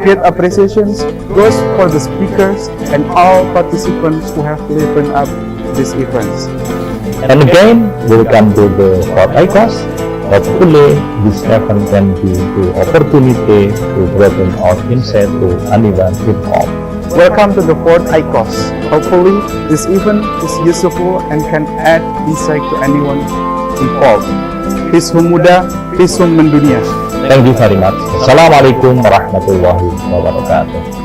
Great appreciations goes for the speakers and all participants who have livened up these events. And again, welcome to the Fort Aicosh. Hopefully, this event can be the opportunity to broaden our insight to anyone involved. Welcome to the Fort Aicosh. Hopefully, this event is useful and can add insight to anyone involved. FISHUM Muda, FISHUM Mendunia. Thank you very much. Assalamualaikum warahmatullahi wabarakatuh.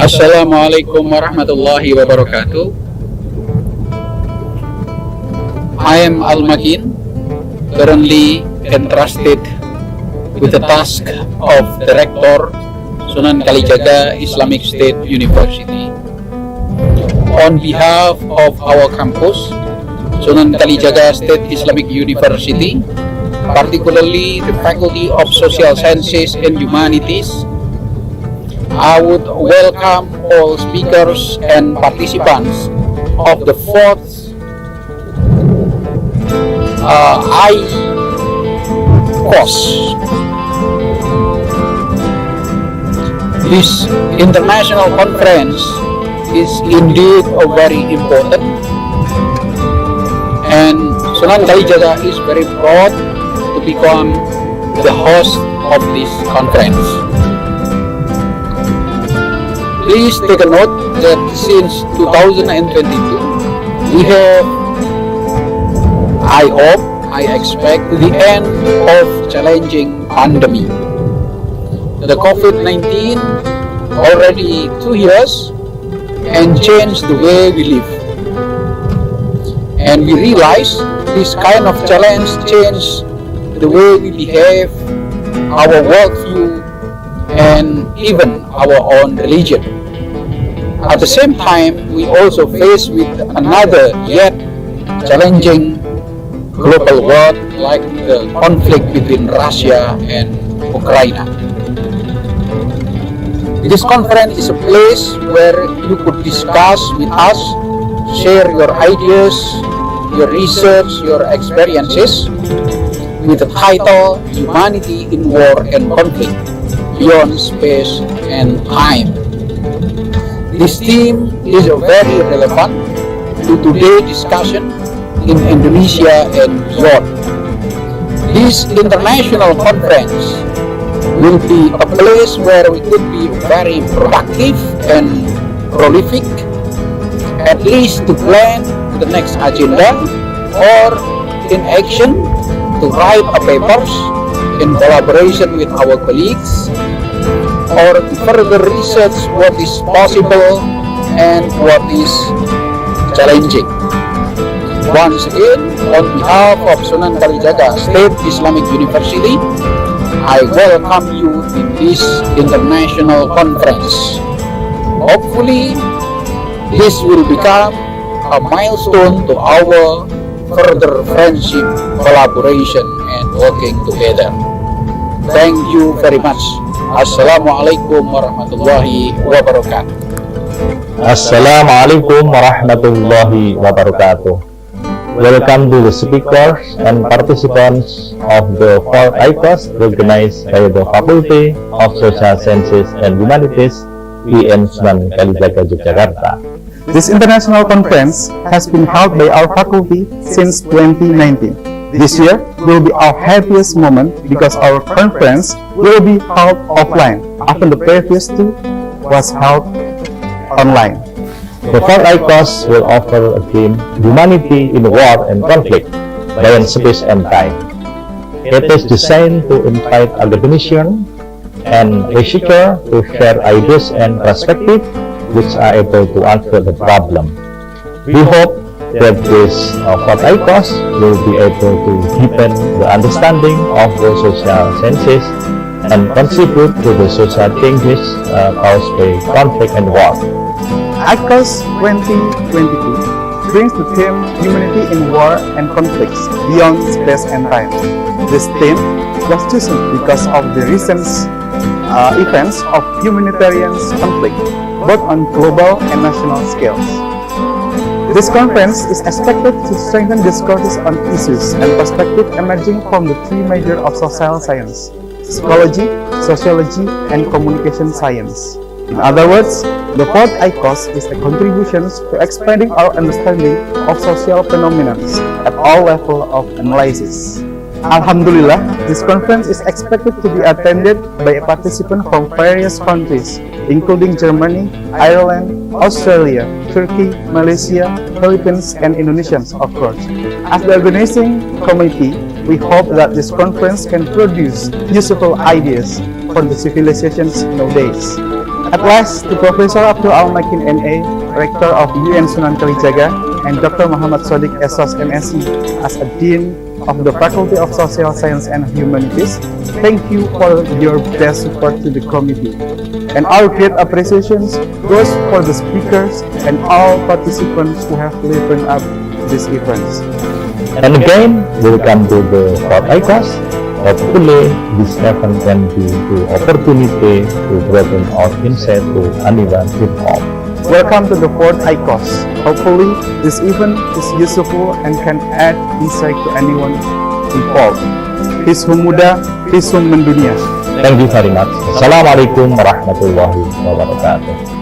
Assalamualaikum warahmatullahi wabarakatuh. I am Al-Makin, currently entrusted with the task of Director Sunan Kalijaga Islamic State University. On behalf of our campus, Sunan Kalijaga State Islamic University, particularly the Faculty of Social Sciences and Humanities, I would welcome all speakers and participants of the fourth Aicosh. This international conference is indeed very important, and Sunan Kalijaga is very proud to become the host of this conference. Please take a note that since 2022, we have, I expect, the end of challenging pandemic. The COVID-19 already 2 years and changed the way we live. And we realize this kind of challenge changed the way we behave, our worldview, and even our own religion. At the same time, we also face with another yet challenging global world like the conflict between Russia and Ukraine. This conference is a place where you could discuss with us, share your ideas, your research, your experiences with the title Humanity in War and Conflict, Beyond Space and Time. This theme is very relevant to today's discussion in Indonesia and beyond. This international conference will be a place where we could be very productive and prolific, at least to plan the next agenda or in action to write a papers in collaboration with our colleagues, or to further research what is possible and what is challenging. Once again, on behalf of Sunan Kalijaga State Islamic University, I welcome you in this international conference. Hopefully, this will become a milestone to our further friendship, collaboration, and working together. Thank you very much. Assalamualaikum warahmatullahi wabarakatuh. Assalamualaikum warahmatullahi wabarakatuh. Welcome to the speakers and participants of the fourth Aicosh organized by the Faculty of Social Sciences and Humanities, UIN Sunan Kalijaga, Yogyakarta. This international conference has been held by our faculty since 2019. This year will be our happiest moment because our conference will be held offline after the previous two was held online. The fourth Aicosh will offer a theme, Humanity in War and Conflict, Beyond Space and Time. It is designed to invite academicians and researchers to share ideas and perspectives which are able to answer the problem. We hope that this fourth Aicosh will be able to deepen the understanding of the social sciences and contribute to the social changes caused by conflict and war. Aicosh 2022 brings the theme Humanity in War and Conflicts Beyond Space and Time. This theme was chosen because of the recent events of humanitarian conflict, both on global and national scales. This conference is expected to strengthen discourses on issues and perspectives emerging from the three majors of social science: psychology, sociology, and communication science. In other words, the fourth Aicosh is a contribution to expanding our understanding of social phenomena at all levels of analysis. Alhamdulillah, this conference is expected to be attended by participants from various countries, including Germany, Ireland, Australia, Turkey, Malaysia, Philippines, and Indonesia, of course. As the organizing committee, we hope that this conference can produce useful ideas for the civilizations nowadays. At last, to Professor Abdul Al-Makin NA, Rector of UIN Sunan Kalijaga, and Dr. Muhammad Sodiq SOS MSc as a Dean of the Faculty of Social Science and Humanities, thank you for your best support to the committee. And our great appreciations goes for the speakers and all participants who have livened up these events. And again, welcome to the fourth Aicosh. Hopefully, this event can be the opportunity to broaden our insight to anyone involved. Welcome to the fourth Aicosh. Hopefully, this event is useful and can add insight to anyone involved. FISHUM muda, FISHUM mendunia. Thank you very much. Assalamualaikum warahmatullahi wabarakatuh.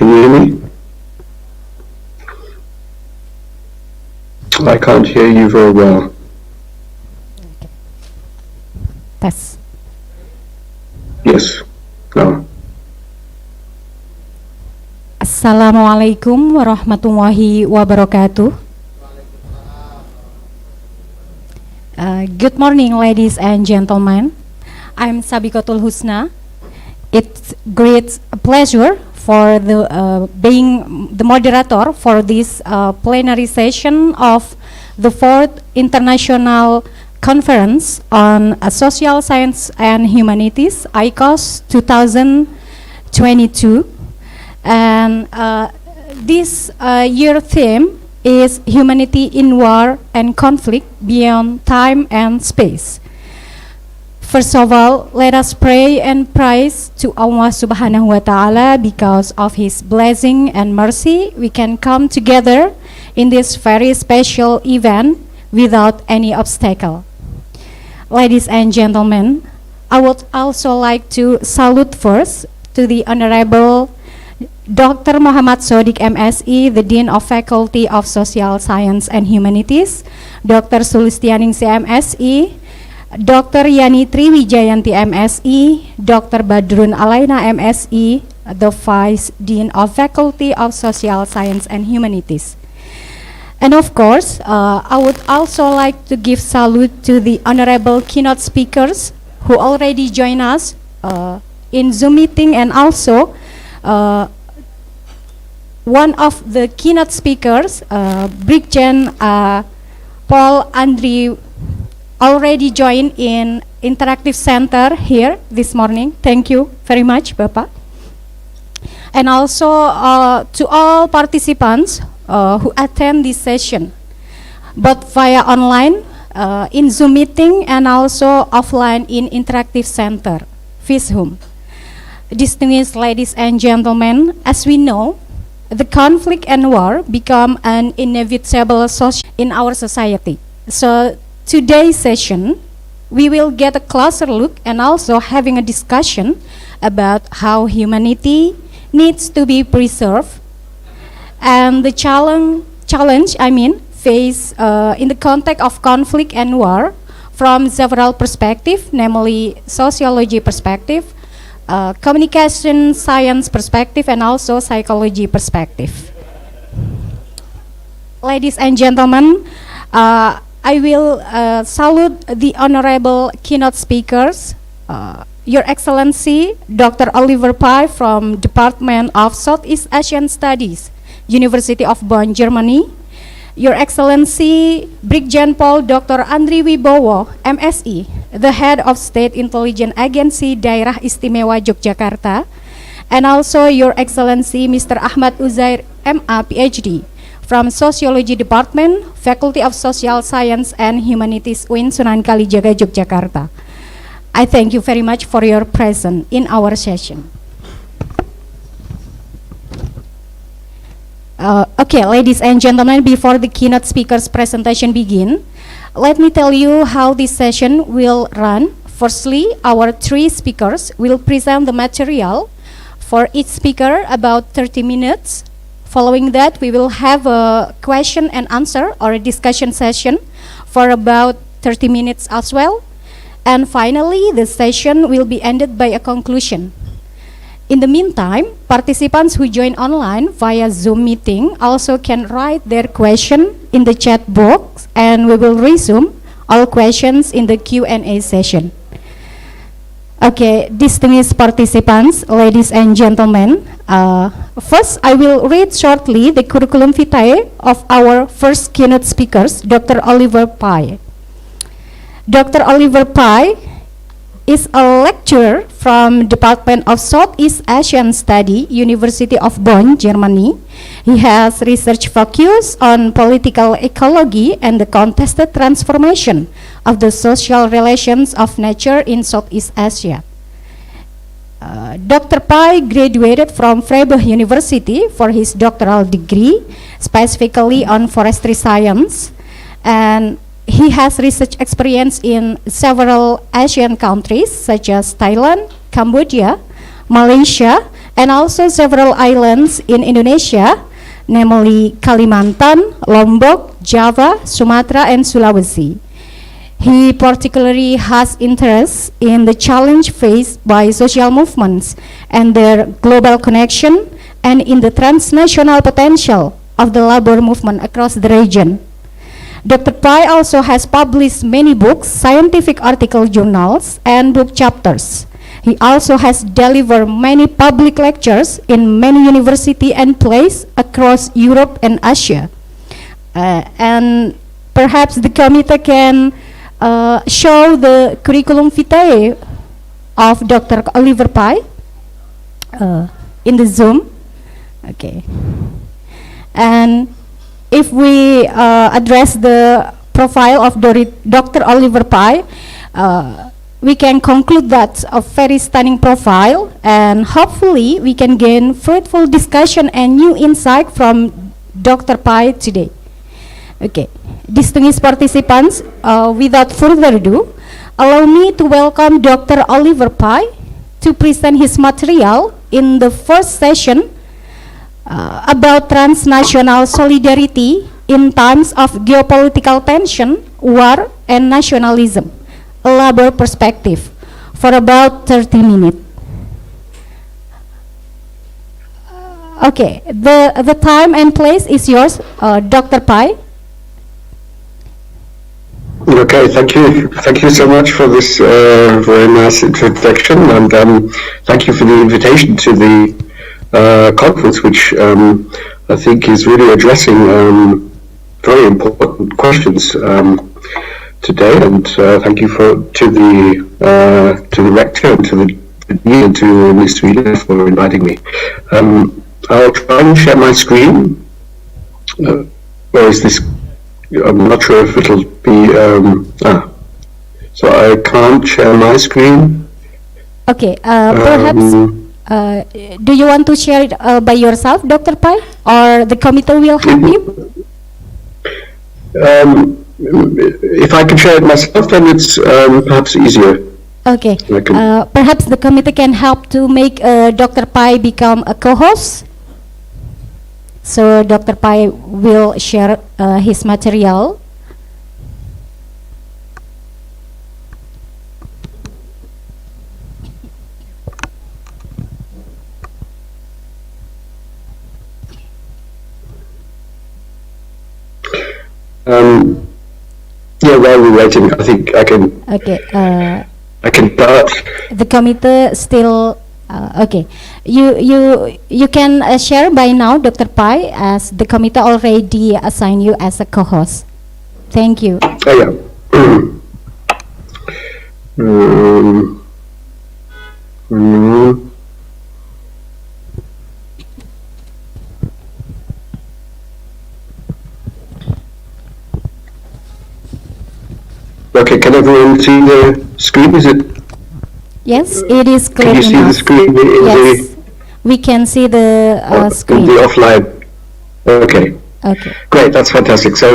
Can you hear me? I can't hear you very well. Tes. Yes. No. Assalamualaikum warahmatullahi wabarakatuh. Good morning, ladies and gentlemen. I'm Sabikotul Husna. It's great pleasure for being the moderator for this plenary session of the 4th International Conference on Social Science and Humanities, Aicosh 2022. And this year theme is Humanity in War and Conflict Beyond Time and Space. First of all, let us pray and praise to Allah Subhanahu wa Ta'ala. Because of His blessing and mercy, we can come together in this very special event without any obstacle. Ladies and gentlemen, I would also like to salute first to the Honorable Dr. Muhammad Sodik MSI, the Dean of Faculty of Social Science and Humanities, Dr. Sulistianingsih MSI, Dr. Yani Triwijayanti MSI, Dr. Badrun Alaina MSI, the Vice Dean of Faculty of Social Science and Humanities. And of course, I would also like to give salute to the honorable keynote speakers who already joined us in Zoom meeting, and also one of the keynote speakers, Brigjen Paul Andri, already joined in Interactive Center here this morning. Thank you very much, Bapak. And also to all participants who attend this session, both via online, in Zoom meeting, and also offline in Interactive Center, FISHUM. Distinguished ladies and gentlemen, as we know, the conflict and war become an inevitable social in our society. So today's session, we will get a closer look and also having a discussion about how humanity needs to be preserved and the challenge faced in the context of conflict and war from several perspectives, namely sociology perspective, communication science perspective, and also psychology perspective. Ladies and gentlemen, I will salute the honorable keynote speakers, Your Excellency Dr. Oliver Pai from Department of Southeast Asian Studies, University of Bonn, Germany. Your Excellency Brigjen Paul Dr. Andri Wibowo, MSI, the Head of State Intelligence Agency Daerah Istimewa Yogyakarta, and also Your Excellency Mr. Ahmad Uzair, MA, PhD, from Sociology Department, Faculty of Social Science and Humanities, UIN Sunan Kalijaga, Yogyakarta. I thank you very much for your presence in our session. Okay, ladies and gentlemen, before the keynote speaker's presentation begin, let me tell you how this session will run. Firstly, our 3 speakers will present the material for each speaker about 30 minutes. Following that, we will have a question and answer or a discussion session for about 30 minutes as well. And finally, the session will be ended by a conclusion. In the meantime, participants who join online via Zoom meeting also can write their question in the chat box, and we will resume all questions in the Q&A session. Okay, distinguished participants, ladies and gentlemen, first I will read shortly the curriculum vitae of our first keynote speakers, Dr. Oliver Pai. Dr. Oliver Pai is a lecturer from Department of Southeast Asian Study, University of Bonn, Germany. He has research focus on political ecology and the contested transformation of the social relations of nature in Southeast Asia. Dr. Pai graduated from Freiburg University for his doctoral degree, specifically on forestry science, and he has research experience in several Asian countries such as Thailand, Cambodia, Malaysia, and also several islands in Indonesia, namely Kalimantan, Lombok, Java, Sumatra, and Sulawesi. He particularly has interest in the challenge faced by social movements and their global connection, and in the transnational potential of the labor movement across the region. Dr. Pai also has published many books, scientific article journals, and book chapters. He also has delivered many public lectures in many universities and places across Europe and Asia. And perhaps the committee can show the curriculum vitae of Dr. Oliver Pai in the Zoom. Okay. And if we address the profile of Dr. Oliver Pai, we can conclude that a very stunning profile, and hopefully we can gain fruitful discussion and new insight from Dr. Pai today. Okay, distinguished participants, without further ado, allow me to welcome Dr. Oliver Pai to present his material in the first session about transnational solidarity in times of geopolitical tension, war, and nationalism, a labor perspective, for about 30 minutes. Okay, the time and place is yours, Dr. Pai. Okay, thank you so much for this very nice introduction, and thank you for the invitation to the conference, which I think is really addressing very important questions today. And thank you to the rector and to the dean and to Mr. Ida for inviting me. I'll try and share my screen. Or is this? I'm not sure if it'll be. So I can't share my screen. Okay, perhaps. Do you want to share it by yourself, Dr. Pai, or the committee will help you? If I can share it myself, then it's perhaps easier. Okay. Perhaps the committee can help to make Dr. Pai become a co-host. So Dr. Pai will share his material. Yeah, while we're waiting, I think I can. Okay. I can start. The committee still. Okay. You can share by now, Dr. Pai, as the committee already assigned you as a co-host. Thank you. Oh yeah. Okay, can everyone see the screen? Is it? Yes, it is clear Can you see the enough. screen? Yes, we can see the In screen. the offline. Okay. Okay. Great, that's fantastic. So,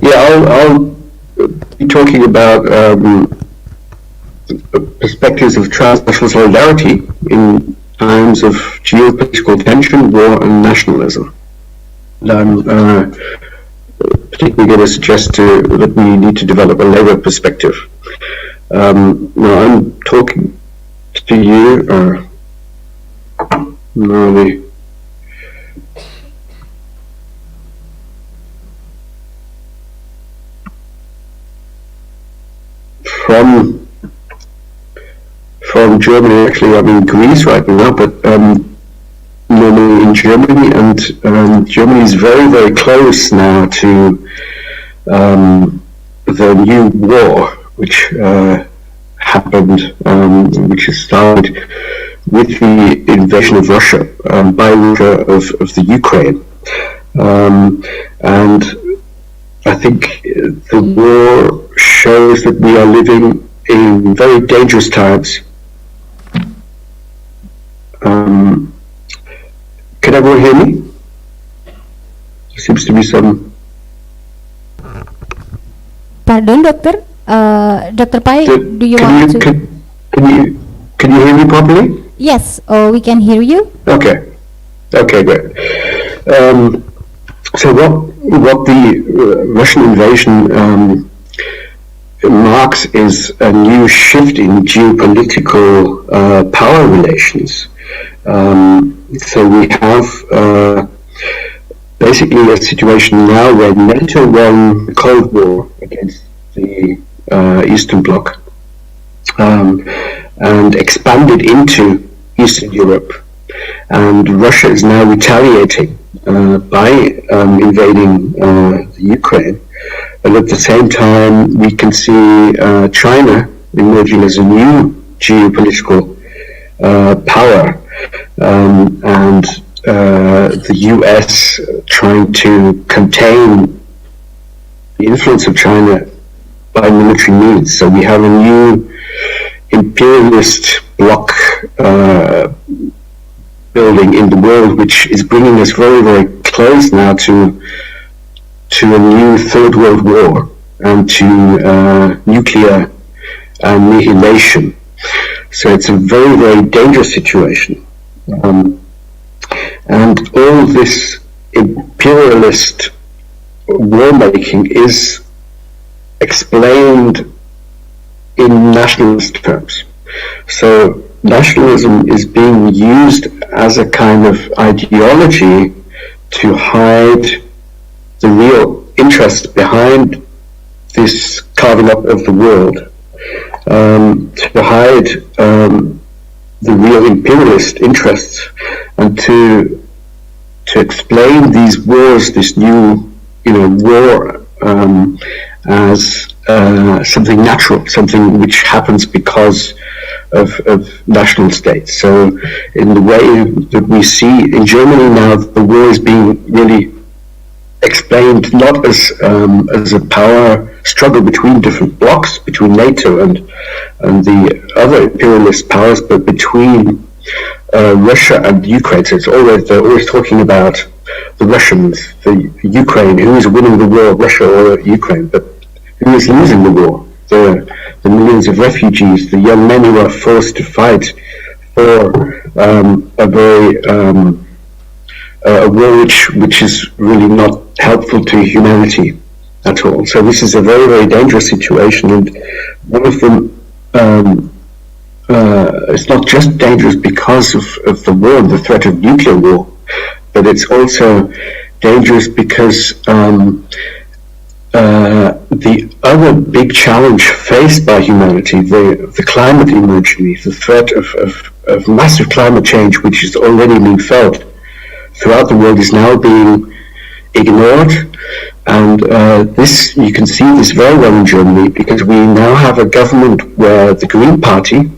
yeah, I'll be talking about perspectives of transnational solidarity in times of geopolitical tension, war, and nationalism. And I'm particularly going to suggest that we need to develop a labor perspective. Now, I'm talking to you. From Germany. Actually, I'm in Greece right now, but normally in Germany, and Germany is very, very close now to the new war, which happened, which has started with the invasion of Russia by Russia of the Ukraine, and I think the war shows that we are living in very dangerous times. Can everyone hear me? There seems to be some. Pardon, Doctor? Dr. Pai, do you want to? Can you hear me properly? Yes, we can hear you. Okay. Okay, great. So what the Russian invasion marks is a new shift in geopolitical power relations. So we have basically a situation now where NATO won the Cold War against the Eastern Bloc and expanded into Eastern Europe, and Russia is now retaliating by invading the Ukraine. But at the same time, we can see China emerging as a new geopolitical power, and the US trying to contain the influence of China by military means. So we have a new imperialist bloc building in the world, which is bringing us very, very close now to a new Third World War and to nuclear annihilation. So it's a very, very dangerous situation. And all this imperialist war making is explained in nationalist terms. So nationalism is being used as a kind of ideology to hide the real interest behind this carving up of the world, to hide the real imperialist interests, and to explain these wars, this new, war, as something natural, something which happens because of national states. So in the way that we see in Germany now, the war is being really explained not as a power struggle between different blocs, between NATO and the other imperialist powers, but between Russia and Ukraine. So they're always talking about the Russians, the Ukraine, who is winning the war, Russia or Ukraine, but who is losing the war? The millions of refugees, the young men who are forced to fight for a war which is really not helpful to humanity at all. So this is a very, very dangerous situation, and one of them, it's not just dangerous because of the war, the threat of nuclear war, but it's also dangerous because the other big challenge faced by humanity, the climate emergency, the threat of massive climate change, which is already being felt throughout the world, is now being ignored. And this, you can see this very well in Germany, because we now have a government where the Green Party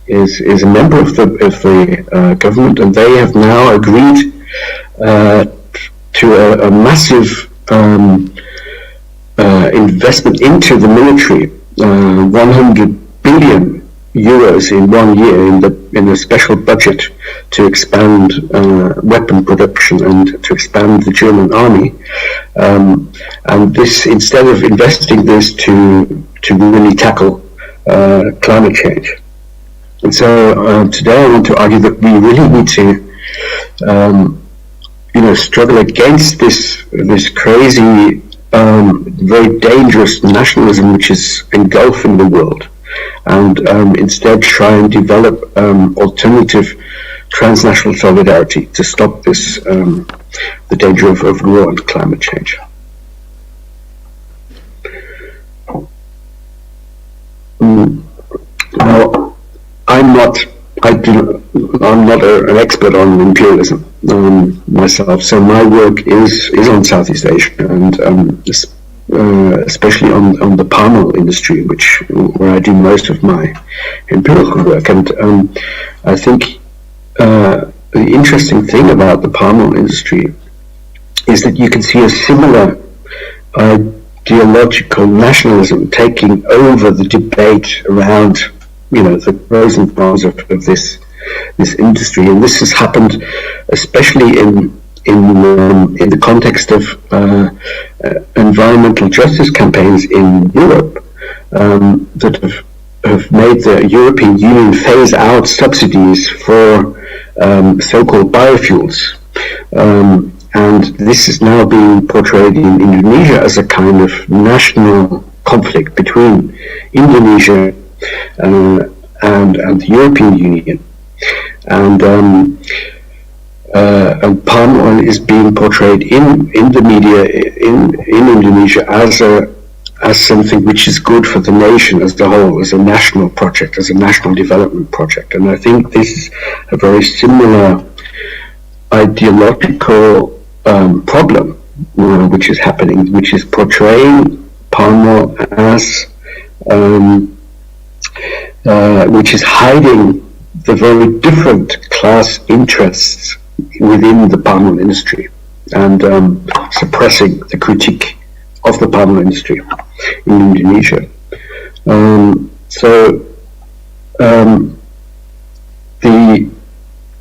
is a member of the government, and they have now agreed to a massive investment into the military, 100 billion euros in 1 year in a special budget to expand weapon production and to expand the German army. And this, instead of investing this to really tackle climate change. And so today I want to argue that we really need to struggle against this crazy, very dangerous nationalism which is engulfing the world, and instead try and develop alternative transnational solidarity to stop this, the danger of war and climate change. Now, I'm not an expert on imperialism myself, so my work is on Southeast Asia, and especially on the palm oil industry, where I do most of my empirical work. And I think the interesting thing about the palm oil industry is that you can see a similar ideological nationalism taking over the debate around the pros and cons of this industry, and this has happened especially in the context of environmental justice campaigns in Europe that have made the European Union phase out subsidies for so-called biofuels. And this is now being portrayed in Indonesia as a kind of national conflict between Indonesia and the European Union. And and palm oil is being portrayed in the media in Indonesia as something which is good for the nation as a whole, as a national project, as a national development project. And I think this is a very similar ideological problem which is happening, which is portraying palm oil as which is hiding the very different class interests within the palm oil industry and suppressing the critique of the palm oil industry in Indonesia.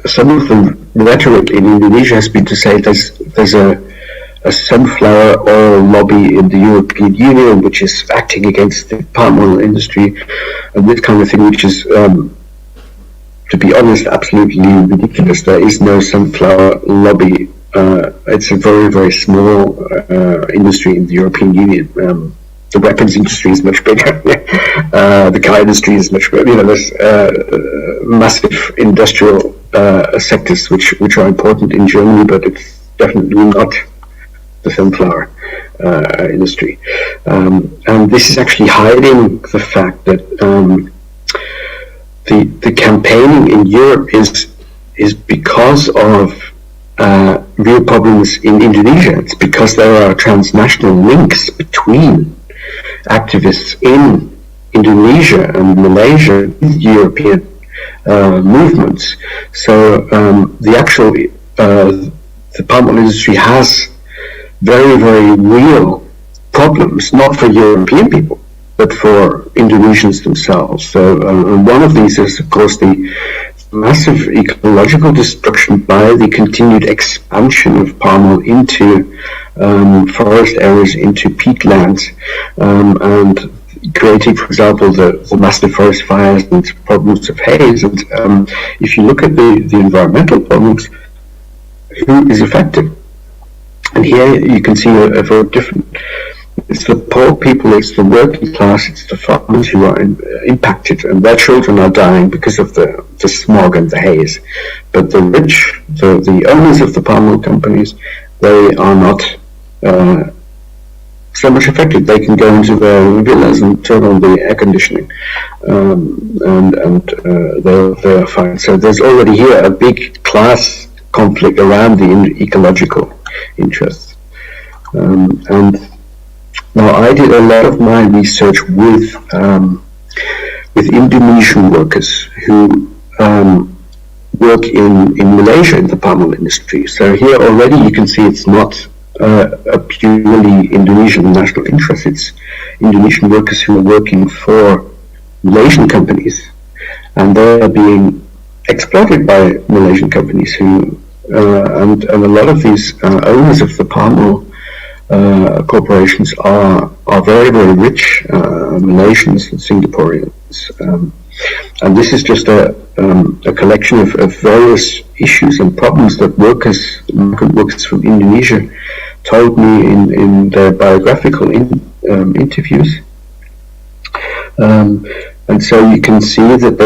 Some of the rhetoric in Indonesia has been to say there's a sunflower oil lobby in the European Union which is acting against the palm oil industry and this kind of thing, which is, to be honest, absolutely ridiculous. There is no sunflower lobby. It's a very, very small industry in the European Union. The weapons industry is much bigger. The car industry is much bigger. There's massive industrial sectors which are important in Germany, but it's definitely not the sunflower industry. And this is actually hiding the fact that the campaigning in Europe is because of real problems in Indonesia. It's because there are transnational links between activists in Indonesia and Malaysia with European movements. So the palm oil industry has very, very real problems, not for European people, but for Indonesians themselves. So one of these is, of course, the massive ecological destruction by the continued expansion of palm oil into forest areas, into peatlands, and creating, for example, the massive forest fires and problems of haze. And if you look at the environmental problems, who is affected? And here you can see a very different. It's the poor people, it's the working class, it's the farmers who are impacted, and their children are dying because of the smog and the haze. But the rich, the owners of the palm oil companies, they are not so much affected. They can go into their villas and turn on the air conditioning, and they are fine. So there's already here a big class conflict around the ecological interests. And now I did a lot of my research with Indonesian workers who work in Malaysia in the palm oil industry. So here already you can see it's not a purely Indonesian national interest. It's Indonesian workers who are working for Malaysian companies, and they are being exploited by Malaysian companies who and a lot of these owners of the palm oil corporations are very, very rich Malaysians and Singaporeans, and this is just a collection of various issues and problems that migrant workers from Indonesia told me in their biographical interviews, and so you can see that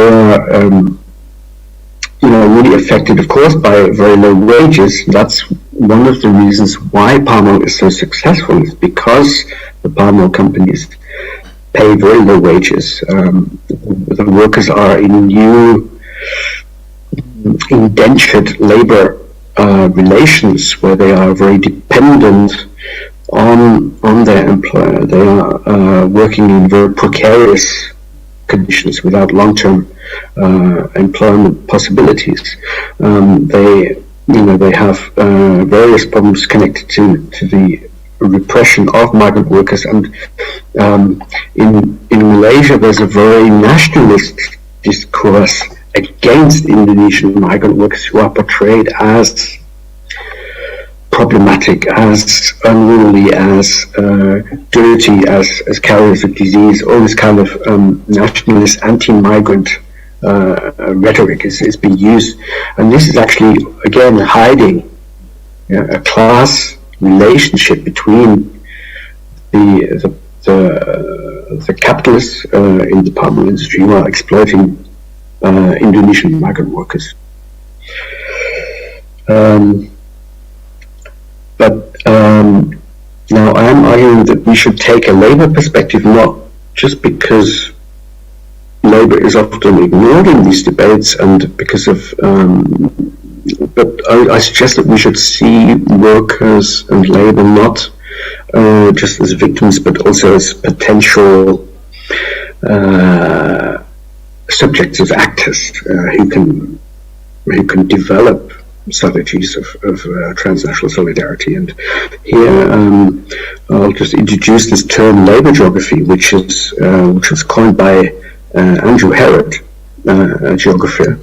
they are really affected, of course, by very low wages. That's one of the reasons why palm oil is so successful, is because the palm oil companies pay very low wages. The workers are in new indentured labor relations where they are very dependent on their employer. They are working in very precarious conditions without long-term employment possibilities. They have various problems connected to the repression of migrant workers, and in Malaysia there's a very nationalist discourse against Indonesian migrant workers who are portrayed as problematic, as unruly, as dirty, as carriers of disease. All this kind of nationalist, anti-migrant rhetoric is being used, and this is actually again hiding a class relationship between the capitalists in the palm oil industry who are exploiting Indonesian migrant workers. Now I'm arguing that we should take a labor perspective, not just because labor is often ignored in these debates and because of, but I suggest that we should see workers and labor not just as victims, but also as potential subjects, as actors who can develop strategies of transnational solidarity. And here I'll just introduce this term labor geography, which was coined by Andrew Herod, a geographer,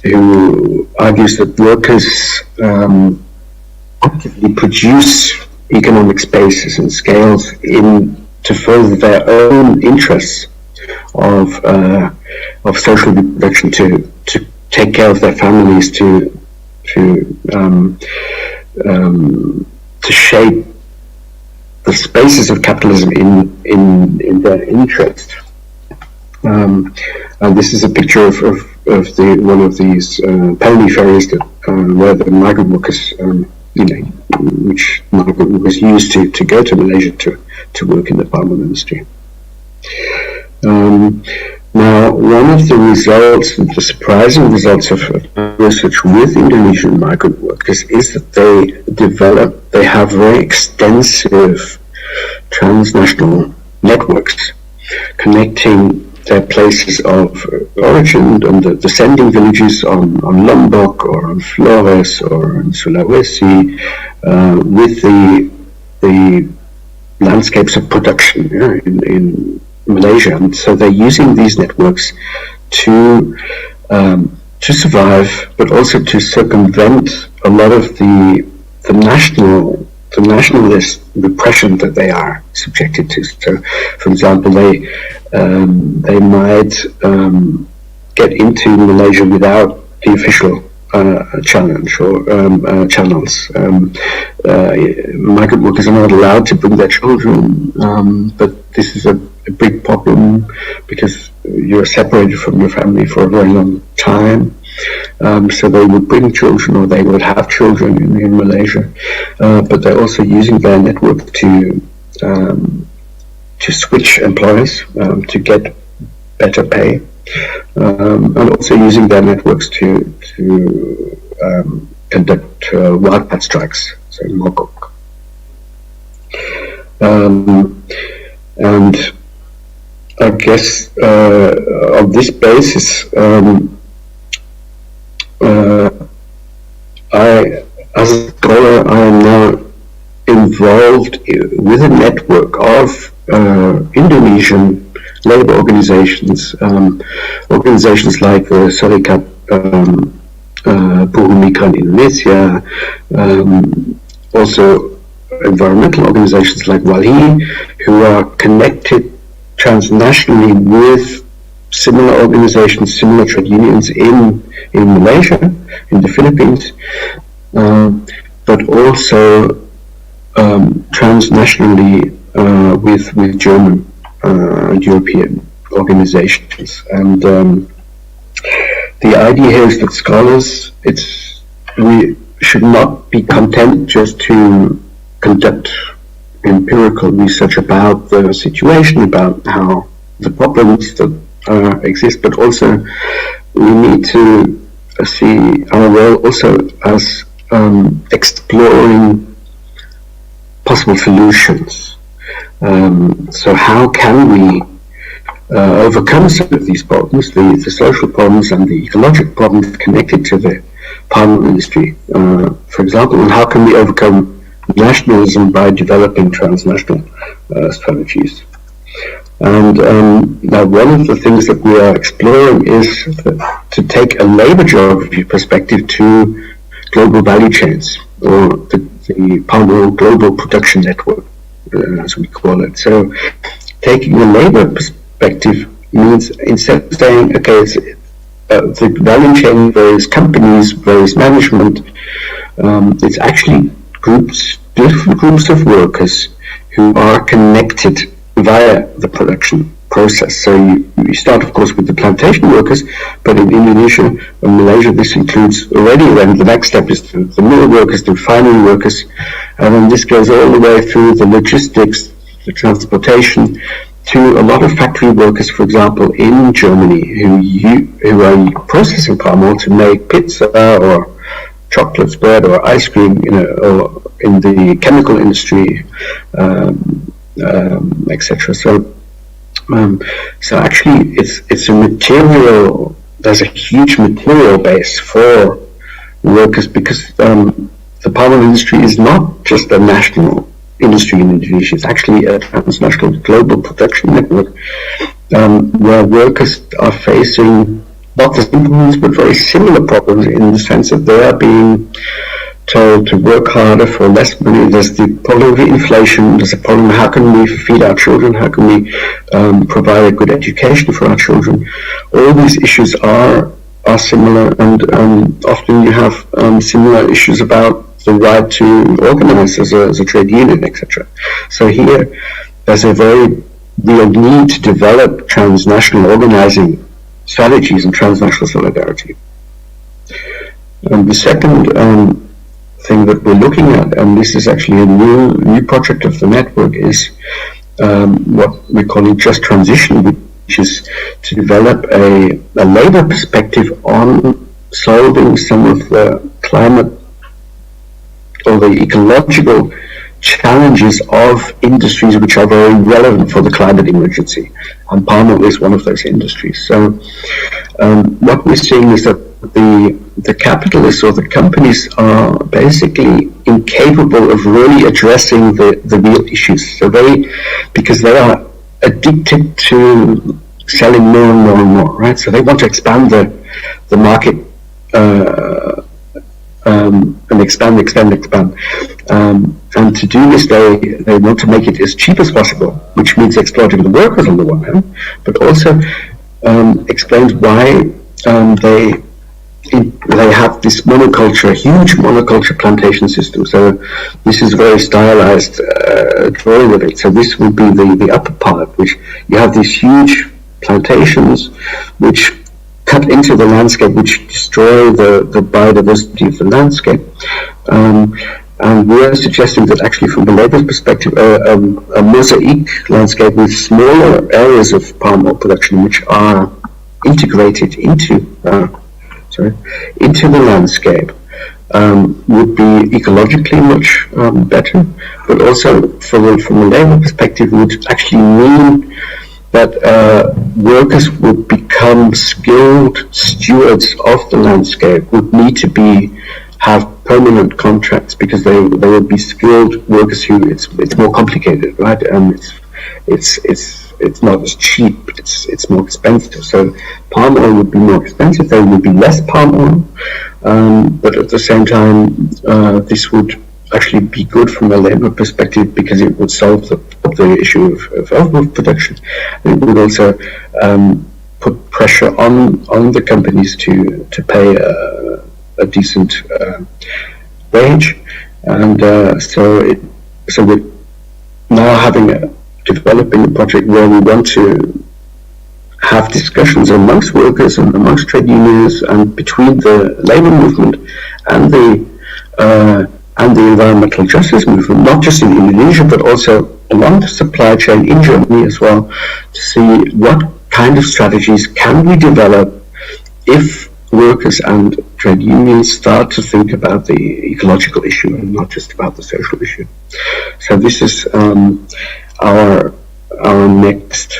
who argues that workers actively produce economic spaces and scales to further their own interests of social reproduction, to take care of their families, to shape the spaces of capitalism in their interest. And this is a picture of one of these pony ferries that where the migrant workers, which migrant workers used to go to Malaysia to work in the palm oil industry. Now, one of the results, the surprising results of research with Indonesian migrant workers is that they have very extensive transnational networks connecting their places of origin and the sending villages on Lombok or on Flores or on Sulawesi with the landscapes of production in Malaysia. And so they're using these networks to survive, but also to circumvent a lot of the nationalist repression that they are subjected to. So, for example, they might get into Malaysia without the official challenge or channels. Migrant workers are not allowed to bring their children, but this is a big problem because you're separated from your family for a very long time. So they would bring children, or they would have children in Malaysia, but they're also using their network to switch employers, to get better pay, and also using their networks to conduct wildcat strikes, so mogok. And I guess on this basis, as a scholar, I am now involved with a network of Indonesian labor organizations, organizations like Serikat Buruh Migran Indonesia, also environmental organizations like WALHI, who are connected transnationally with similar organizations, similar trade unions in Malaysia, in the Philippines, but also transnationally with German and European organizations. And the idea here is that scholars, we should not be content just to conduct empirical research about the situation, about how the problems that exist, but also we need to see our role also as exploring possible solutions. So how can we overcome some of these problems, the social problems and the ecological problems connected to the palm oil industry, for example, and how can we overcome nationalism by developing transnational strategies? And now one of the things that we are exploring is to take a labor geography perspective to global value chains, or the palm oil global production network, as we call it. So taking a labor perspective means, instead of saying, okay, the value chain, various companies, various management, it's actually different groups of workers who are connected via the production process. So you start, of course, with the plantation workers, but in Indonesia and Malaysia, this includes already then the next step is the mill workers, the refinery workers, and then this goes all the way through the logistics, the transportation, to a lot of factory workers, for example, in Germany, who are processing palm oil to make pizza or chocolates, bread, or ice cream, or in the chemical industry, etc. So actually, it's a material. There's a huge material base for workers because the palm oil industry is not just a national industry in Indonesia. It's actually a transnational global production network where workers are facing not the same problems but very similar problems in the sense that they are being told to work harder for less money. There's the problem of inflation. There's a problem, how can we feed our children? How can we provide a good education for our children? All these issues are similar, and often you have similar issues about the right to organize as a trade union, etc. So here there's a very real need to develop transnational organizing strategies and transnational solidarity. And the second thing that we're looking at, and this is actually a new project of the network, is what we're calling just transition, which is to develop a labor perspective on solving some of the climate or the ecological challenges of industries which are very relevant for the climate emergency, and palm oil is one of those industries. So what we're seeing is that the capitalists or the companies are basically incapable of really addressing the real issues. So because they are addicted to selling more and more and more, right? So they want to expand the market and expand. And to do this, they want to make it as cheap as possible, which means exploiting the workers on the one hand, but also explains why they have this monoculture, huge monoculture plantation system. So this is a very stylized drawing of it. So this would be the upper part, which you have these huge plantations which cut into the landscape, which destroy the biodiversity of the landscape. And we're suggesting that actually from the labour perspective, a mosaic landscape with smaller areas of palm oil production which are integrated into the landscape would be ecologically much better, but also from a labour perspective would actually mean that workers would become skilled stewards of the landscape, would need to have permanent contracts because they would be skilled workers who it's more complicated, right? And it's not as cheap, it's more expensive. So palm oil would be more expensive, there would be less palm oil, but at the same time this would actually be good from a labour perspective because it would solve the issue of overproduction. It would also put pressure on the companies to pay a decent wage, and so we're now developing a project where we want to have discussions amongst workers and amongst trade unions and between the labour movement and the environmental justice movement, not just in Indonesia but also along the supply chain in Germany as well, to see what kind of strategies can we develop if workers and trade unions start to think about the ecological issue and not just about the social issue. So this is our next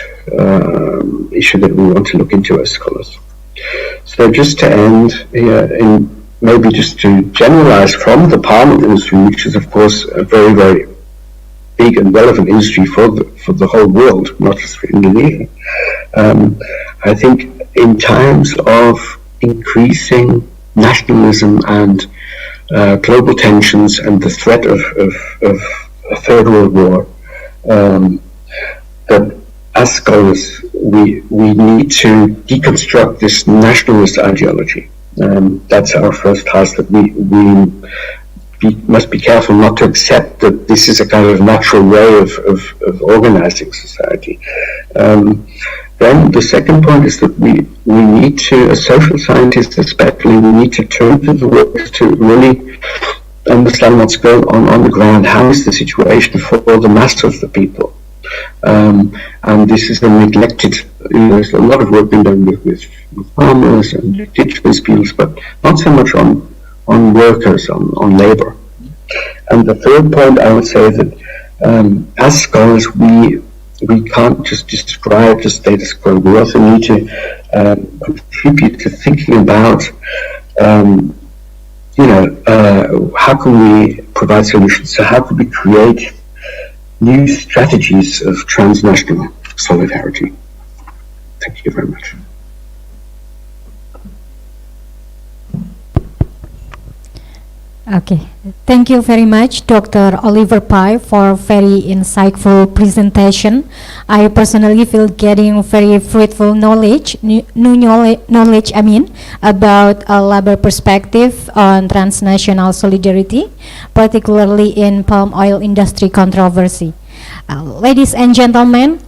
issue that we want to look into as scholars. So just to end here, maybe just to generalize from the palm oil industry, which is of course a very, very big and relevant industry for the whole world, not just for Indonesia. I think in times of increasing nationalism and global tensions and the threat of a third world war, that as scholars we need to deconstruct this nationalist ideology. That's our first task, that we must be careful not to accept that this is a kind of natural way of organizing society. Then the second point is that we need to, as social scientists especially, we need to turn to the work to really understand what's going on the ground. How is the situation for the mass of the people? And this is a neglected, there's a lot of work being done with farmers and indigenous peoples, but not so much on workers, on labor. And the third point, I would say that as scholars, we can't just describe the status quo. We also need to contribute to thinking about, how can we provide solutions? So how can we create new strategies of transnational solidarity? Thank you very much. Okay, thank you very much, Dr. Oliver Pai, for very insightful presentation. I personally feel getting very fruitful knowledge, new knowledge, about a labor perspective on transnational solidarity, particularly in palm oil industry controversy. Ladies and gentlemen,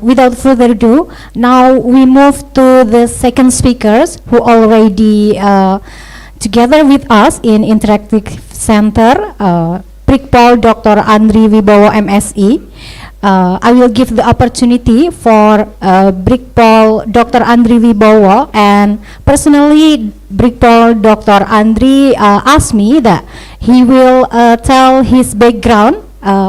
without further ado, now we move to the second speakers who already together with us in Interactive Center, Pukul Dr. Andri Wibowo MSI. I will give the opportunity for Pukul Dr. Andri Wibowo, and personally Pukul Dr. Andri asked me that he will tell his background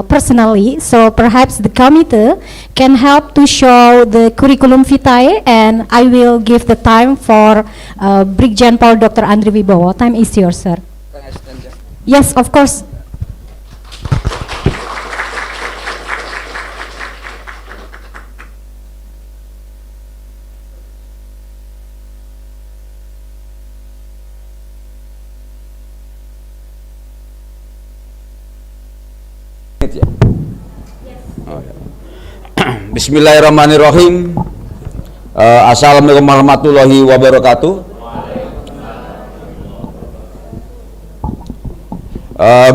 personally, so perhaps the committee can help to show the curriculum vitae, and I will give the time for Brigjen Paul Dr. Andri Wibowo. Time is yours, sir. Can I stand there? Yes, of course. Bismillahirrahmanirrahim. Assalamualaikum warahmatullahi wabarakatuh.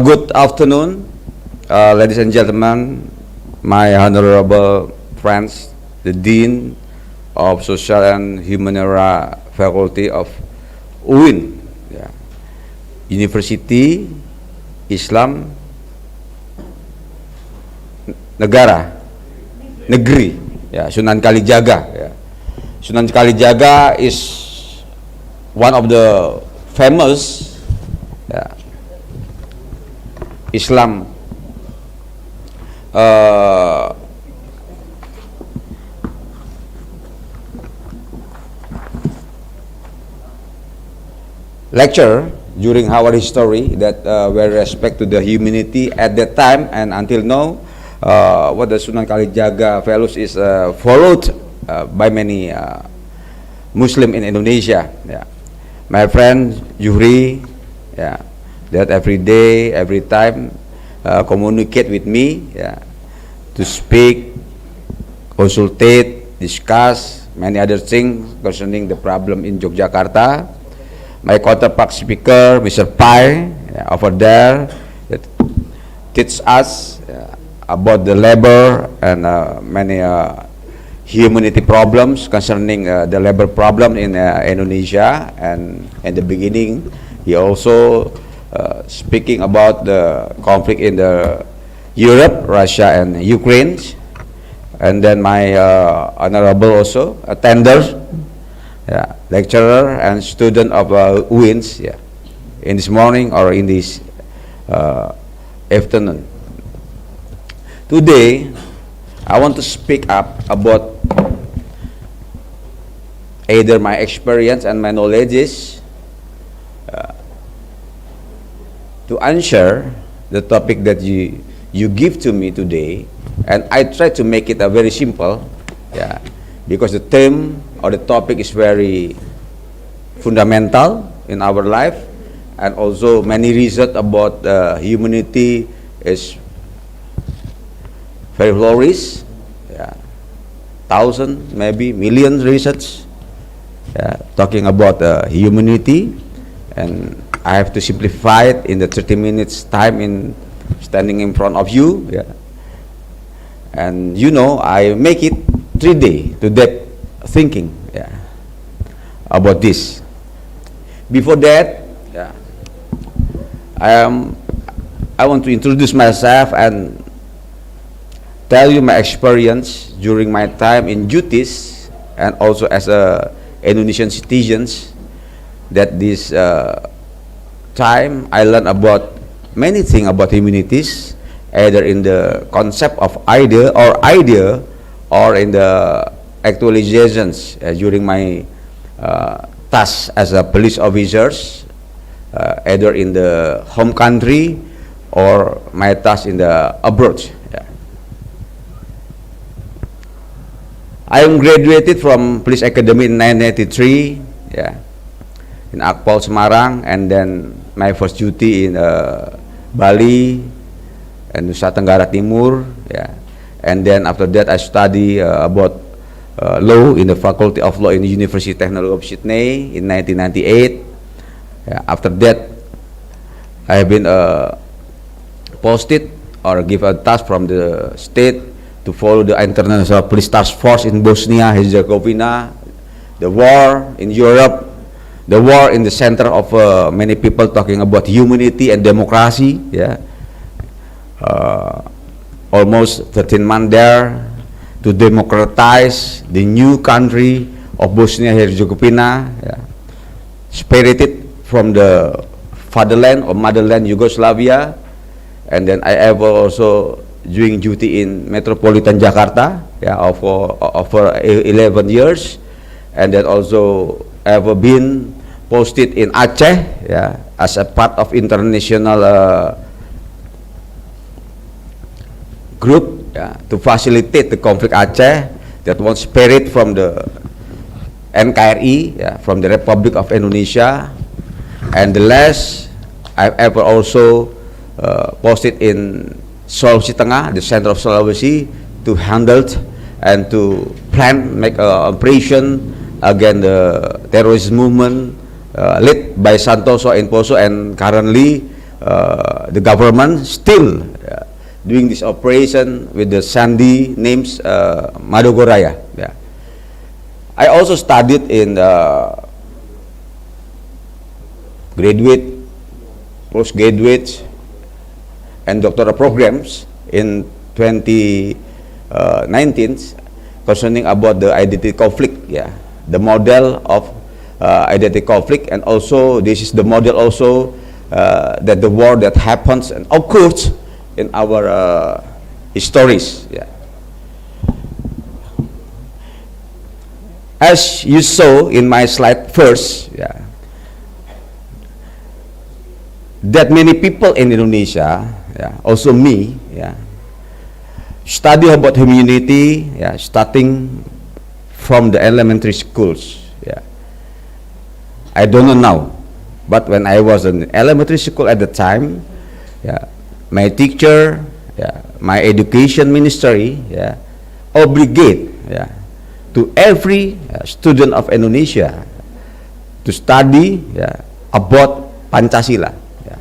Good afternoon, ladies and gentlemen, my honorable friends, the Dean of Social and Humaniora Faculty of UIN, University Islam Negeri, Sunan Kalijaga. Sunan Kalijaga is one of the famous Islam lecture during our history that with respect to the humanity at that time and until now. What the Sunan Kalijaga values is followed by many Muslim in Indonesia. My friend Juhri, that every day, every time communicate with me, to speak, consultate, discuss many other things concerning the problem in Yogyakarta. My counterpart speaker, Mr. Pai, over there, that teach us about the labor and many humanity problems concerning the labor problem in Indonesia. And in the beginning, he also speaking about the conflict in the Europe, Russia and Ukraine. And then my honorable also attenders, lecturer and student of UINS, in this morning or in this afternoon. Today, I want to speak up about either my experience and my knowledges to answer the topic that you give to me today, and I try to make it a very simple, because the theme or the topic is very fundamental in our life, and also many research about humanity is very flourish, thousand, maybe million research, talking about humanity, and I have to simplify it in the 30 minutes time in standing in front of you. Yeah. And you know, I make it 3 days to that thinking, yeah, about this. Before that, yeah, I want to introduce myself and tell you my experience during my time in duties and also as a Indonesian citizens. That this time I learned about many things about humanities, either in the concept of idea or in the actualizations during my task as a police officers, either in the home country or my task in the abroad. Yeah. I am graduated from Police Academy in 1993, yeah, in Akpol Semarang, and then my first duty in Bali and Nusa Tenggara Timur, yeah. And then after that I study about law in the Faculty of Law in the University Technology of Sydney in 1998. Yeah. After that I have been posted or given a task from the state to follow the International Police Task Force in Bosnia Herzegovina, the war in Europe, the war in the center of many people talking about humanity and democracy. Yeah, almost 13 months there to democratize the new country of Bosnia Herzegovina, yeah, spirited from the fatherland or motherland Yugoslavia. And then I ever also doing duty in Metropolitan Jakarta, yeah, for 11 years, and then also ever been posted in Aceh, yeah, as a part of international group, yeah, to facilitate the conflict Aceh that was spirit from the NKRI, yeah, from the Republic of Indonesia. And the last I've ever also posted in Sulawesi Tengah, the center of Sulawesi, to handle and to plan, make an operation against the terrorist movement led by Santoso and Poso, and currently the government still doing this operation with the Sandi names Madogoraya. Yeah. I also studied in graduate, postgraduate, and doctoral programs in 2019 concerning about the identity conflict, yeah, the model of identity conflict, and also this is the model also that the war that happens and occurs in our histories. Yeah. As you saw in my slide first, yeah, that many people in Indonesia, yeah, also me, yeah, study about humanity, yeah, starting from the elementary schools. Yeah. I don't know now, but when I was in elementary school at the time, yeah, my teacher, yeah, my education ministry, yeah, obligate, yeah, to every student of Indonesia to study, yeah, about Pancasila, yeah,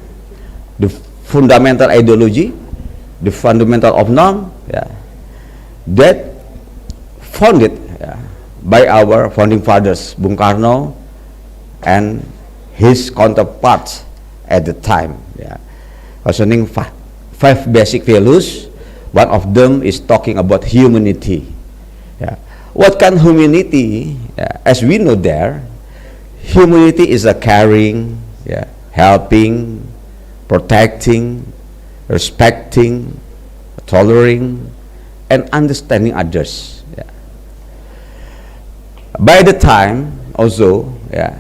the fundamental ideology, the fundamental of norm, yeah, that founded, yeah, by our founding fathers Bung Karno and his counterparts at the time, yeah, concerning five basic values. One of them is talking about humanity. Yeah. What kind of humanity? Yeah, as we know there, humanity is a caring, yeah, helping, protecting, respecting, tolerating, and understanding others. Yeah. By the time also, yeah,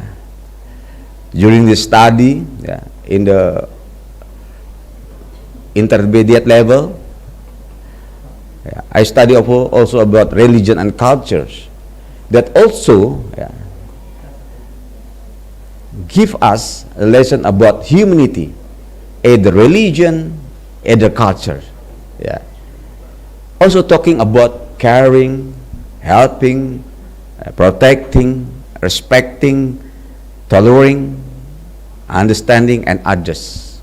during the study, yeah, in the intermediate level, yeah, I study also about religion and cultures that also, yeah, give us a lesson about humanity, either religion, either culture. Yeah. Also talking about caring, helping, protecting, respecting, tolerating, understanding, and adjust.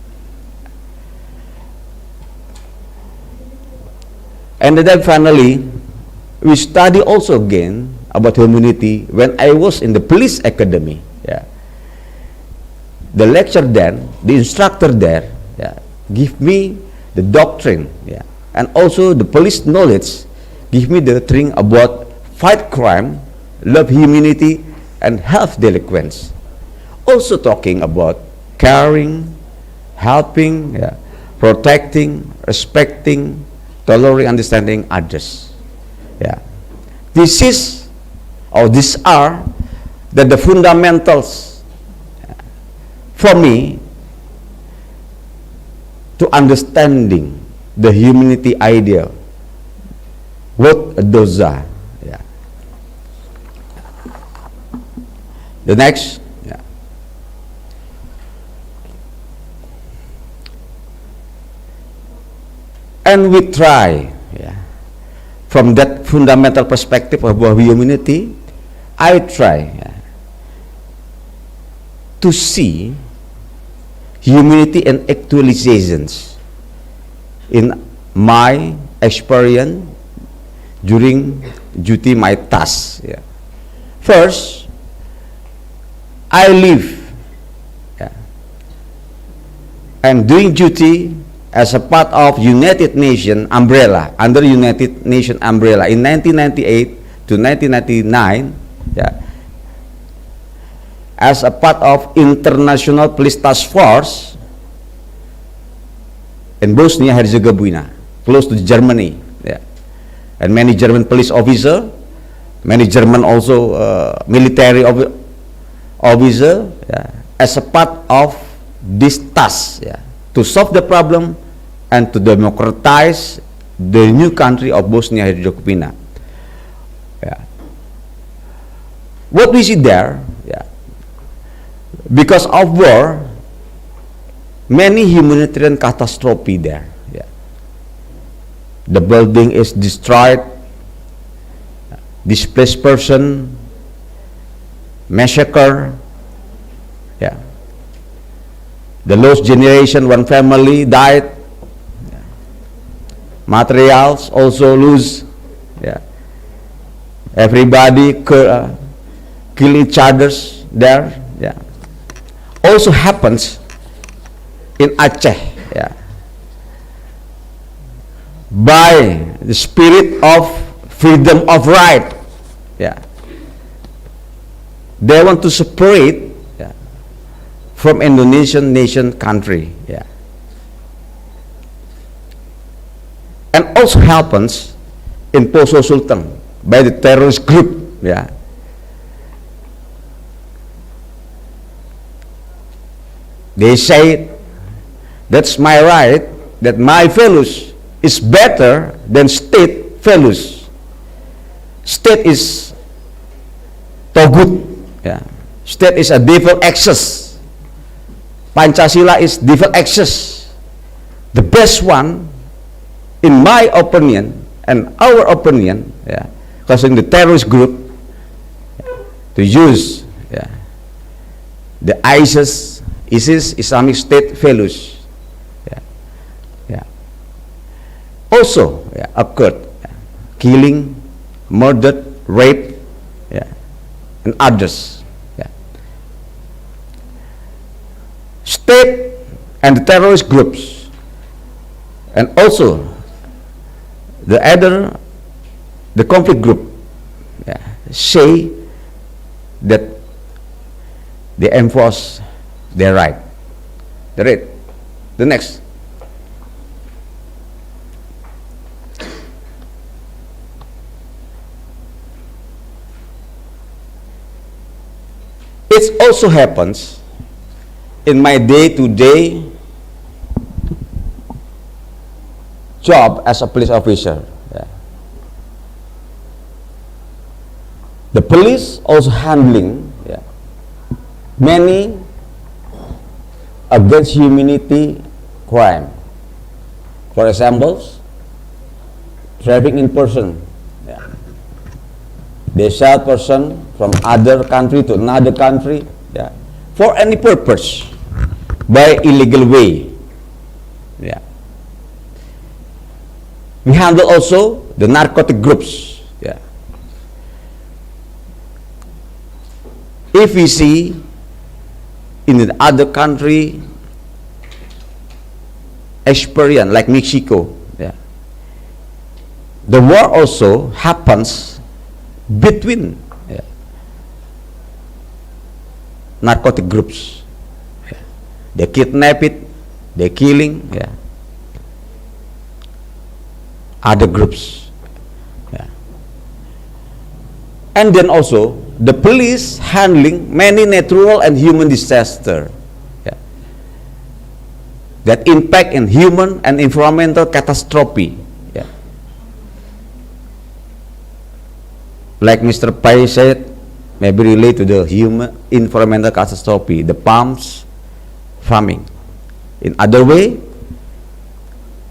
And then finally, we study also again about humanity when I was in the police academy. Yeah. The lecture then, the instructor there, yeah, give me the doctrine, yeah, and also the police knowledge, give me the thing about fight crime, love humanity, and help delinquents. Also talking about caring, helping, yeah, protecting, respecting, tolerating, understanding others. Yeah. This is, or these are the fundamentals for me to understanding the humanity idea. What those are. Yeah. The next. Yeah. And we try, yeah, from that fundamental perspective of humanity, I try, yeah, to see humanity and actualizations in my experience during duty, my task. Yeah. First, I live, yeah, and doing duty as a part of United Nations umbrella, under United Nations umbrella in 1998 to 1999, yeah, as a part of International Police Task Force in Bosnia Herzegovina, close to Germany, yeah, and many German police officer, many German also military officer, yeah, as a part of this task, yeah, to solve the problem and to democratize the new country of Bosnia Herzegovina. Yeah. What we see there, yeah, because of war, many humanitarian catastrophe there. Yeah. The building is destroyed, displaced person, massacre. Yeah. The lost generation, one family died. Yeah. Materials also lose. Yeah. Everybody kill each others there. Yeah. Also happens in Aceh, yeah, by the spirit of freedom of right, yeah, they want to separate, yeah, from Indonesian nation country, yeah, and also happens in Poso Sultan by the terrorist group, yeah. They say, that's my right, that my fellows is better than state fellows. State is togut, yeah. State is a devil excess. Pancasila is devil excess. The best one, in my opinion and our opinion, yeah, causing the terrorist group, yeah, to use, yeah, the ISIS, Islamic State fellows, yeah, yeah, also, yeah, occurred, yeah, killing, murder, rape, yeah, and others, yeah. State and the terrorist groups, and also the conflict group, yeah, say that they enforce their right. The next. It also happens in my day-to-day job as a police officer. Yeah. The police also handling, yeah, many against humanity crime. For example, trafficking in person. Yeah. They sell person from other country to another country, yeah, for any purpose. by illegal way. Yeah. We handle also the narcotic groups. Yeah. If we see in the other country experience like Mexico, yeah, the war also happens between, yeah, narcotic groups. Yeah. They kidnap it, they killing, yeah, other groups. Yeah. And then also the police handling many natural and human disaster, yeah, that impact in human and environmental catastrophe. Yeah. Like Mr. Pai said, maybe relate to the human environmental catastrophe, the palms farming. In other way,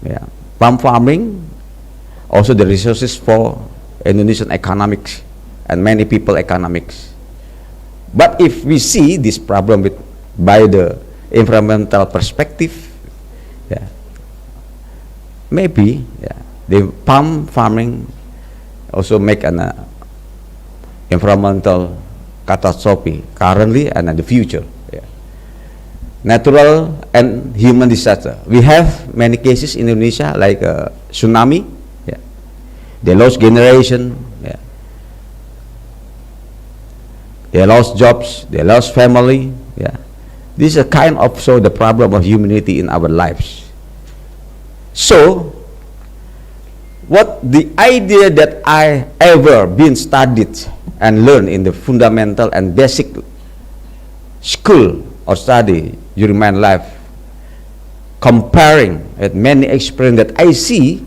yeah, palm farming, also the resources for Indonesian economics and many people economics. But if we see this problem by the environmental perspective, yeah, maybe, yeah, the palm farming also make an environmental catastrophe currently and in the future. Yeah. Natural and human disaster. We have many cases in Indonesia like tsunami. Yeah. They lost generation. Yeah. They lost jobs, they lost family. Yeah. This is a kind of so the problem of humanity in our lives. So, what the idea that I ever been studied and learned in the fundamental and basic school or study during my life, comparing with many experience that I see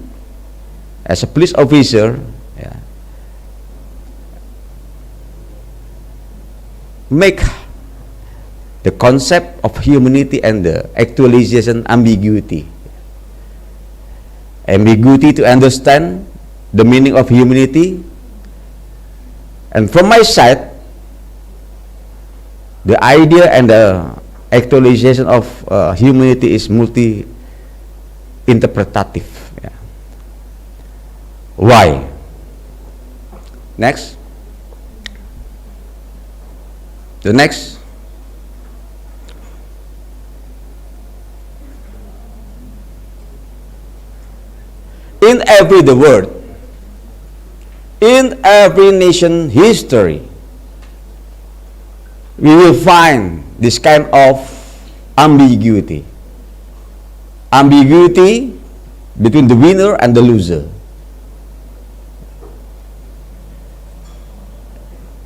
as a police officer, yeah, make the concept of humanity and the actualization ambiguity. Ambiguity to understand the meaning of humanity. And from my side, the idea and the actualization of humanity is multi-interpretative. Yeah. Why? Next. The next. In every the world, in every nation history, we will find this kind of ambiguity. Ambiguity between the winner and the loser.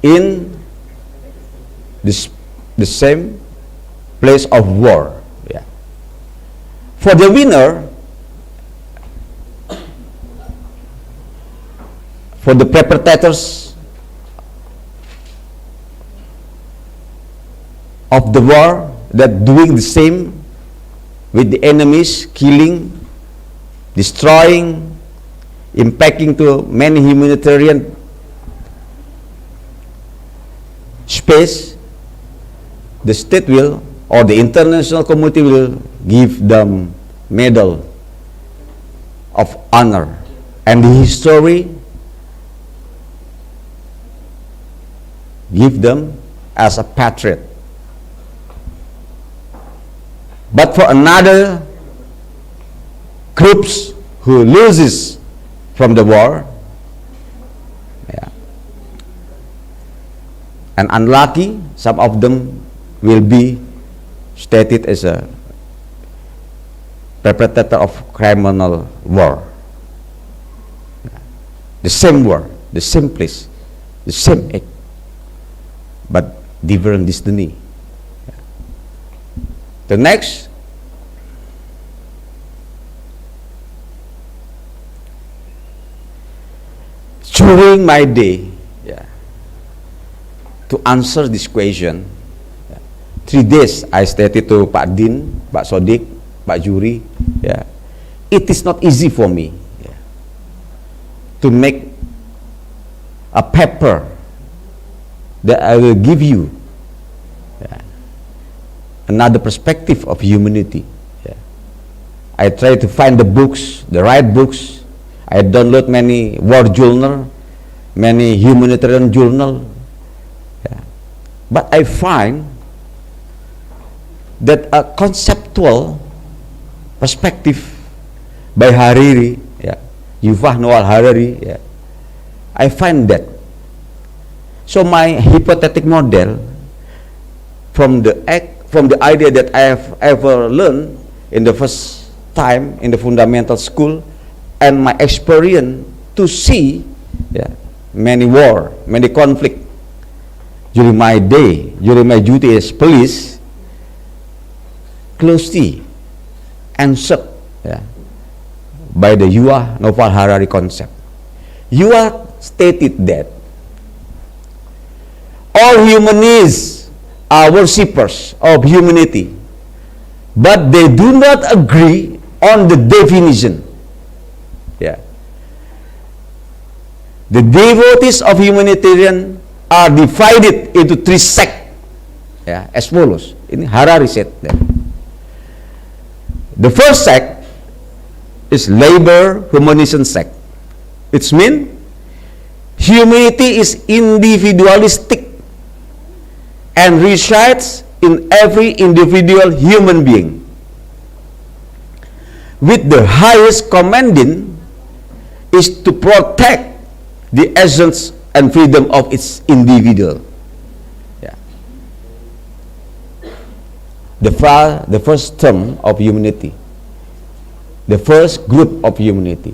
In the same place of war. Yeah. For the winner, for the perpetrators of the war that doing the same with the enemies, killing, destroying, impacting to many humanitarian space, the state will or the international community will give them medal of honor, and the history give them as a patriot. But for another groups who loses from the war, yeah, and unlucky, some of them will be stated as a perpetrator of criminal war. Yeah. The same war, the same place, the same act, but different destiny. Yeah. The next, during my day, yeah, to answer this question, yeah, 3 days I stated to Pak Din, Pak Sodik, Pak Juri, yeah, it is not easy for me, yeah, to make a paper that I will give you, yeah, another perspective of humanity. Yeah. I try to find the books, the right books. I download many war journal, many humanitarian journal. Yeah. But I find that a conceptual perspective by Hariri, yeah, Yuval Noah Harari, yeah, I find that. So my hypothetic model from the idea that I have ever learned in the first time in the fundamental school and my experience to see, yeah, many war, many conflict during my day, during my duty as police, closely answered, yeah, by the Yuval Noah Harari concept. Yuval stated that all humanists are worshippers of humanity, but they do not agree on the definition. Yeah. The devotees of humanitarian are divided into three sects, yeah, as follows. In Harari said that. The first sect is labor humanism sect. It means humanity is individualistic and resides in every individual human being, with the highest commanding is to protect the essence and freedom of its individual. Yeah. The first term of humanity, the first group of humanity,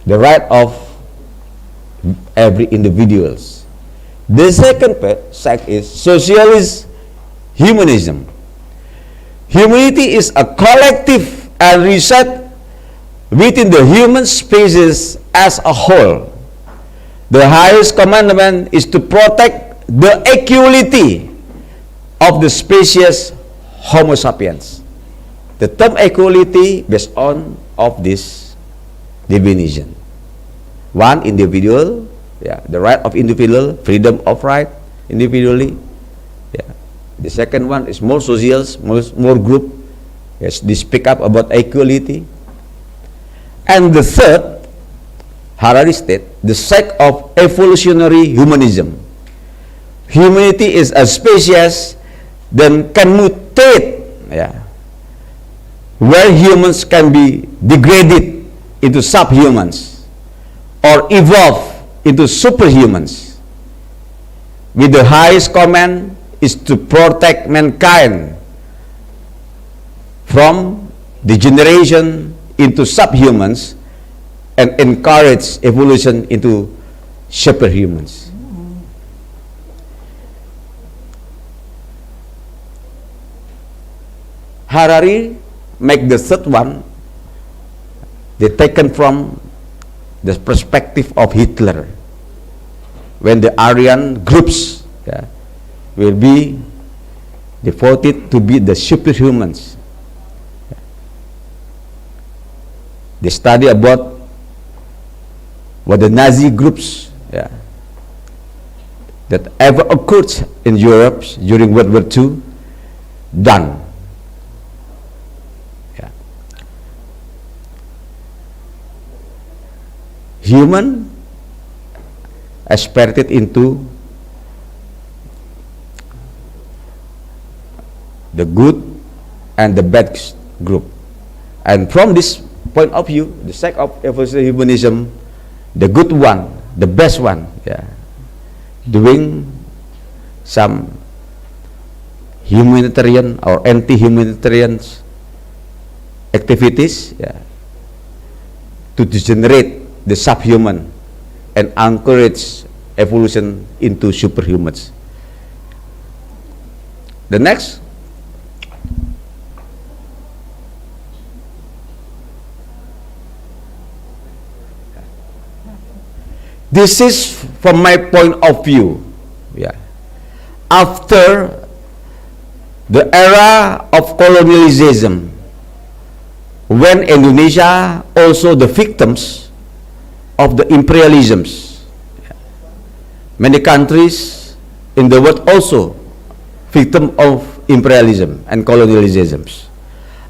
the right of every individuals. The second sect is socialist humanism. Humanity is a collective and resides within the human species as a whole. The highest commandment is to protect the equality of the species Homo sapiens. The term equality based on of this definition. One, individual, yeah, the right of individual, freedom of right individually. Yeah. The second one is more social, more group. Yes, they speak up about equality. And the third, Harari state, the sect of evolutionary humanism. Humanity is a species that can mutate, yeah, where humans can be degraded into subhumans or evolve into superhumans. With the highest command is to protect mankind from degeneration into subhumans and encourage evolution into superhumans. Harari make the third one, they taken from the perspective of Hitler, when the Aryan groups, yeah, will be devoted to be the superhumans. They study about what the Nazi groups, yeah, that ever occurred in Europe during World War II done. Yeah. Human aspirated into the good and the bad group, and from this point of view, the sect of evolutionary humanism, the good one, the best one, yeah, doing some humanitarian or anti-humanitarian activities, yeah, to degenerate the subhuman and encourage evolution into superhumans. The next, this is from my point of view, yeah, after the era of colonialism, when Indonesia also the victims of the imperialisms, many countries in the world also victim of imperialism and colonialisms.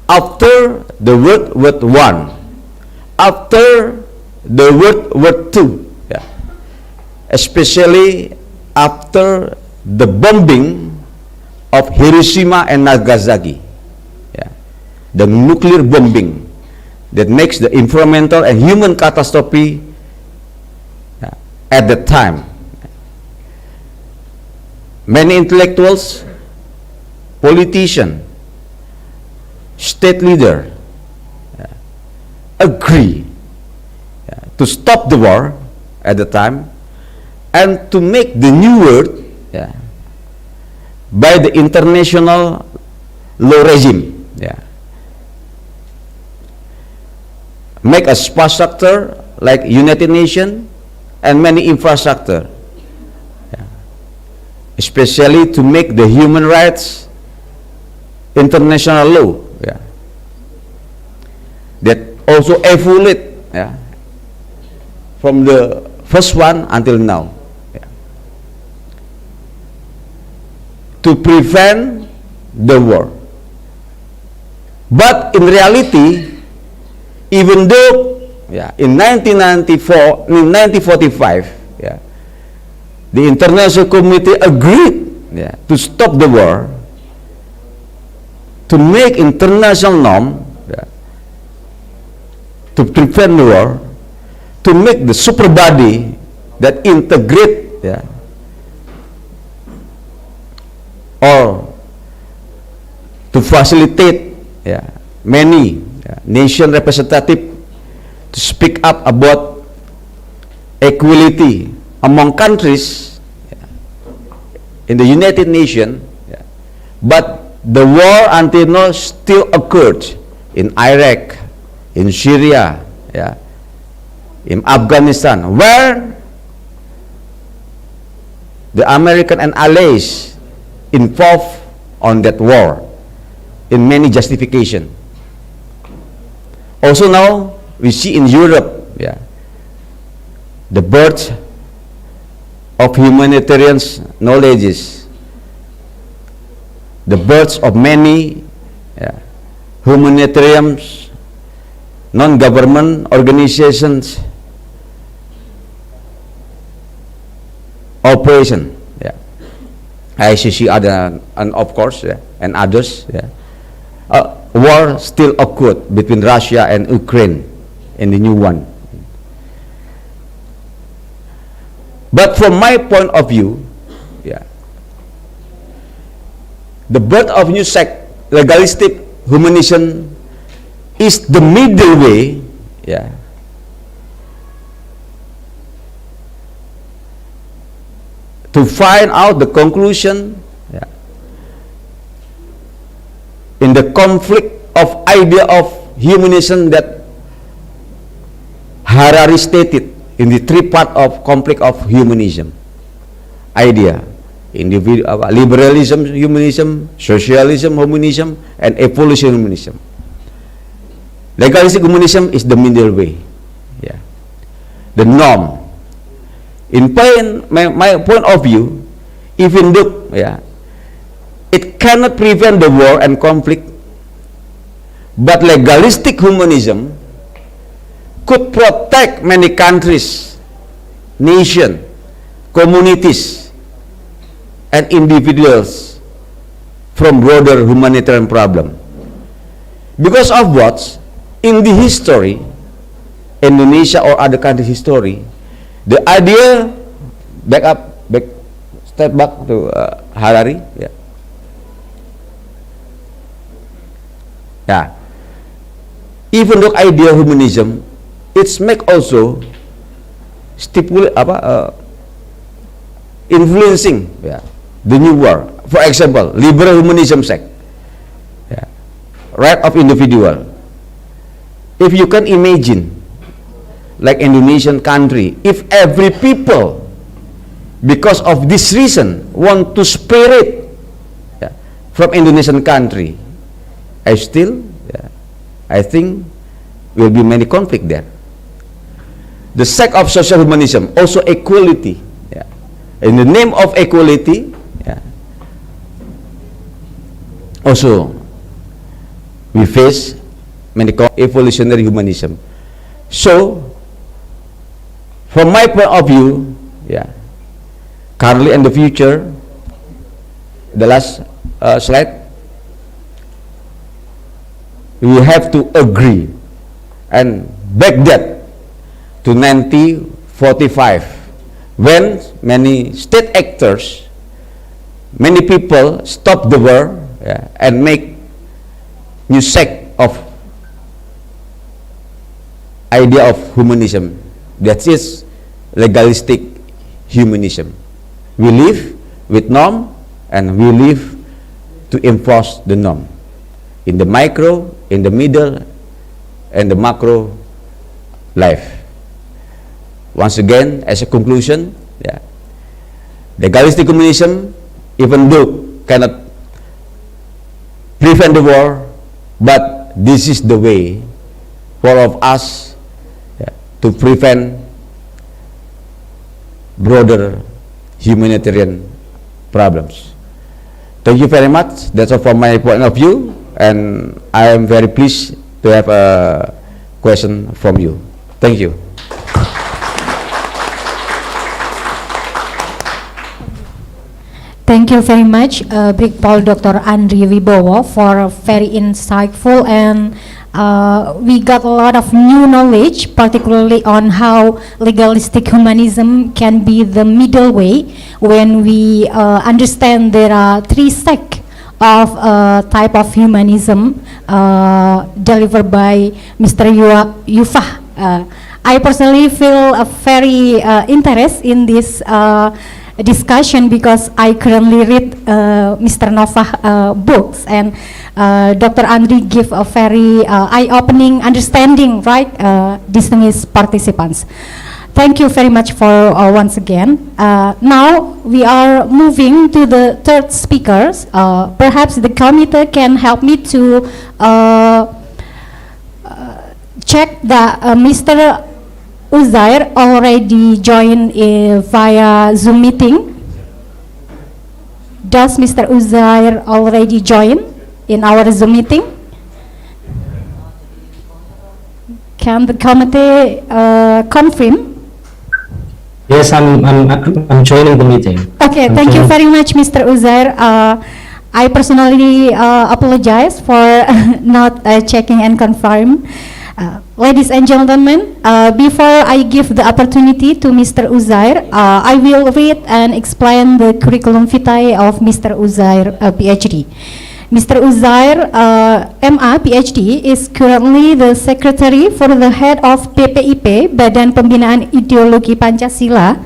After the World War I, after the World War II, yeah, especially after the bombing of Hiroshima and Nagasaki, yeah, the nuclear bombing that makes the environmental and human catastrophe, yeah, at that time. Many intellectuals, politicians, state leader, yeah, agree, yeah, to stop the war at the time and to make the new world, yeah, by the international law regime, yeah, make a infrastructure like United Nations and many infrastructure, yeah, especially to make the human rights international law, yeah, that also evolved, yeah, from the first one until now, yeah, to prevent the war. But in reality, even though, yeah, in 1945, yeah, the international community agreed, yeah, to stop the war, to make international norm, yeah, to prevent the war, to make the super body that integrate, yeah, or to facilitate, yeah, many, yeah, nation representative to speak up about equality among countries, yeah, in the United Nations, yeah. But the war until now still occurred in Iraq, in Syria, yeah, in Afghanistan, where the American and allies involved on that war in many justification. Also now we see in Europe, yeah, the birth of humanitarian knowledges, the birth of many, yeah, humanitarian non-government organizations operation, yeah, ICC and of course, yeah, and others, yeah. War still occurred between Russia and Ukraine in the new one. But from my point of view, yeah, the birth of new sect, legalistic humanism, is the middle way, yeah, to find out the conclusion, yeah, in the conflict of idea of humanism that Harari stated in the three part of conflict of humanism idea: individual, liberalism, humanism, socialism, humanism, and evolution humanism. Legalistic humanism is the middle way, yeah, the norm. In my point of view, even though, yeah, it cannot prevent the war and conflict, but legalistic humanism could protect many countries, nations, communities, and individuals from broader humanitarian problem. Because of what? In the history, Indonesia or other countries' history, the idea, step back to Harari, yeah. Yeah. Even though idea humanism, it's make also stipulate influencing, yeah, the new war. For example, liberal humanism sect, yeah, right of individual. If you can imagine, like Indonesian country, if every people, because of this reason, want to spirit, yeah, from Indonesian country, I think will be many conflict there. The sect of social humanism, also equality, yeah. In the name of equality, yeah, also we face many evolutionary humanism. So, from my point of view, currently and the future, the last slide, we have to agree and back that to 1945, when many state actors, many people stop the war and make new sect of idea of humanism, that is legalistic humanism. We live with norm and we live to enforce the norm in the micro, in the middle, and the macro life. Once again, as a conclusion, legalistic humanism, even though cannot prevent the war, but this is the way for all of us to prevent broader humanitarian problems. Thank you very much. That's all from my point of view, and I am very pleased to have a question from you. Thank you. Thank you very much, Big Paul Dr. Andri Wibowo, for a very insightful, and we got a lot of new knowledge, particularly on how legalistic humanism can be the middle way when we understand there are three sects of type of humanism delivered by Mr. Yufah. I personally feel a very interest in this discussion because I currently read Mr. Novah books, and Dr. Andri give a very eye-opening understanding, right, distinguished participants. Thank you very much for once again. Now we are moving to the third speakers. Perhaps the committee can help me to check that Mr. Uzair already joined via Zoom meeting. Does Mr. Uzair already join in our Zoom meeting? Can the committee confirm? Yes, I'm joining the meeting. Okay, thank you very much, Mr. Uzair. I personally apologize for not checking and confirm. Ladies and gentlemen, before I give the opportunity to Mr. Uzair, I will read and explain the curriculum vitae of Mr. Uzair, PhD. Mr. Uzair, MA, PhD, is currently the Secretary for the Head of BPIP, Badan Pembinaan Ideologi Pancasila,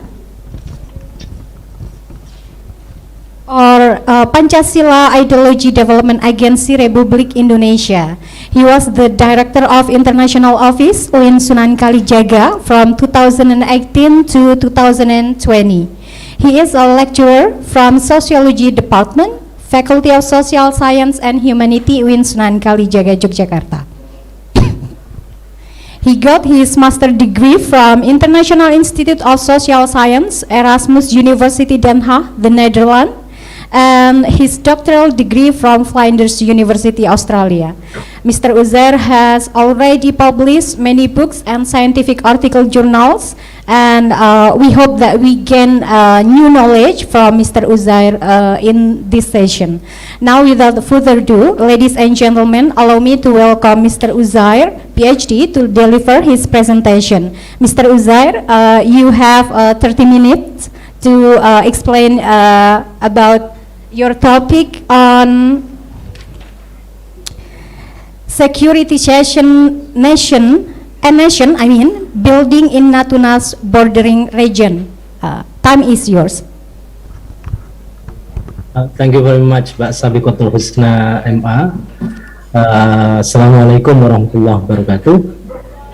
or Pancasila Ideology Development Agency Republik Indonesia. He was the Director of International Office in Sunan Kalijaga from 2018 to 2020. He is a lecturer from Sociology Department, Faculty of Social Science and Humanity in Sunan Kalijaga, Yogyakarta. He got his master degree from International Institute of Social Science, Erasmus University Den Haag, the Netherlands, and his doctoral degree from Flinders University, Australia. Mr. Uzair has already published many books and scientific article journals, and we hope that we gain new knowledge from Mr. Uzair in this session. Now, without further ado, ladies and gentlemen, allow me to welcome Mr. Uzair, PhD, to deliver his presentation. Mr. Uzair, you have 30 minutes to explain about your topic on securitization nation, building in Natuna bordering region. Time is yours. Thank you very much, Mbak Sabikotul Husna MA. Assalamualaikum warahmatullahi wabarakatuh.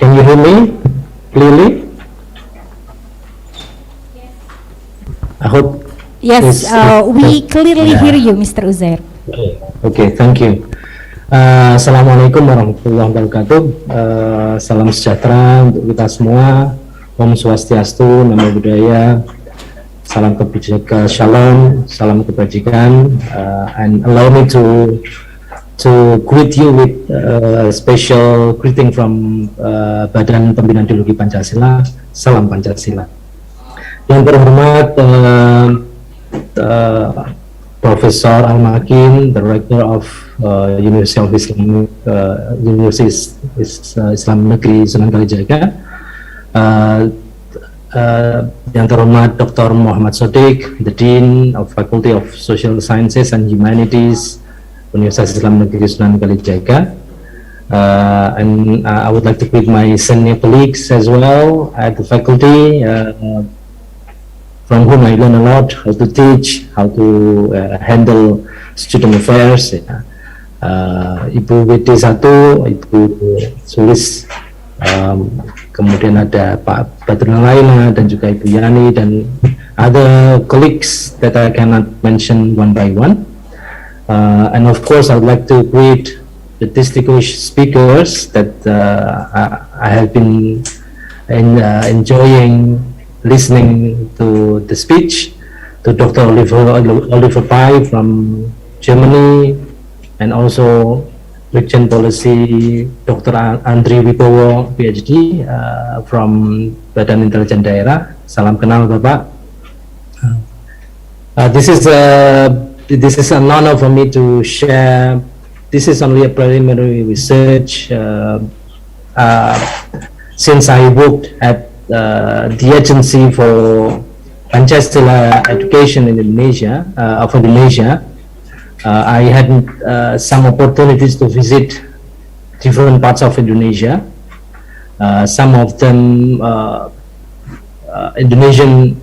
Can you hear me clearly? I hope. Yes, we clearly hear you, Mr. Uzair. Okay, thank you. Assalamualaikum warahmatullahi wabarakatuh. Salam sejahtera untuk kita semua. Om Swastiastu, Namo Buddhaya. Salam kebajikan, Shalom, salam kebajikan. And allow me to to greet you with a special greeting from Badan Pembinaan Ideologi Pancasila. Salam Pancasila. Yang terhormat Profesor Al-Makin, Director of University of Islam, Islam Negeri Sunan Kalijaga. Yang terhormat Dr. Muhammad Sodik, the Dean of Faculty of Social Sciences and Humanities, Universitas Islam Negeri Sunan Kalijaga. And I would like to greet my senior colleagues as well at the faculty, from whom I learn a lot, how to teach, how to handle student affairs. Ibu WD 1, Ibu Sulis, kemudian ada Pak Badrun Laila dan juga Ibu Yani dan other colleagues that I cannot mention one by one. And of course, I would like to greet the distinguished speakers that I have been enjoying listening to the speech, to Dr. Oliver Pai from Germany, and also Region Policy Dr. Andri Wibowo, PhD, from Badan Intelijen Daerah. Salam kenal Bapak. This is an honor for me to share. This is only a preliminary research since I worked at the Agency for Pancasila Education in Indonesia, of Indonesia. I had some opportunities to visit different parts of Indonesia. Some of them Indonesian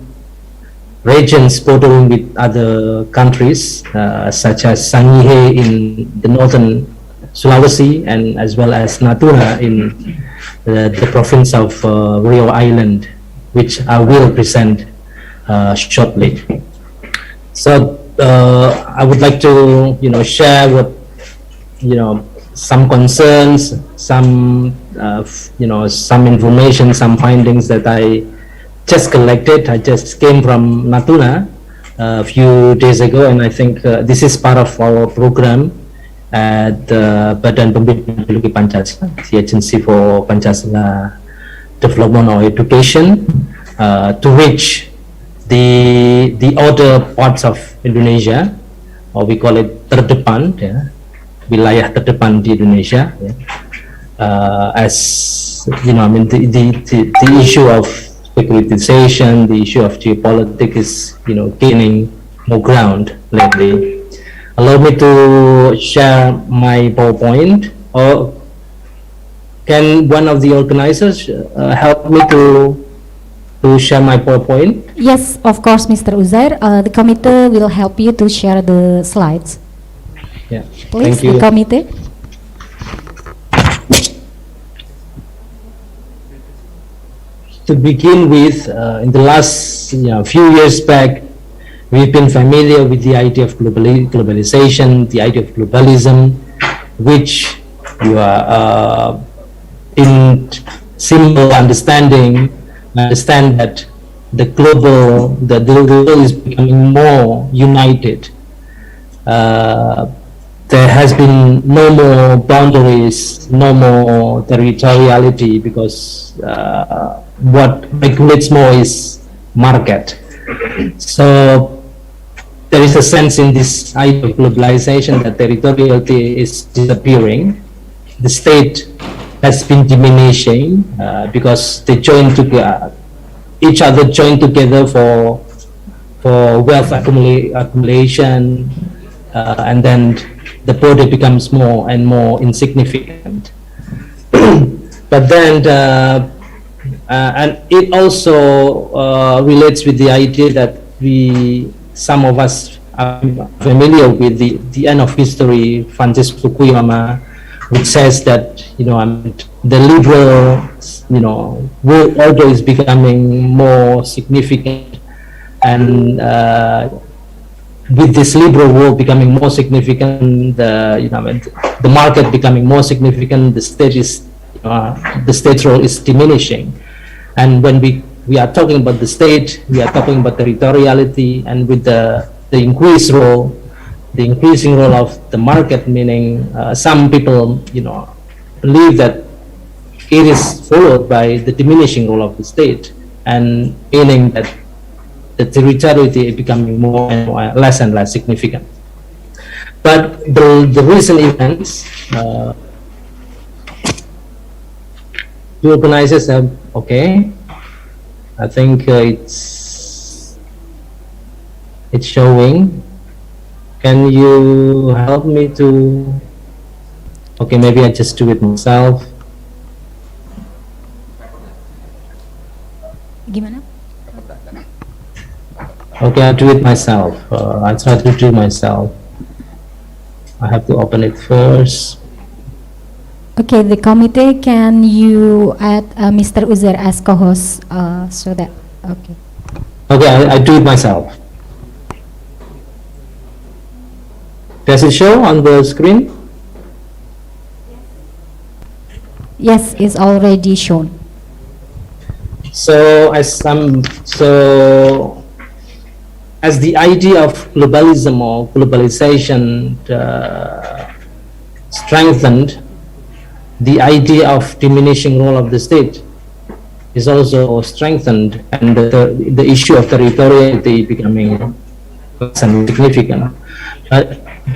regions bordering with other countries, such as Sangihe in the northern Sulawesi, and as well as Natuna in the province of Rio Island, which I will present shortly. So I would like to share what some concerns, some some information, some findings that I just collected. I just came from Natuna a few days ago, and I think this is part of our program at Badan Pembinaan Ideologi Pancasila, the Agency for Pancasila Development or Education, to reach the other parts of Indonesia, or we call it terdepan, wilayah terdepan di Indonesia. As I mean, the issue of securitization, the issue of geopolitics is gaining more ground lately. Allow me to share my PowerPoint, or can one of the organizers help me to share my PowerPoint? Yes, of course, Mr. Uzair. The committee will help you to share the slides. Yeah, Please, thank you. the committee. To begin with, in the last few years back, we've been familiar with the idea of globalization, the idea of globalism, which in simple understand that the world is becoming more united. There has been no more boundaries, no more territoriality, because what regulates more is market. So there is a sense in this idea of globalization that territoriality is disappearing. The state has been diminishing because they join together, each other join together for wealth accumulation, and then the border becomes more and more insignificant. But then and it also relates with the idea that some of us are familiar with the end of history, Francis Fukuyama, which says that the liberal world order is becoming more significant, and with this liberal world becoming more significant, the market becoming more significant, the state role is diminishing. And when we are talking about the state, we are talking about territoriality, and with the increased role, the increasing role of the market, meaning some people, believe that it is followed by the diminishing role of the state, and meaning that the territoriality is becoming more and more, less and less significant. But the recent events, the organizers have, okay, I think it's showing. Can you help me to, okay, maybe I just do it myself. Gimana? Okay, I'll do it myself. I try to do myself. I have to open it first. Okay, the committee, can you add Mr. Uzair as co-host so that, okay. Okay, I do it myself. Does it show on the screen? Yes, it's already shown. So as the idea of globalism or globalization strengthened, the idea of diminishing role of the state is also strengthened, and the issue of territoriality becoming less and significant.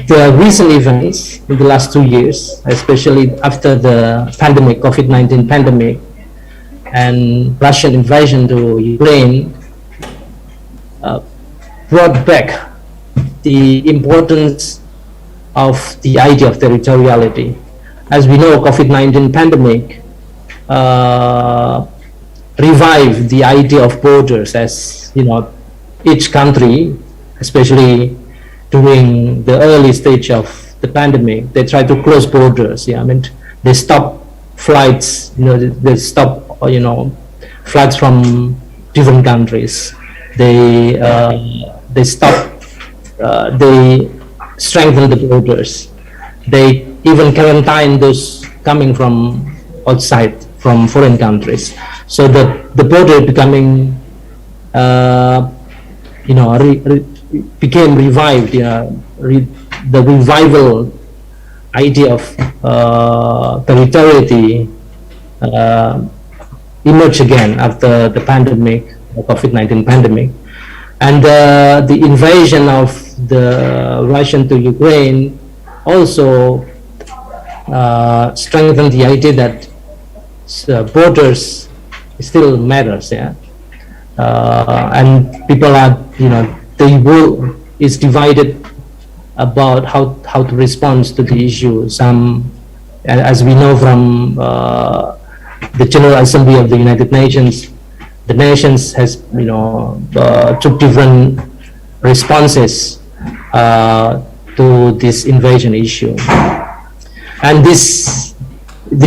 The recent events in the last 2 years, especially after the pandemic, COVID-19 pandemic, and Russian invasion to Ukraine, brought back the importance of the idea of territoriality. As we know, COVID-19 pandemic revived the idea of borders, as each country, especially during the early stage of the pandemic, they tried to close borders. They stopped flights. They stopped flights from different countries. They stopped. They strengthened the borders. They even quarantined those coming from outside, from foreign countries. So the border becoming, became revived. The revival idea of territoriality emerged again after the pandemic, the COVID-19 pandemic, and the invasion of the Russian to Ukraine also strengthened the idea that borders still matters. And people are, the world is divided about how to respond to the issue. Some, as we know from the General Assembly of the United Nations, the nations has took different responses to this invasion issue, and this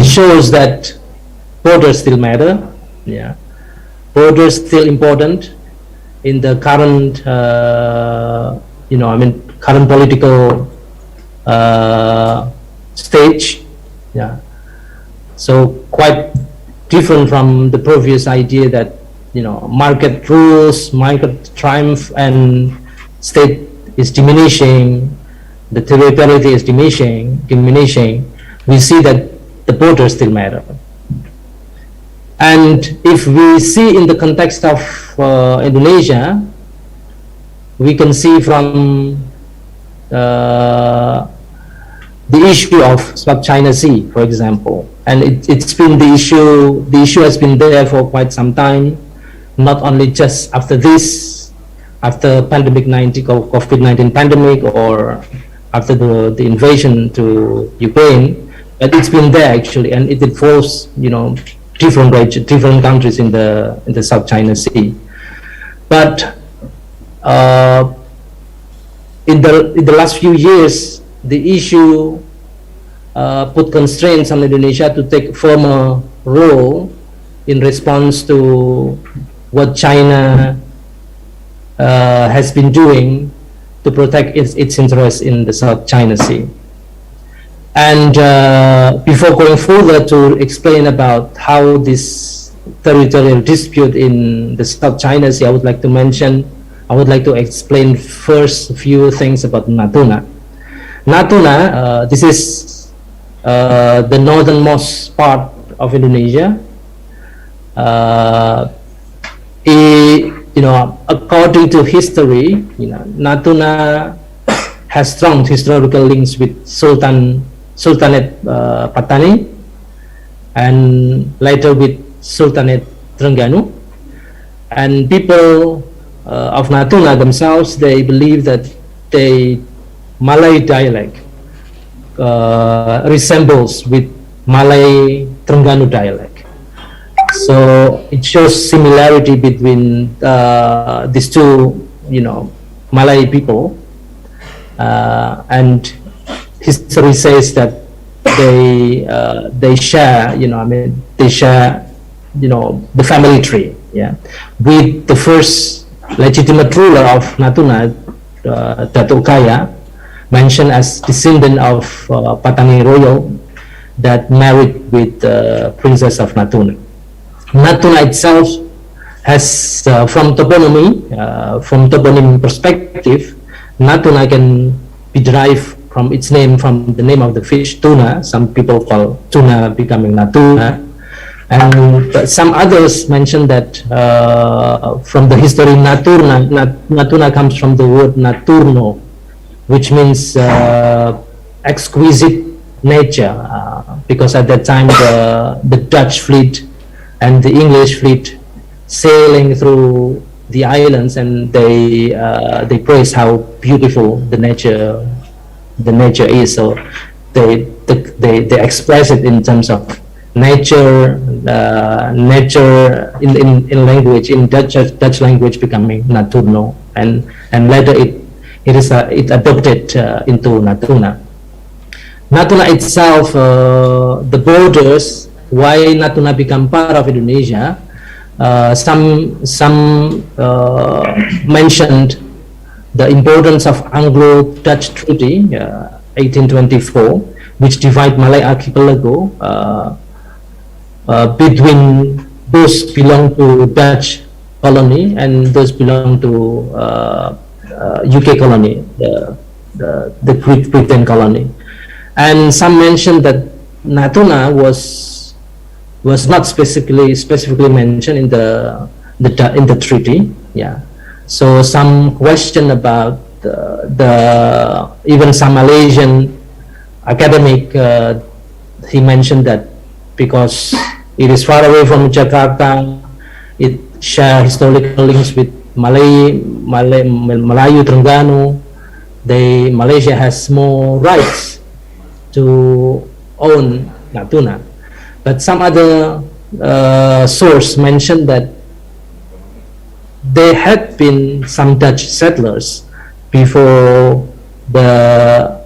shows that borders still matter. Borders still important in the current current political stage. So quite different from the previous idea that market rules, market triumph, and state is diminishing, the territoriality is diminishing. We see that the borders still matter. And if we see in the context of Indonesia, we can see from the issue of South China Sea, for example, and it's been the issue has been there for quite some time, not only just after COVID-19 pandemic, or after the invasion to Ukraine, but it's been there actually, and it involves different countries in the South China Sea. But in the last few years, the issue put constraints on Indonesia to take a firmer role in response to what China has been doing to protect its interests in the South China Sea. And before going further to explain about how this territorial dispute in the South China Sea, I would like to explain first a few things about Natuna. Natuna, this is the northernmost part of Indonesia. According to history, Natuna has strong historical links with Sultanate Patani, and later with Sultanate Terengganu. And people of Natuna themselves, they believe that the Malay dialect resembles with Malay Terengganu dialect. So it shows similarity between these two, Malay people, and history says that they share, they share, the family tree, with the first legitimate ruler of Natuna, Datuk Kaya, mentioned as descendant of Patani royal that married with the princess of Natuna. Natuna itself has, from toponym perspective, Natuna can be derived from its name, from the name of the fish tuna. Some people call tuna becoming Natuna, and some others mention that from the history Natuna comes from the word Naturno, which means exquisite nature, because at that time the Dutch fleet and the English fleet sailing through the islands, and they praise how beautiful the nature is. So they express it in terms of nature in language, in Dutch language, becoming Naturno, and later it adopted into Natuna. Natuna itself, the borders, why Natuna become part of Indonesia, some mentioned the importance of Anglo-Dutch Treaty 1824, which divide Malay archipelago between those belong to Dutch colony and those belong to UK colony, the Great Britain colony. And some mentioned that Natuna was not specifically mentioned in the treaty. So some question about even some Malaysian academic, he mentioned that because it is far away from Jakarta, it shares historical links with Melayu Terengganu. Malaysia has more rights to own Natuna. But some other source mentioned that there had been some Dutch settlers before the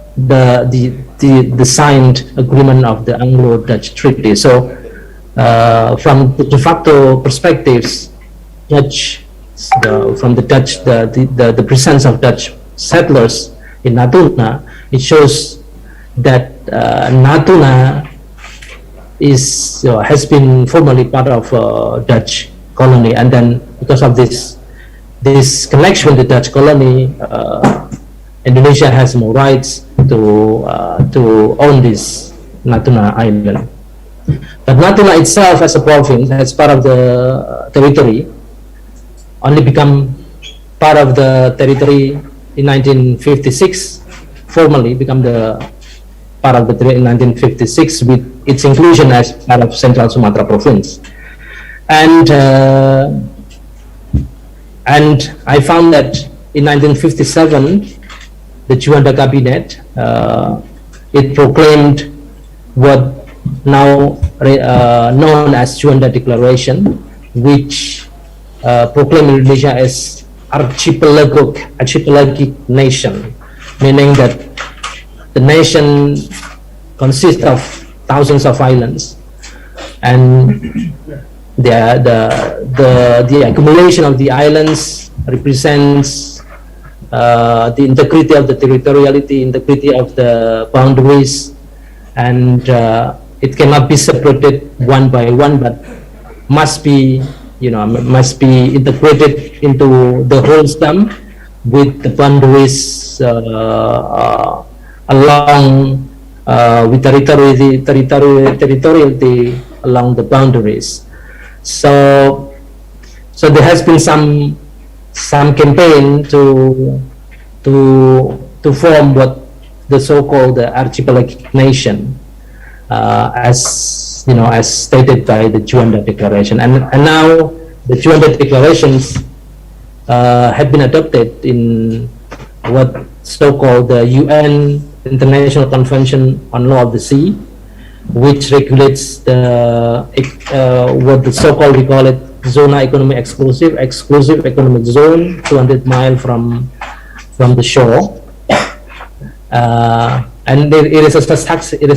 signed agreement of the Anglo-Dutch Treaty. So from the de facto perspectives, from the Dutch, the presence of Dutch settlers in Natuna, it shows that Natuna has been formerly part of Dutch colony, and then because of this connection with the Dutch colony, Indonesia has more rights to own this Natuna island. But Natuna itself, as a province, as part of the territory, only become part of the territory in 1956. Formally become the part of the territory in 1956, with its inclusion as part of Central Sumatra province. And I found that in 1957, the Juanda cabinet, it proclaimed what now known as Juanda Declaration, which proclaimed Indonesia as archipelagic nation, meaning that the nation consists of thousands of islands, and the accumulation of the islands represents the integrity of the territoriality, integrity of the boundaries, and it cannot be separated one by one, but must be integrated into the whole stem with the boundaries along with territoriality along the boundaries. So there has been some campaign to form what the so-called archipelagic nation, as stated by the Juanda Declaration, and now the Juanda Declarations have been adopted in what so-called the UN International Convention on Law of the Sea, which regulates the what the so-called, we call it zona economic exclusive economic zone, 200 miles from the shore, and it is a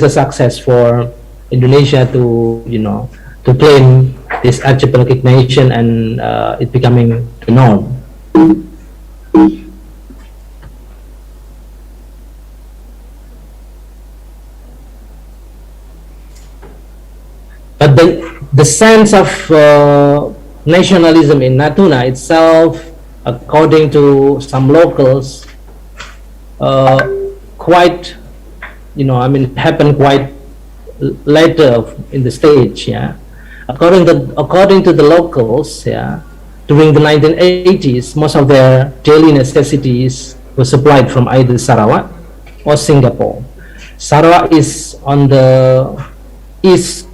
success for Indonesia to claim this archipelagic nation, and it becoming the norm. But the sense of nationalism in Natuna itself, according to some locals, quite, happened quite later in the stage. Yeah, according to the locals, yeah, during the 1980s, most of their daily necessities were supplied from either Sarawak or Singapore. Sarawak is on the east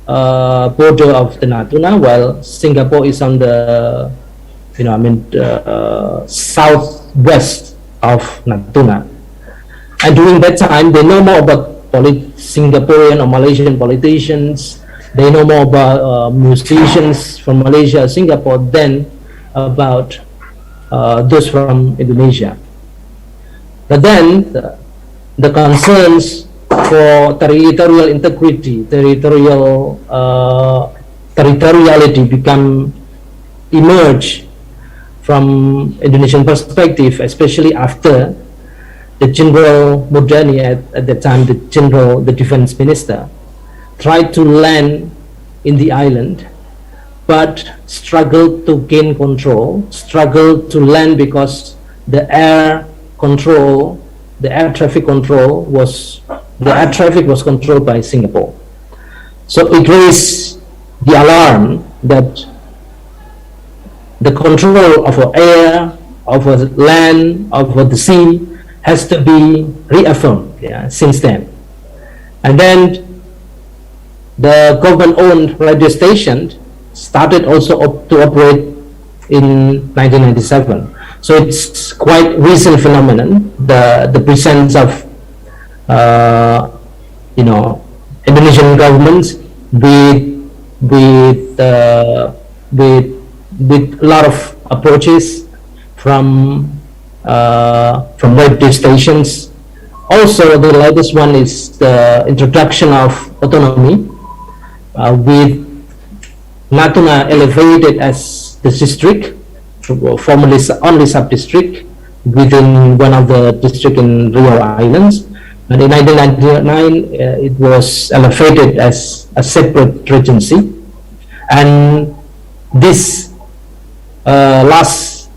border of the Natuna, while Singapore is on the southwest of Natuna. And during that time, they know more about Singaporean or Malaysian politicians. They know more about musicians from Malaysia, Singapore, than about those from Indonesia. But then the concerns for territorial integrity, territoriality emerge from Indonesian perspective, especially after the General Murdani, at that time the defense minister, tried to land in the island, but struggled to gain control, struggled to land because the air traffic was controlled by Singapore. So it raised the alarm that the control of air, of land, of the sea has to be reaffirmed, yeah, since then. And then the government-owned radio station started also to operate in 1997. So it's quite recent phenomenon, the presence of Indonesian governments with a lot of approaches from radio stations. Also, the latest one is the introduction of autonomy, with Natuna elevated as the district, formerly only sub-district within one of the districts in Rio Islands. And in 1999, it was elevated as a separate regency. And this last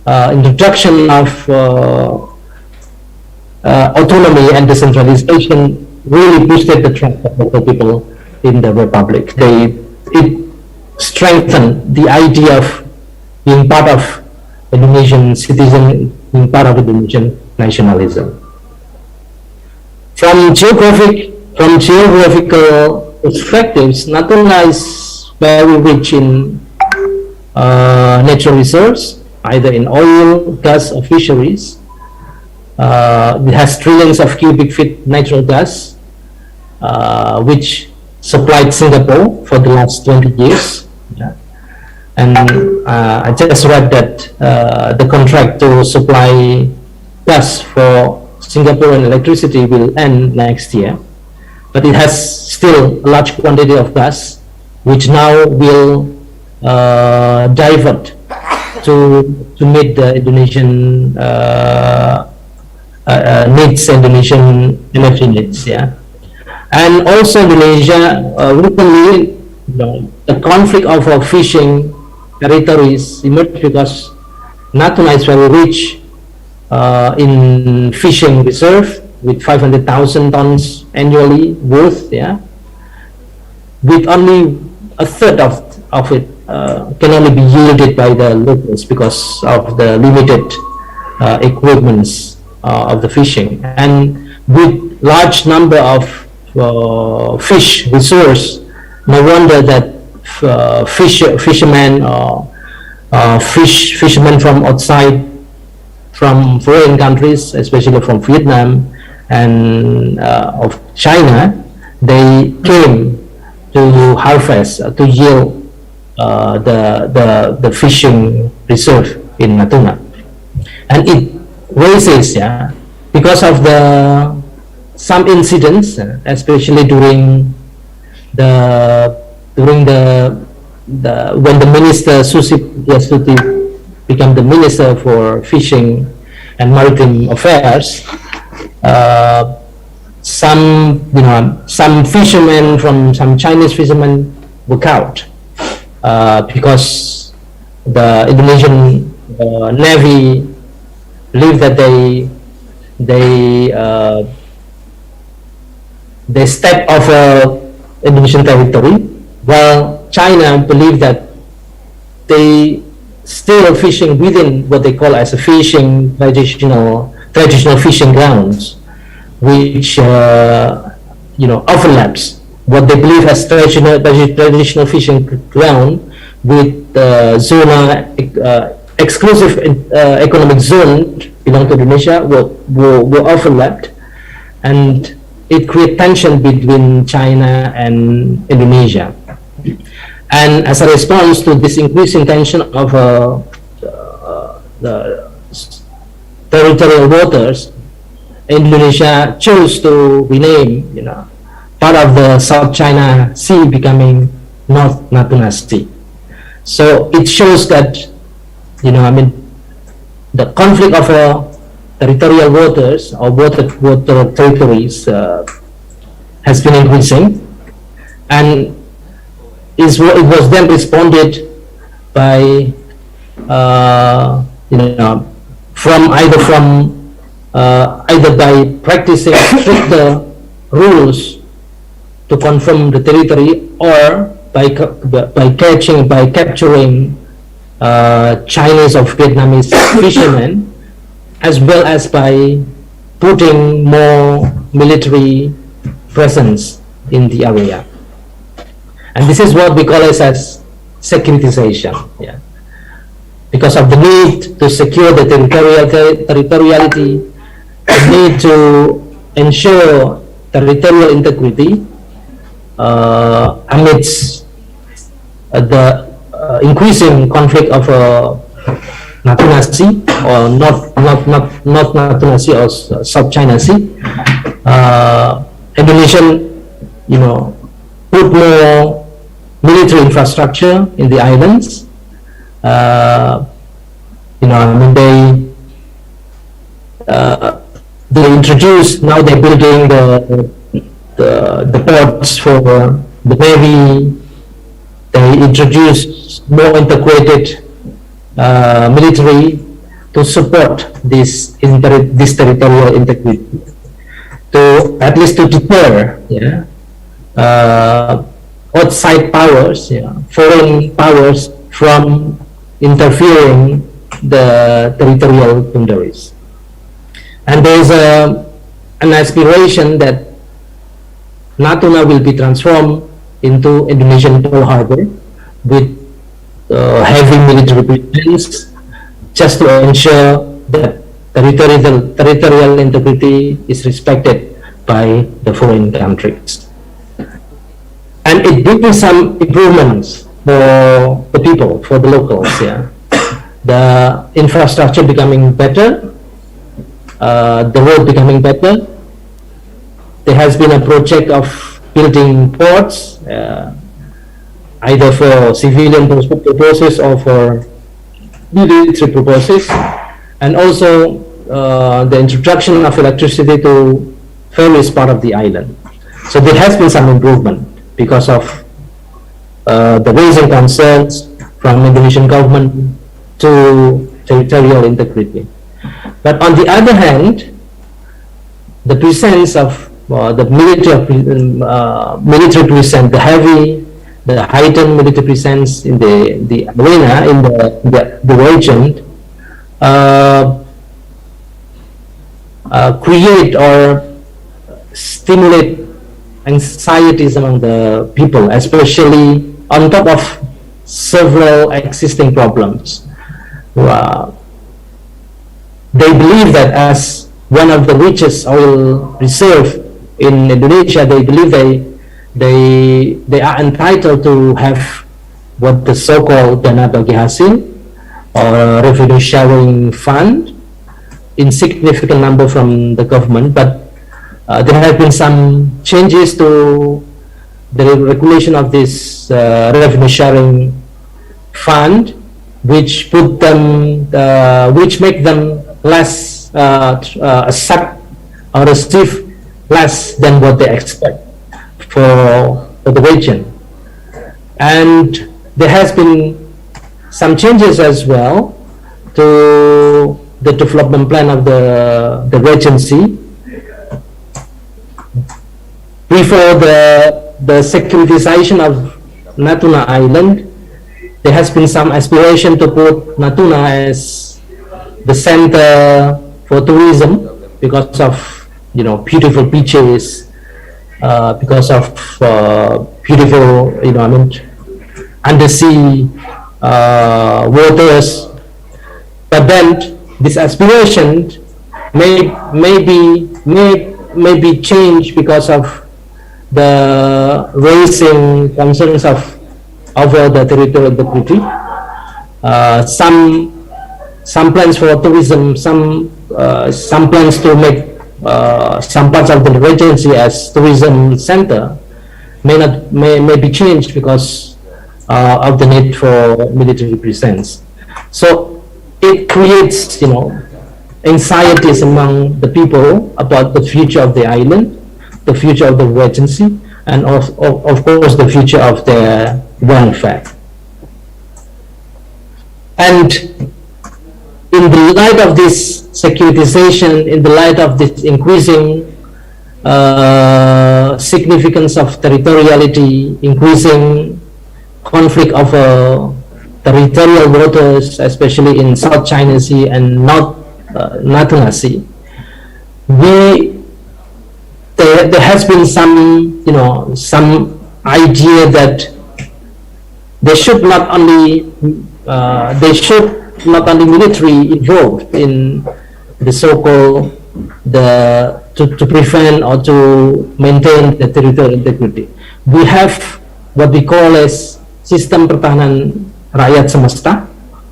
introduction of autonomy and decentralization really boosted the trust of local people in the Republic. It strengthened the idea of being part of Indonesian citizen, being part of Indonesian nationalism. From geographical perspectives, Natuna is very rich in natural resources, either in oil, gas, or fisheries. It has trillions of cubic feet natural gas, which supplied Singapore for the last 20 years. Yeah. And I just read that the contract to supply gas for Singaporean electricity will end next year, but it has still a large quantity of gas, which now will divert to meet the Indonesian needs, Indonesian energy needs. Yeah, and also Indonesia recently, the conflict of fishing territories emerged because Natuna is very rich in fishing reserve with 500,000 tons annually worth, yeah, with only a third of it can only be yielded by the locals because of the limited equipments of the fishing, and with large number of fish resource, no wonder that fishermen from outside, from foreign countries, especially from Vietnam and of China, they came to harvest, to yield the fishing reserve in Natuna. And it raises, yeah, because of some incidents, especially during when the minister Susi Yastuti became the minister for fishing and maritime affairs. Some fishermen, from some Chinese fishermen, walk out because the Indonesian Navy believe that they step off Indonesian territory, while China believe that they still fishing within what they call as a traditional fishing grounds, which overlaps what they believe as traditional fishing ground with zona exclusive economic zone belong to Indonesia will overlap, and it creates tension between China and Indonesia. And as a response to this increasing tension of the territorial waters, Indonesia chose to rename, part of the South China Sea becoming North Natuna Sea. So it shows that, the conflict of territorial waters or water territories has been increasing, and it was then responded by either by practicing stricter rules to confirm the territory, or by capturing Chinese or Vietnamese fishermen, as well as by putting more military presence in the area. And this is what we call as securitization. Yeah. Because of the need to secure the territoriality, the need to ensure territorial integrity amidst the increasing conflict of Natuna Sea, or not Natuna Sea, or South China Sea. Indonesian, put more military infrastructure in the islands. They introduced, now they're building the ports for the Navy. They introduced more integrated military to support this territorial integrity, to at least to deter outside powers, foreign powers, from interfering the territorial boundaries. And there is an aspiration that Natuna will be transformed into Indonesian Pearl Harbor with heavy military presence, just to ensure that territorial integrity is respected by the foreign countries. And it brings some improvements for the people, for the locals. The infrastructure becoming better, the road becoming better. There has been a project of building ports, either for civilian purposes or for military purposes, and also the introduction of electricity to various part of the island. So there has been some improvement because of the raising concerns from Indonesian government to territorial integrity. But on the other hand, the presence of the military presence, the heightened military presence in the arena, in the region, create or stimulate anxieties among the people, especially on top of several existing problems. They believe that as one of the richest oil reserve in Indonesia, they believe they are entitled to have what the so-called dana bagi hasil or revenue sharing fund in significant number from the government, but there have been some changes to the regulation of this revenue sharing fund, which put them, which make them less accept or receive less than what they expect for the region. And there has been some changes as well to the development plan of the regency. Before the securitization of Natuna Island, there has been some aspiration to put Natuna as the center for tourism because of, you know, beautiful beaches, because of beautiful, you know, I mean, undersea waters. But then this aspiration may be changed because of the rising concerns of over the territorial integrity. Some plans for tourism, some plans to make some parts of the regency as tourism center may be changed because of the need for military presence. So it creates, you know, anxieties among the people about the future of the island, the future of the regency, and of course the future of their welfare. And in the light of this securitization, in the light of this increasing significance of territoriality, increasing conflict over territorial waters, especially in South China Sea and North Natuna Sea, there has been some, you know, some idea that they should not only military involved in the so-called to prevent or to maintain the territorial integrity. We have what we call as sistem pertahanan rakyat semesta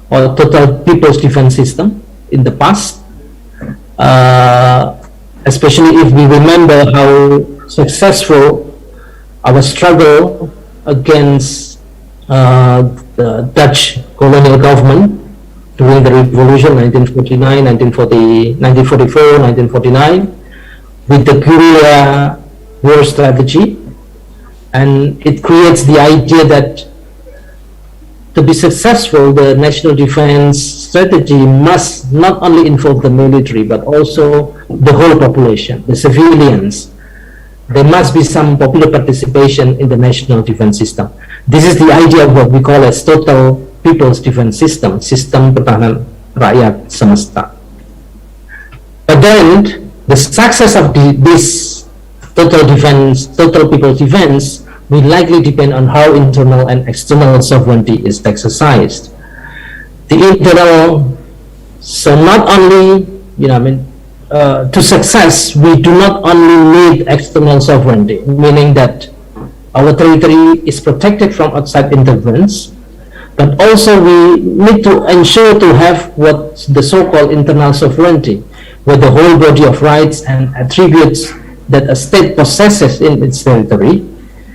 or total people's defense system in the past, especially if we remember how successful our struggle against the Dutch colonial government during the revolution 1949, 1944, 1949 with the guerrilla war strategy. And it creates the idea that to be successful, the national defense strategy must not only involve the military, but also the whole population, the civilians. There must be some popular participation in the national defense system. This is the idea of what we call as total people's defense system, sistem pertahanan rakyat semesta. But then the success of this total people's defense will likely depend on how internal and external sovereignty is exercised. The internal, so not only, you know, I mean, to success, we do not only need external sovereignty, meaning that our territory is protected from outside interference, but also we need to ensure to have what the so-called internal sovereignty, where the whole body of rights and attributes that a state possesses in its territory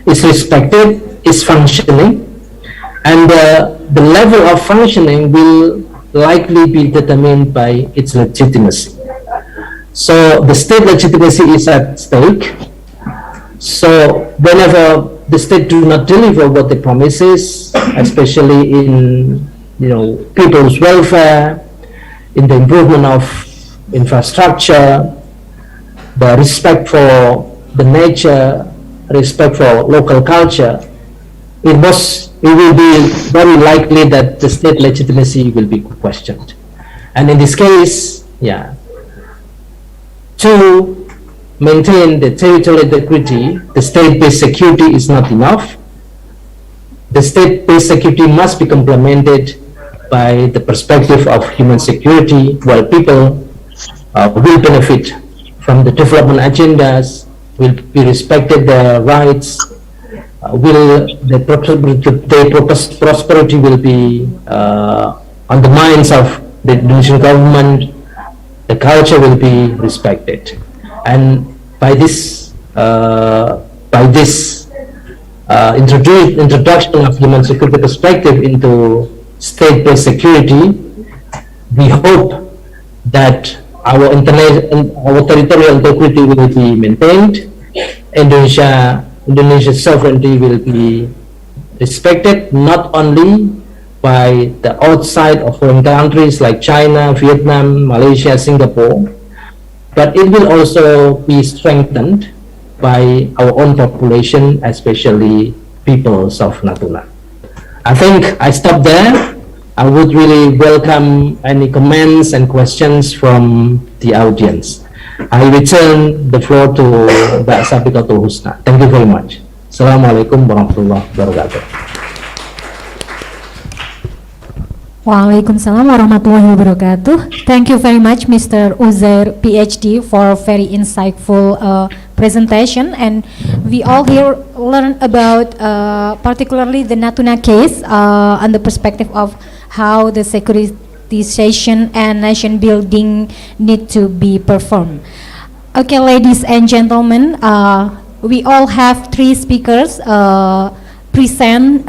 is respected, is functioning, and the level of functioning will likely be determined by its legitimacy. So the state legitimacy is at stake. So whenever the state do not deliver what they promises, especially in, you know, people's welfare, in the improvement of infrastructure, the respect for the nature, respect for local culture, it will be very likely that the state legitimacy will be questioned. And in this case, yeah, to maintain the territorial integrity, the state-based security is not enough. The state-based security must be complemented by the perspective of human security, while people will benefit from the development agendas, will be respected their rights, will the prosperity will be on the minds of the Indonesian government, the culture will be respected. And by this introduction of human security perspective into state-based security, we hope that our territorial integrity will be maintained, Indonesia's sovereignty will be respected not only by the outside of foreign countries like China, Vietnam, Malaysia, Singapore, but it will also be strengthened by our own population, especially peoples of Natuna. I think I stop there. I would really welcome any comments and questions from the audience. I return the floor to Mbak Sapikotul Husna. Thank you very much. Assalamualaikum warahmatullahi wabarakatuh. Waalaikumsalam warahmatullahi wabarakatuh. Thank you very much, Mr. Uzair, PhD, for very insightful presentation. And we all here learn about particularly the Natuna case on the perspective of how the securitization and nation building need to be performed. Okay, ladies and gentlemen, we all have three speakers present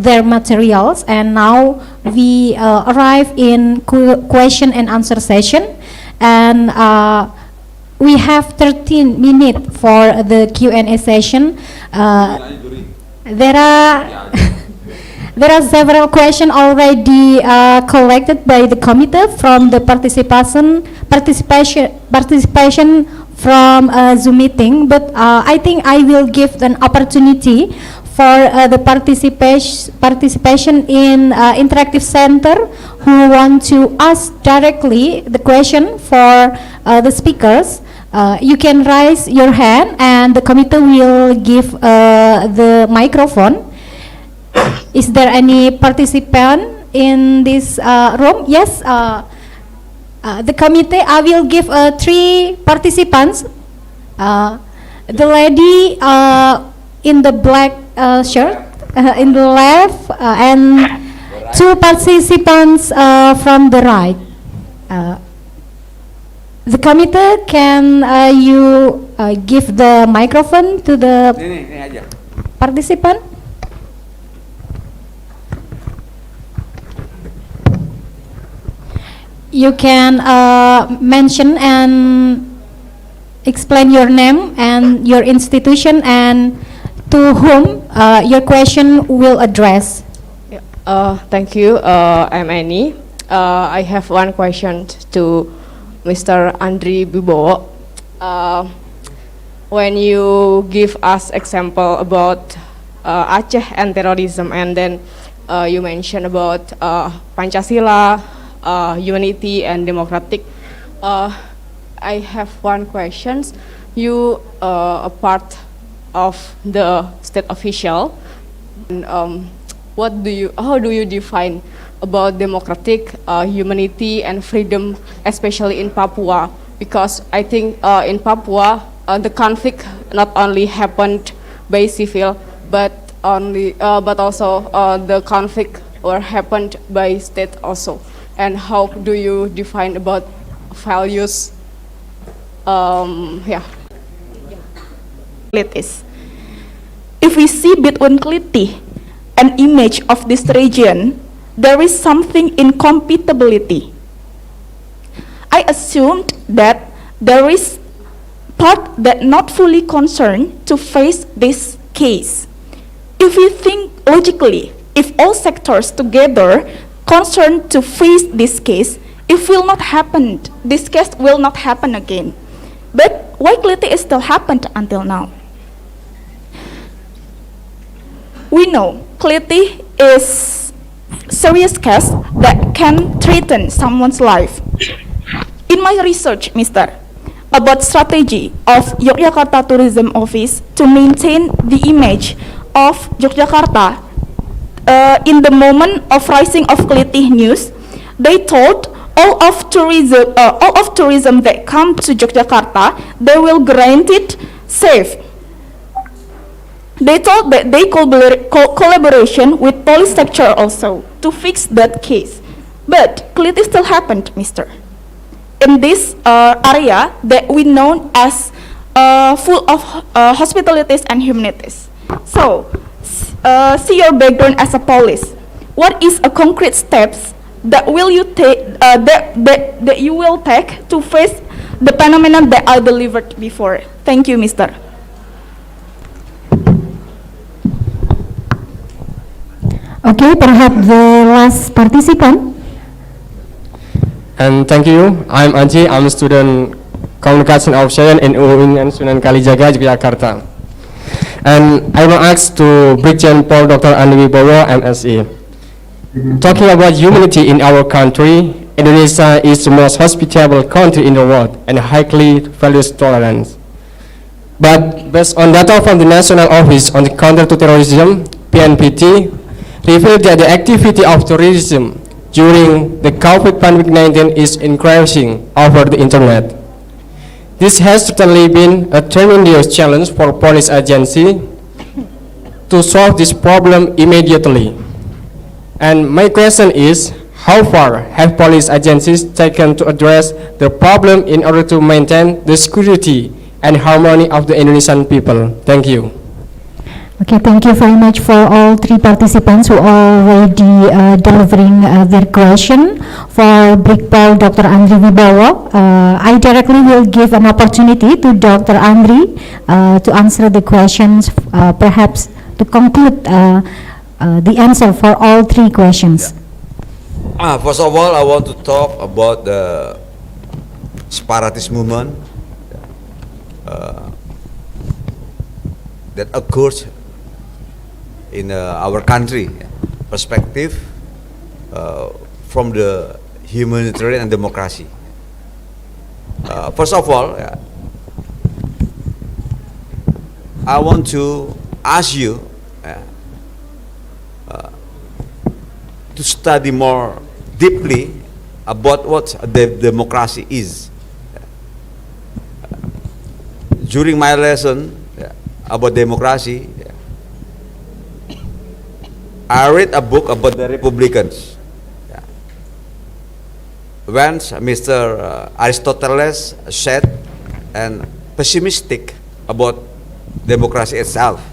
their materials, and now we arrive in question and answer session, and we have 13 minutes for the Q&A session. There are several questions already collected by the committee from the participation from Zoom meeting, but I think I will give an opportunity for the participation in interactive center who want to ask directly the question for the speakers. You can raise your hand and the committee will give the microphone. Is there any participant in this room? Yes, the committee, I will give 3 participants. The lady in the black shirt in the left, and 2 participants from the right. The committee, can you give the microphone to the participant? You can mention and explain your name and your institution and to whom your question will address. Thank you. I'm Annie. I have one question to Mr. Andri Bibowo. When you give us example about Aceh and terrorism, and then you mention about Pancasila, unity and democratic. I have one question. You a part of the state official. And, how do you define about democratic, humanity and freedom, especially in Papua? Because I think in Papua the conflict not only happened by civil, but also the conflict happened by state also. And how do you define about values? If we see between Kliti and image of this region, there is something incompatibility. I assumed that there is part that not fully concerned to face this case. If we think logically, if all sectors together concerned to face this case, If will not happen, this case will not happen again. But why Kliti is still happened until now? We know Kliti is serious case that can threaten someone's life. In my research, Mr., about strategy of Yogyakarta Tourism Office to maintain the image of Yogyakarta in the moment of rising of Kliti news, they told all of tourism that come to Yogyakarta, they will grant it safe. They told that they collaboration with police sector also to fix that case. But Kliti still happened, Mr. In this area that we know as full of hospitalities and humanities. So, see your background as a police. What is a concrete steps that will you take that you will take to face the phenomenon that I delivered before? Thank you, Mr. Okay, perhaps the last participant. And thank you. I'm Anji. I'm a student communication officer in UIN and Sunan Kalijaga, Yogyakarta. And I will ask to Brigadier Paul Dr. Andri Wibowo, MSc. Talking about humanity in our country, Indonesia is the most hospitable country in the world and highly values tolerance. But based on data from the National Office on the Counter to Terrorism, PNPT, revealed that the activity of terrorism during the COVID pandemic-19 is increasing over the internet. This has certainly been a tremendous challenge for police agency to solve this problem immediately. And my question is, how far have police agencies taken to address the problem in order to maintain the security and harmony of the Indonesian people? Thank you. Okay, thank you very much for all three participants who are already delivering their question. For Brig Paul, Dr. Andri Wibowo, I directly will give an opportunity to Dr. Andri to answer the questions, perhaps to conclude the answer for all three questions. First of all, I want to talk about the separatist movement that occurs in our country perspective from the humanitarian and democracy. First of all, I want to ask you to study more deeply about what the democracy is. During my lesson about democracy, I read a book about the Republicans. When Mr. Aristoteles said and pessimistic about democracy itself.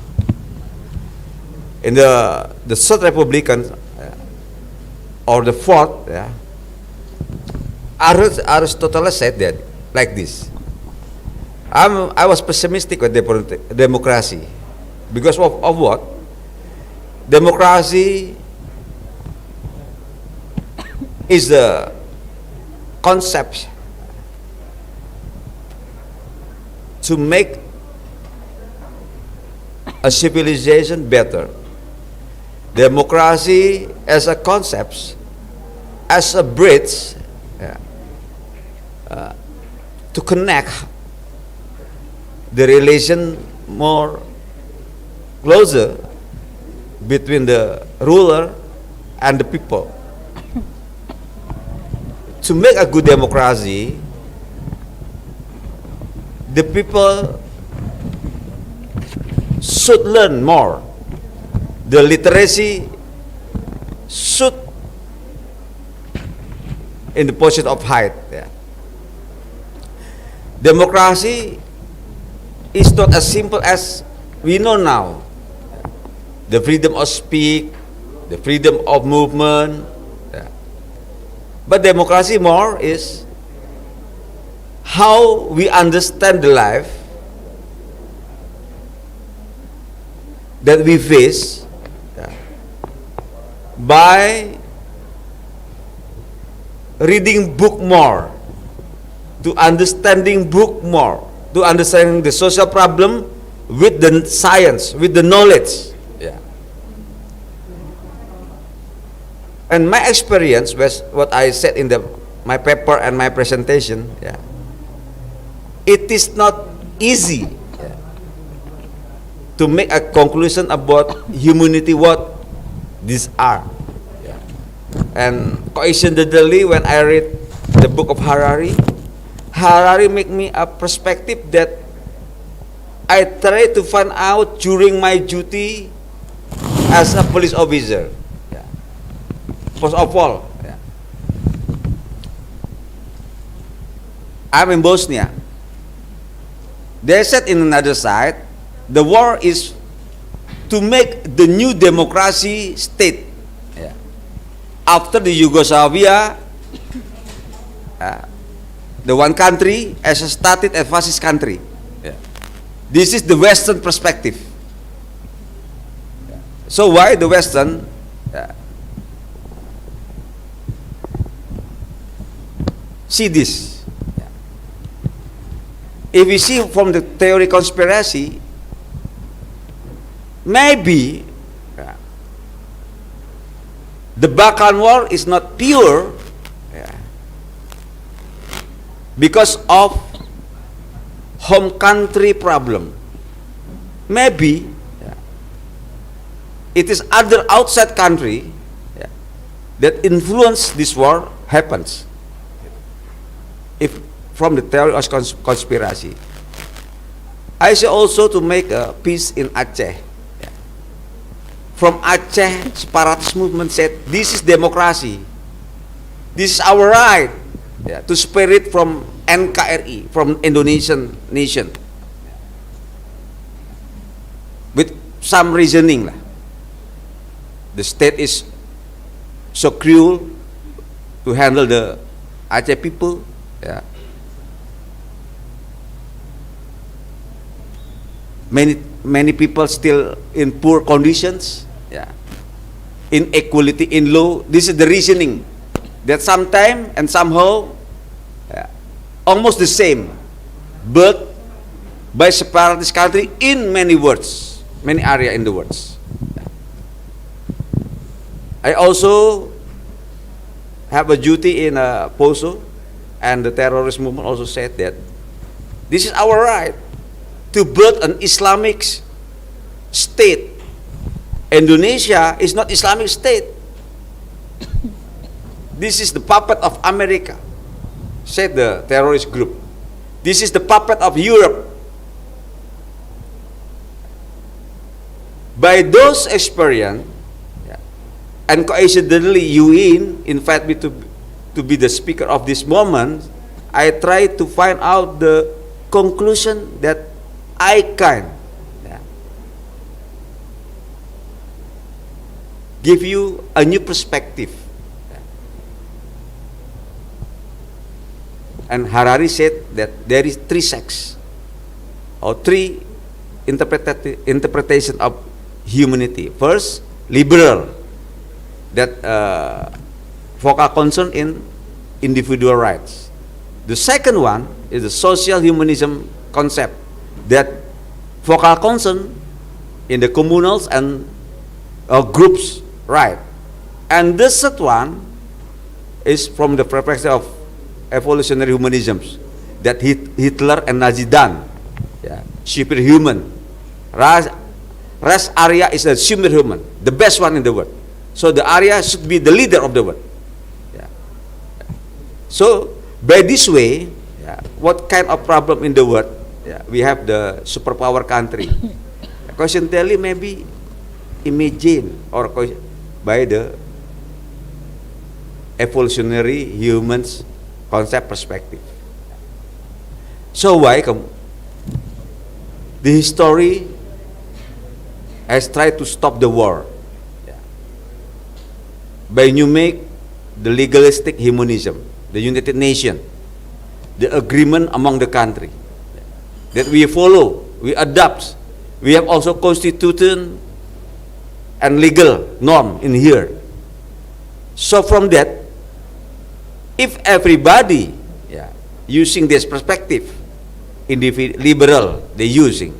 In the third Republican or the fourth, Aristotle said that like this. I was pessimistic with democracy because of what? Democracy is the concept to make a civilization better. Democracy as a concept, as a bridge to connect the relation more closer between the ruler and the people. To make a good democracy, the people should learn more. The literacy should in the position of height. Democracy is not as simple as we know now. The freedom of speech, the freedom of movement. But democracy more is how we understand the life that we face by reading book more, to understanding book more, to understanding the social problem with the science, with the knowledge. Yeah. And my experience was what I said in my paper and my presentation. Yeah. It is not easy to make a conclusion about humanity, what these are. Yeah. And coincidentally, when I read the book of Harari make me a perspective that I try to find out during my duty as a police officer. Yeah. First of all, yeah. I'm in Bosnia. They said in another side, the war is to make the new democracy state. Yeah. After the Yugoslavia, the one country has started a fascist country. Yeah. This is the Western perspective. Yeah. So why the Western? See this. Yeah. If we see from the theory conspiracy, maybe the Balkan War is not pure because of home country problem. Maybe it is other outside country that influence this war happens. If from the theory of conspiracy, I say also to make a peace in Aceh. From Aceh, separatist movement said, this is democracy. This is our right to spirit from NKRI, from Indonesian nation. With some reasoning. The state is so cruel to handle the Aceh people. Yeah. Many people still in poor conditions. Yeah. Inequality in law. This is the reasoning that sometime and somehow almost the same, but by separatist country in many words, many area in the words. I also have a duty in Poso, and the terrorist movement also said that this is our right to build an Islamic state. Indonesia is not Islamic state. This is the puppet of America, said the terrorist group. This is the puppet of Europe. By those experience, and coincidentally UN invite me to be the speaker of this moment, I try to find out the conclusion that I can give you a new perspective. And Harari said that there is three sects or three interpretation of humanity. First, liberal, that focal concern in individual rights. The second one is the social humanism concept, that focal concern in the communals and groups right. And the third one is from the perspective of evolutionary humanisms, that Hitler and Nazi done, superhuman. Rest area is a superhuman, the best one in the world. So the area should be the leader of the world. So by this way, what kind of problem in the world? We have the superpower country. Coincidentally, maybe imagine or by the evolutionary humans concept perspective. So why the history has tried to stop the war by you make the legalistic humanism, the United Nations, the agreement among the country that we follow, we adopt. We have also constitution and legal norm in here. So from that, If everybody using this perspective, liberal, they using.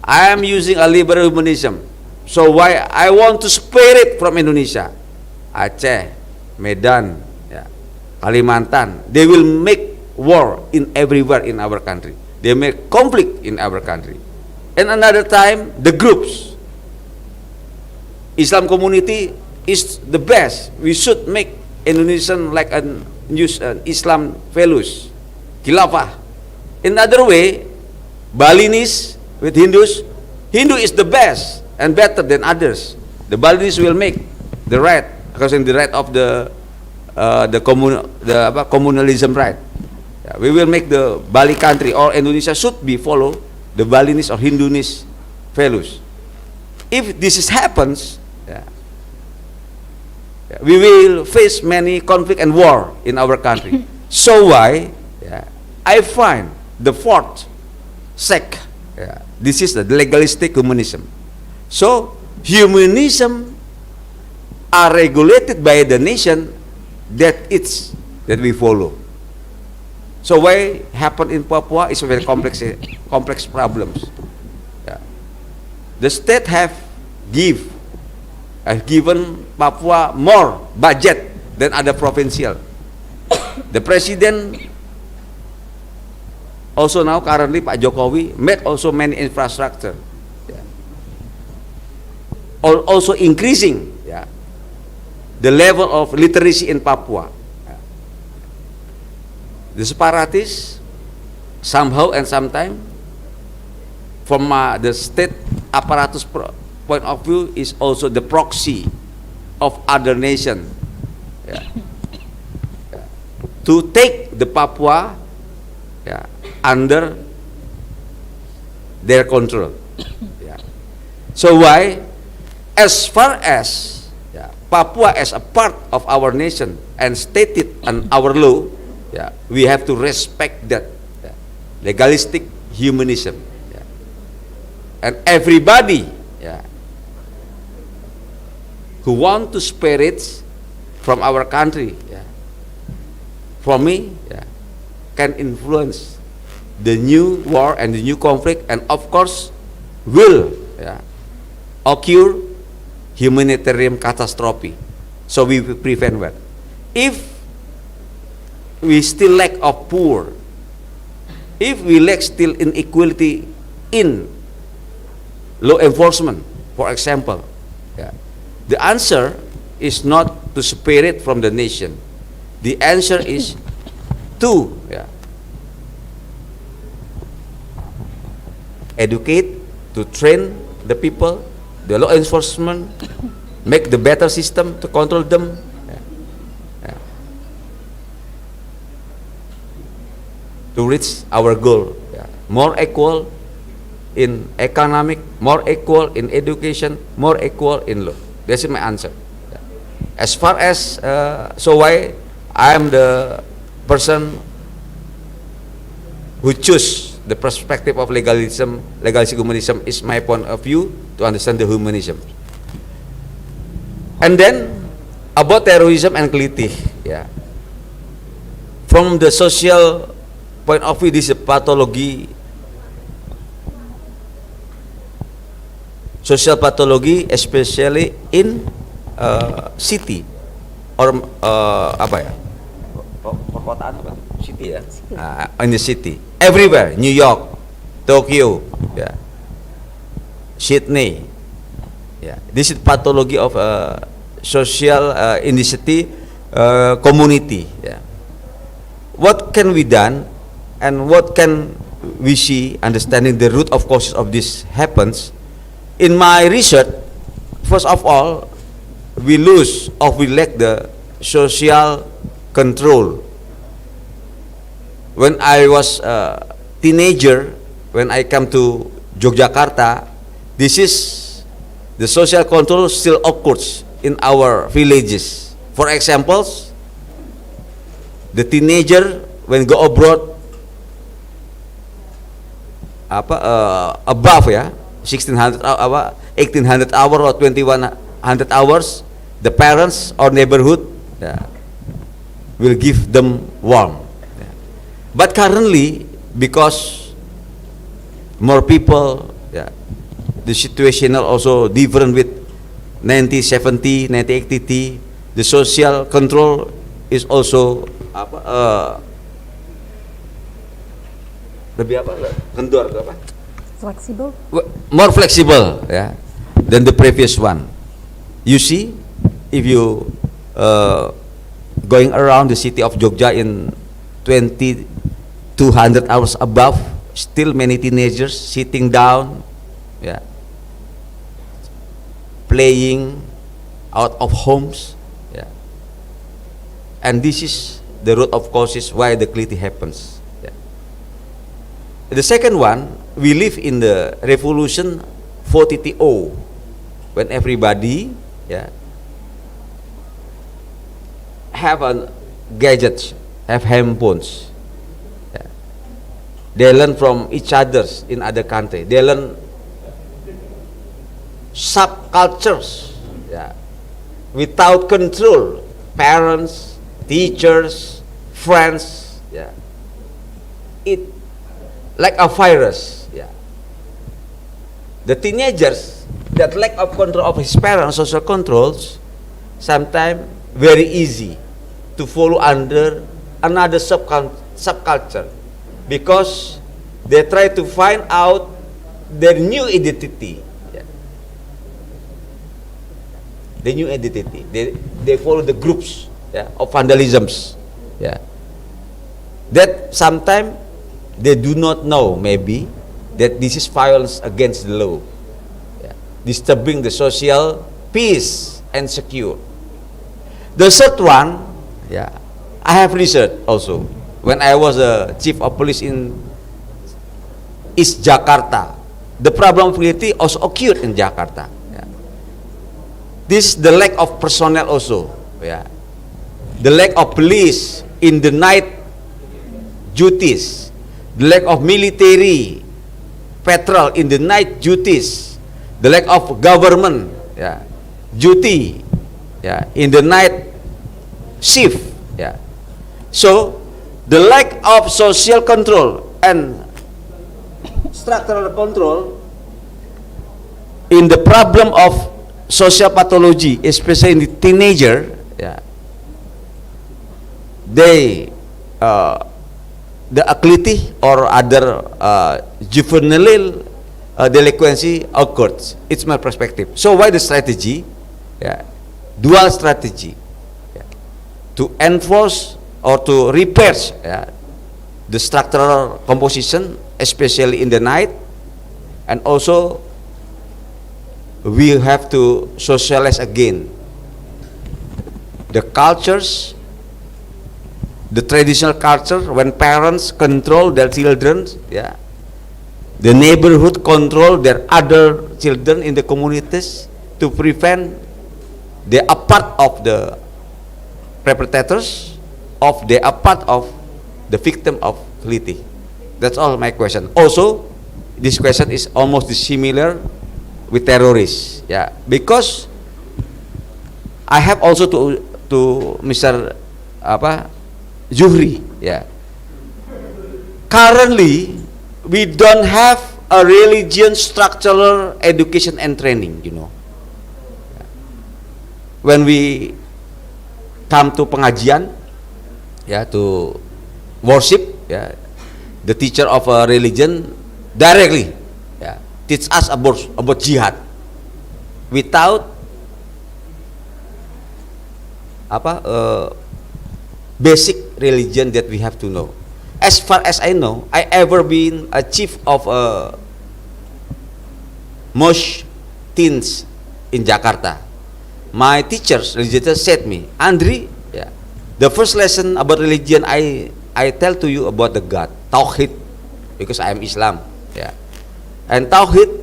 I am using a liberal humanism. So why I want to spare it from Indonesia? Aceh, Medan, Kalimantan, they will make war in everywhere in our country. They make conflict in our country. And another time, the groups, Islam community is the best. We should make Indonesian like an Islam values, Khilafah. In other way, Balinese with Hindus, Hindu is the best and better than others. The Balinese will make the right, because in the right of the communalism right. We will make the Bali country or Indonesia should be follow the Balinese or Hindunese values. If this happens, we will face many conflict and war in our country. So why I find the fourth sect, this is the legalistic humanism. So humanism are regulated by the nation that we follow. So why happen in Papua is a very complex problems. The state have given Papua more budget than other provincial. The president also now currently Pak Jokowi made also many infrastructure. Also increasing the level of literacy in Papua. The separatists somehow and sometime from the state apparatus point of view is also the proxy of other nation to take the Papua under their control. So why, as far as Papua as a part of our nation and stated in our law, we have to respect that legalistic humanism. And everybody who want to spare it from our country, for me, can influence the new war and the new conflict, and of course will occur humanitarian catastrophe. So we prevent that. If we still lack of poor, if we lack still inequality in law enforcement, for example, the answer is not to spare it from the nation. The answer is to educate, to train the people, the law enforcement, make the better system to control them. To reach our goal, more equal in economic, more equal in education, more equal in law. That's my answer. As far as so why I am the person who choose the perspective of legalistic humanism is my point of view to understand the humanism. And then about terrorism and clitih, from the social point of view, this is a pathology, social pathology, especially in city or perkotaan apa? City in the city, everywhere, New York, Tokyo, Sydney, this is pathology of social in the city community. What can be done? And what can we see, understanding the root of causes of this happens? In my research, first of all, we lose or we lack the social control. When I was a teenager, when I come to Yogyakarta, this is the social control still occurs in our villages. For examples, the teenager when go abroad above 1600 1800 hour or 2100 hours, the parents or neighborhood will give them warmth. Yeah. But currently, because more people, yeah, the situation are also different with 1970, 1980. The social control is also lebih apa? Kendor apa? Flexible. More flexible, yeah, than the previous one. You see, if you going around the city of Jogja in 200 hours above, still many teenagers sitting down, yeah, playing out of homes, yeah, and this is the root of causes why the climate happens. Yeah. The second one, we live in the revolution 4.0, when everybody, yeah, have a gadgets, have handphones. Yeah. They learn from each others in other country. They learn subcultures, yeah, without control. Parents, teachers, friends, yeah. It like a virus, yeah. The teenagers that lack of control of his parents, social controls, sometimes very easy to follow under another subculture, because they try to find out their new identity. Yeah. The new identity. They follow the groups, yeah, of vandalisms. Yeah. That sometimes they do not know, maybe, that this is violence against the law, yeah, disturbing the social peace and secure. The third one, yeah, I have researched also. When I was a chief of police in East Jakarta, the problem of criminality also occurred in Jakarta. Yeah. This the lack of personnel also, yeah, the lack of police in the night duties, the lack of military patrol in the night duties, the lack of government, yeah, duty, yeah, in the night shift, yeah. So the lack of social control and structural control in the problem of social pathology, especially in the teenager, yeah, they the activity or other juvenile delinquency occurs. It's my perspective. So why the strategy? Yeah, dual strategy, yeah, to enforce or to repair, yeah, the structural composition, especially in the night, and also we have to socialize again the cultures, the traditional culture, when parents control their children, yeah, the neighborhood control their other children in the communities to prevent they are part of the perpetrators, of they are part of the victim of criminality. That's all my question. Also, this question is almost similar with terrorists, yeah, because I have also to Mr. Zuhri, yeah. Currently, we don't have a religion structural education and training, you know. When we come to pengajian, yeah, to worship, yeah, the teacher of a religion directly, yeah, teach us about jihad without basic religion that we have to know. As far as I know, I ever been a chief of a mosque teens in Jakarta. My teachers, religious, said me, Andri, yeah, the first lesson about religion I tell to you about the God, Tauhid, because I am Islam, yeah, and Tauhid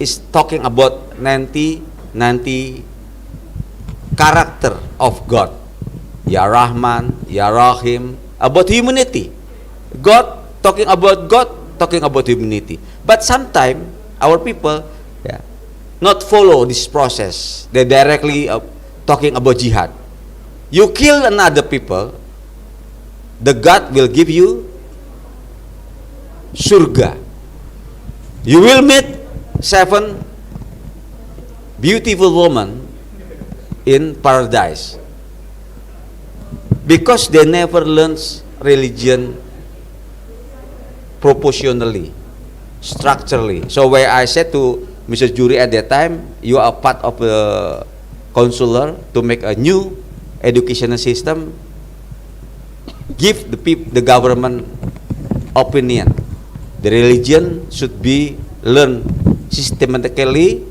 is talking about 90 character of God, Ya Rahman, Ya Rahim, about humanity. God talking about humanity. But sometimes our people, yeah, not follow this process. They directly talking about jihad. You kill another people, the God will give you surga. You will meet 7 beautiful women in paradise, because they never learns religion proportionally, structurally. So where I said to Mr. Jury at that time, you are part of the counselor to make a new educational system, give the government opinion. The religion should be learned systematically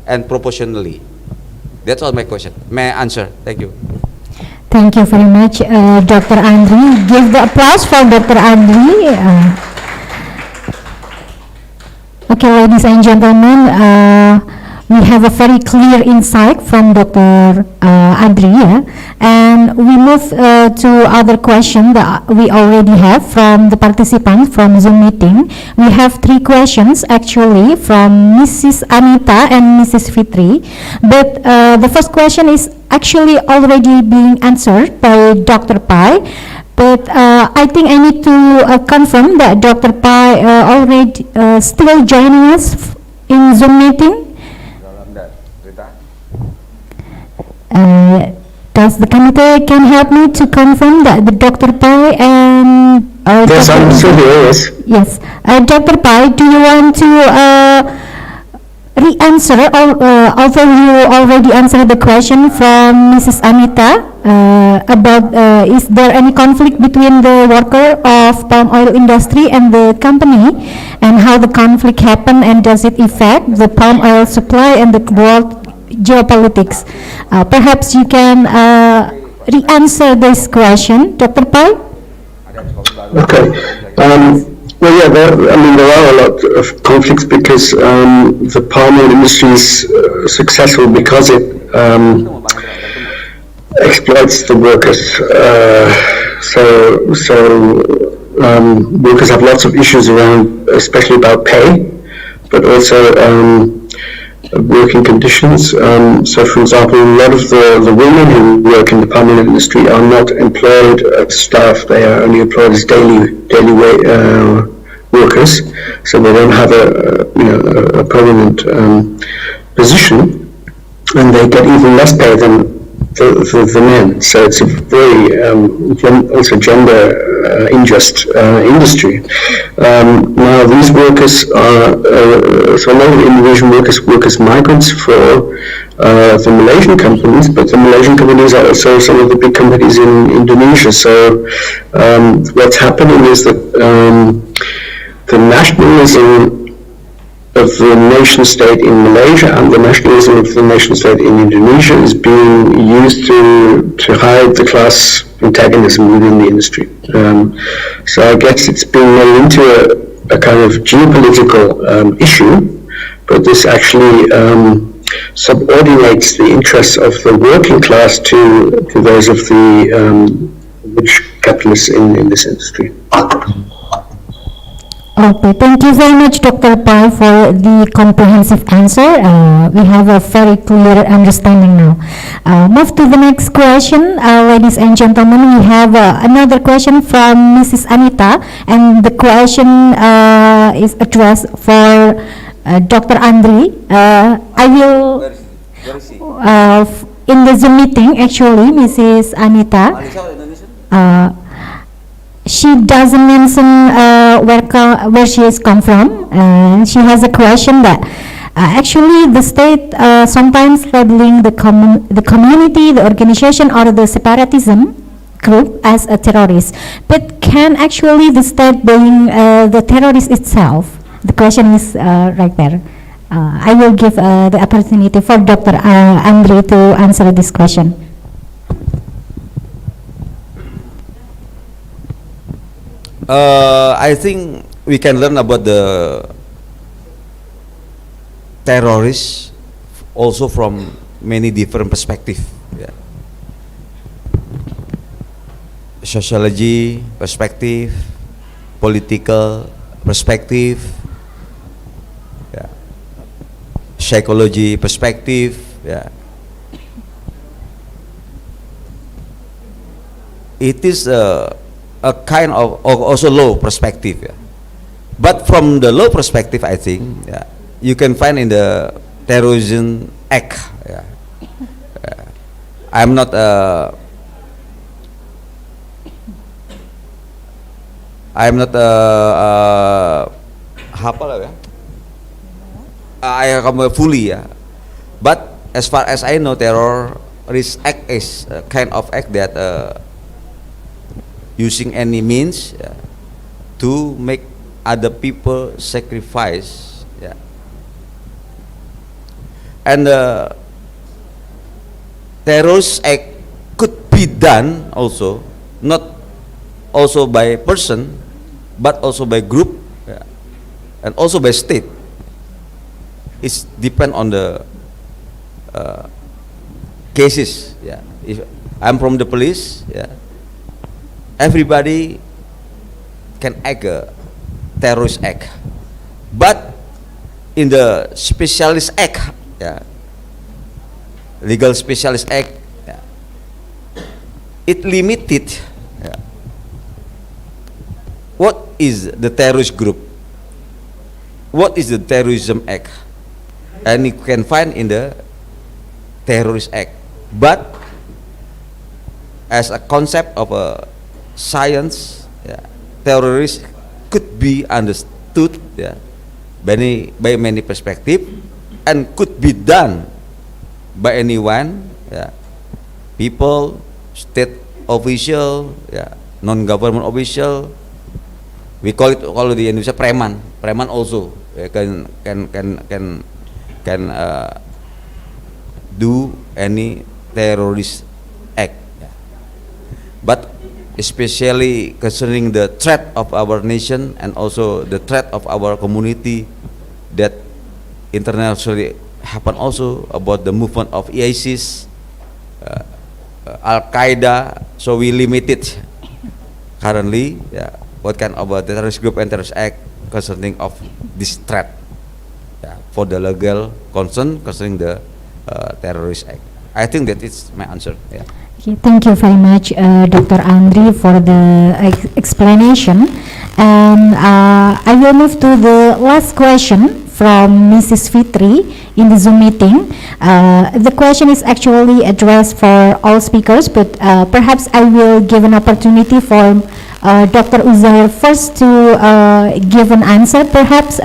and proportionally. That's all my question. May I answer? Thank you. Thank you very much, Dr. Andri. Give the applause for Dr. Andri. Okay, ladies and gentlemen, we have a very clear insight from Dr. Andri, and we move to other question that we already have from the participants from Zoom meeting. We have 3 questions actually from Mrs. Anita and Mrs. Fitri, but the first question is actually already being answered by Dr. Pai. But I think I need to confirm that Dr. Pai already still joining us in Zoom meeting. Does the committee can help me to confirm that the Dr. Pai and Yes, I'm still here, yes. Yes, Dr. Pai, do you want to re-answer, although you already answered the question from Mrs. Anita about is there any conflict between the worker of palm oil industry and the company, and how the conflict happened, and does it affect the palm oil supply and the world geopolitics? Perhaps you can re-answer this question, Dr. Pai? Okay. Well, yeah, there are a lot of conflicts because the palm oil industry is successful because it exploits the workers. Workers have lots of issues around, especially about pay, but also working conditions. So, for example, a lot of the women who work in the palm oil industry are not employed as staff; they are only employed as daily workers. So they don't have a permanent position, and they get even less pay than the men. So it's a very also gender unjust industry. Now these workers are so a lot of Indonesian workers work as migrants for the Malaysian companies, but the Malaysian companies are also some of the big companies in Indonesia. So what's happening is that the nationalism of the nation state in Malaysia and the nationalism of the nation state in Indonesia is being used to hide the class antagonism within the industry. So I guess it's being made into a kind of geopolitical issue, but this actually subordinates the interests of the working class to those of the rich capitalists in this industry. Okay, thank you very much, Dr. Pai, for the comprehensive answer. We have a very clear understanding now. Move to the next question, ladies and gentlemen. We have another question from Mrs. Anita, and the question is addressed for Dr. Andri. I will, in the Zoom meeting, actually, Mrs. Anita, she doesn't mention where she has come from. She has a question that actually the state sometimes labeling the community, the organization, or the separatism group as a terrorist. But can actually the state being the terrorist itself? The question is right there. I will give the opportunity for Dr. Andri to answer this question. I think we can learn about the terrorists also from many different perspectives. Yeah. Sociology perspective, political perspective, yeah. Psychology perspective, yeah. it is a kind of also low perspective. Yeah. But from the low perspective, I think you can find in the terrorism act. Yeah. I'm not I am fully, but as far as I know, terrorist act is a kind of act that using any means to make other people sacrifice, and terrorist act could be done also not also by person but also by group, and also by state. It depend on the cases. If I'm from the police, everybody can act a terrorist act, but in the specialist act, legal specialist act, it limited what is the terrorist group, what is the terrorism act, and you can find in the terrorist act. But as a concept of a science, terrorist could be understood by many perspectives, and could be done by anyone, people, state official, non-government official. We call it kalau di Indonesia preman also can do any terrorist act, but especially concerning the threat of our nation and also the threat of our community that internationally happen also about the movement of ISIS, Al-Qaeda. So we limited currently what kind of a terrorist group and terrorist act concerning of this threat for the legal concern concerning the terrorist act. I think that is my answer. Okay, thank you very much, Dr. Andri, for the explanation. And I will move to the last question from Mrs. Fitri in the Zoom meeting. The question is actually addressed for all speakers, but perhaps I will give an opportunity for Dr. Uzair first to give an answer, perhaps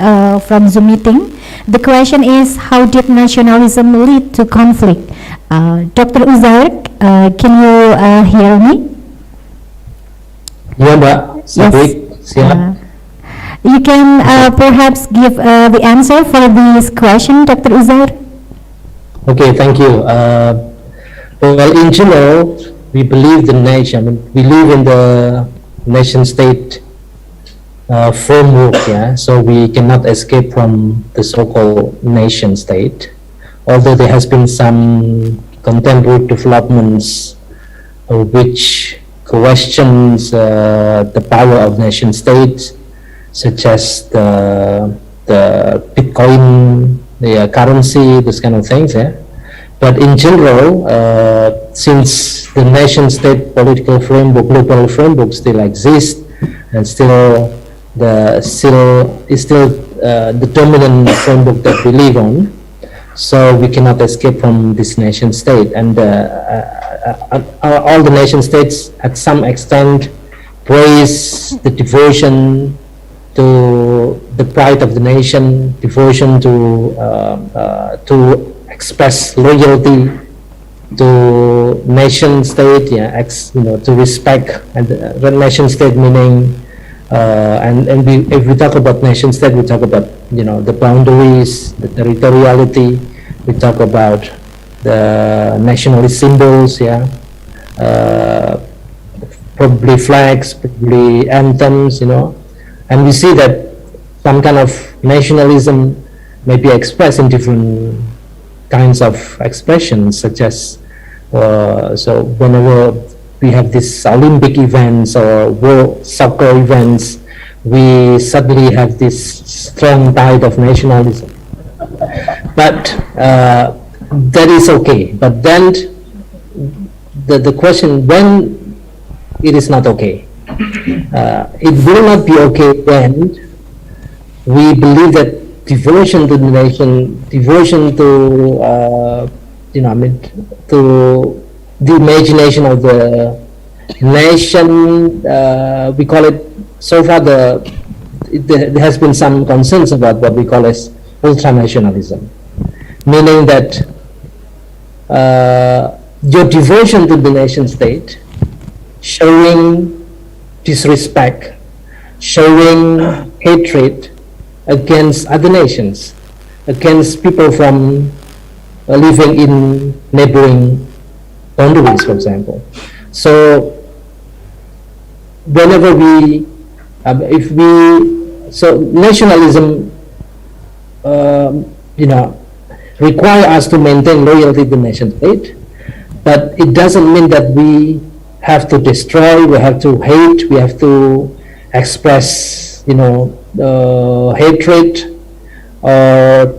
from Zoom meeting. The question is, how did nationalism lead to conflict? Dr. Uzair, can you hear me? Ya, Mbak. Siap. You can perhaps give the answer for this question, Dr. Uzair. Okay, thank you. Well, in general, we believe the nation. I mean, we live in the nation-state framework, so we cannot escape from the so-called nation-state. Although there has been some contemporary developments which questions the power of nation-states, such as the Bitcoin, the currency, those kind of things. But in general, since the nation-state political framework, global framework still exists, and still is the dominant framework that we live on, so we cannot escape from this nation-state. And all the nation-states, at some extent, praise the devotion to the pride of the nation, devotion to express loyalty to nation-state, to respect, and the nation-state meaning. If we talk about nation-state, we talk about the boundaries, the territoriality. We talk about the nationalist symbols, probably flags, probably anthems, and we see that some kind of nationalism may be expressed in different kinds of expressions, such as so whenever we have these Olympic events or World Soccer events, we suddenly have this strong tide of nationalism. But that is okay. But then the question, when it is not okay. It will not be okay when we believe that devotion to the nation, devotion to to the imagination of the nation, we call it, so far there has been some concerns about what we call as ultranationalism, meaning that your devotion to the nation state, showing disrespect, showing hatred against other nations, against people from living in neighboring boundaries, for example. So whenever so nationalism, require us to maintain loyalty to the nation state, but it doesn't mean that we have to destroy, we have to hate, we have to express, hatred or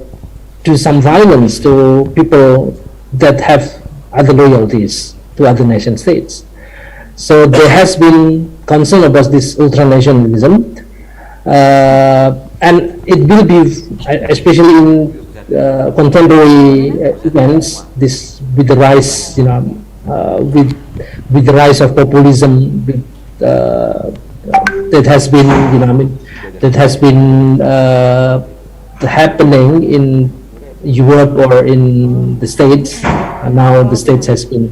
do some violence to people that have other loyalties to other nation states. So there has been concern about this ultranationalism, and it will be, especially in contemporary events, this with the rise, with the rise of populism, that has been, happening in Europe or in the States. And now the States has been,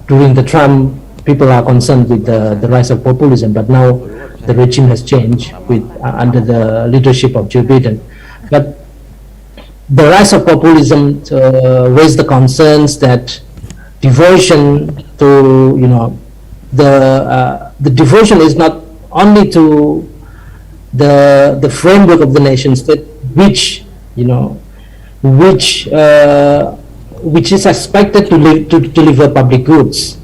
during the Trump, people are concerned with the rise of populism, but now the regime has changed with under the leadership of Joe Biden. But the rise of populism raised the concerns that devotion to, the devotion is not only to the framework of the nation state, which is expected to deliver public goods,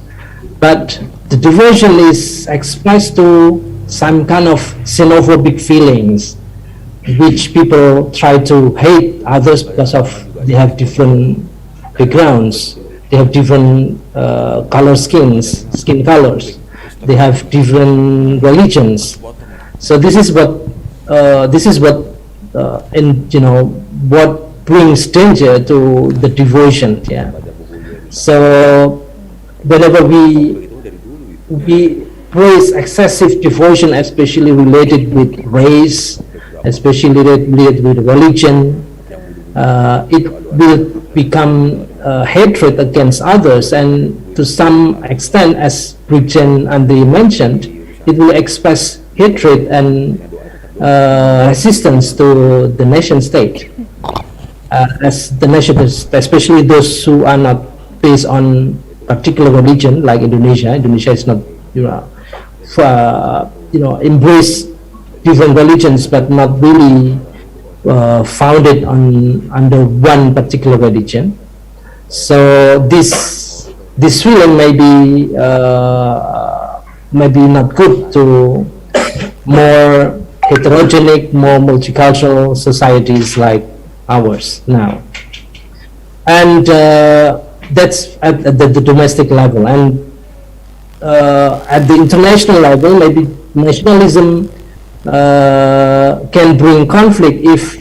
but the devotion is expressed to some kind of xenophobic feelings, which people try to hate others because of they have different backgrounds, they have different skin colors, they have different religions. So this is what what brings danger to the devotion. Yeah. So whenever we praise excessive devotion, especially related with race, especially related with religion, it will become hatred against others, and to some extent, as Bridgen and they mentioned, it will express hatred and resistance to the nation state, as the nation, especially those who are not based on particular religion, like Indonesia. Indonesia is not, embrace different religions, but not really founded under one particular religion. So this feeling may be not good to more heterogenic, more multicultural societies like ours now. And that's at the domestic level. And at the international level, maybe nationalism can bring conflict if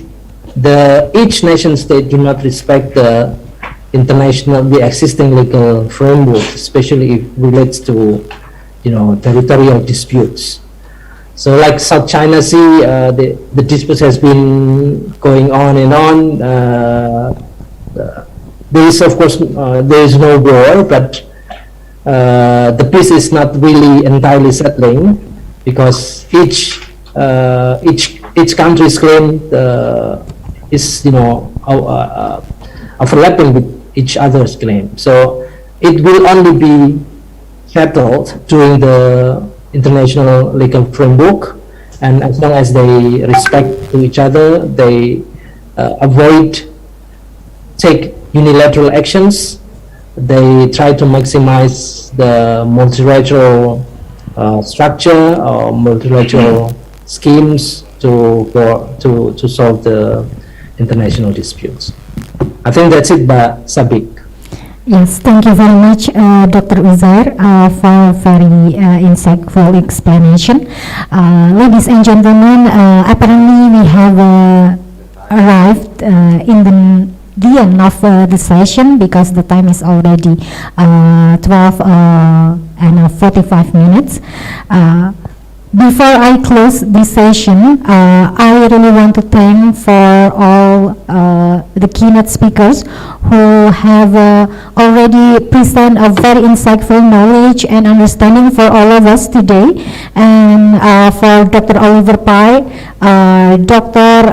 each nation state do not respect the existing legal framework, especially if it relates to territorial disputes. So like South China Sea, the dispute has been going on and on. There is, of course, there is no war, but the peace is not really entirely settling, because each country's claim is overlapping with each other's claim. So it will only be settled during the international legal framework, and as long as they respect to each other, they take unilateral actions, they try to maximize the multilateral structure or multilateral schemes to solve the international disputes. I think that's it, Sabik. Yes, thank you very much, Dr. Uzair, for very insightful explanation. Ladies and gentlemen, apparently we have arrived in the end of the session because the time is already 12 and 45 minutes. Before I close this session, I really want to thank for all the keynote speakers who have already present a very insightful knowledge and understanding for all of us today, and for Dr. Oliver Pai, Dr.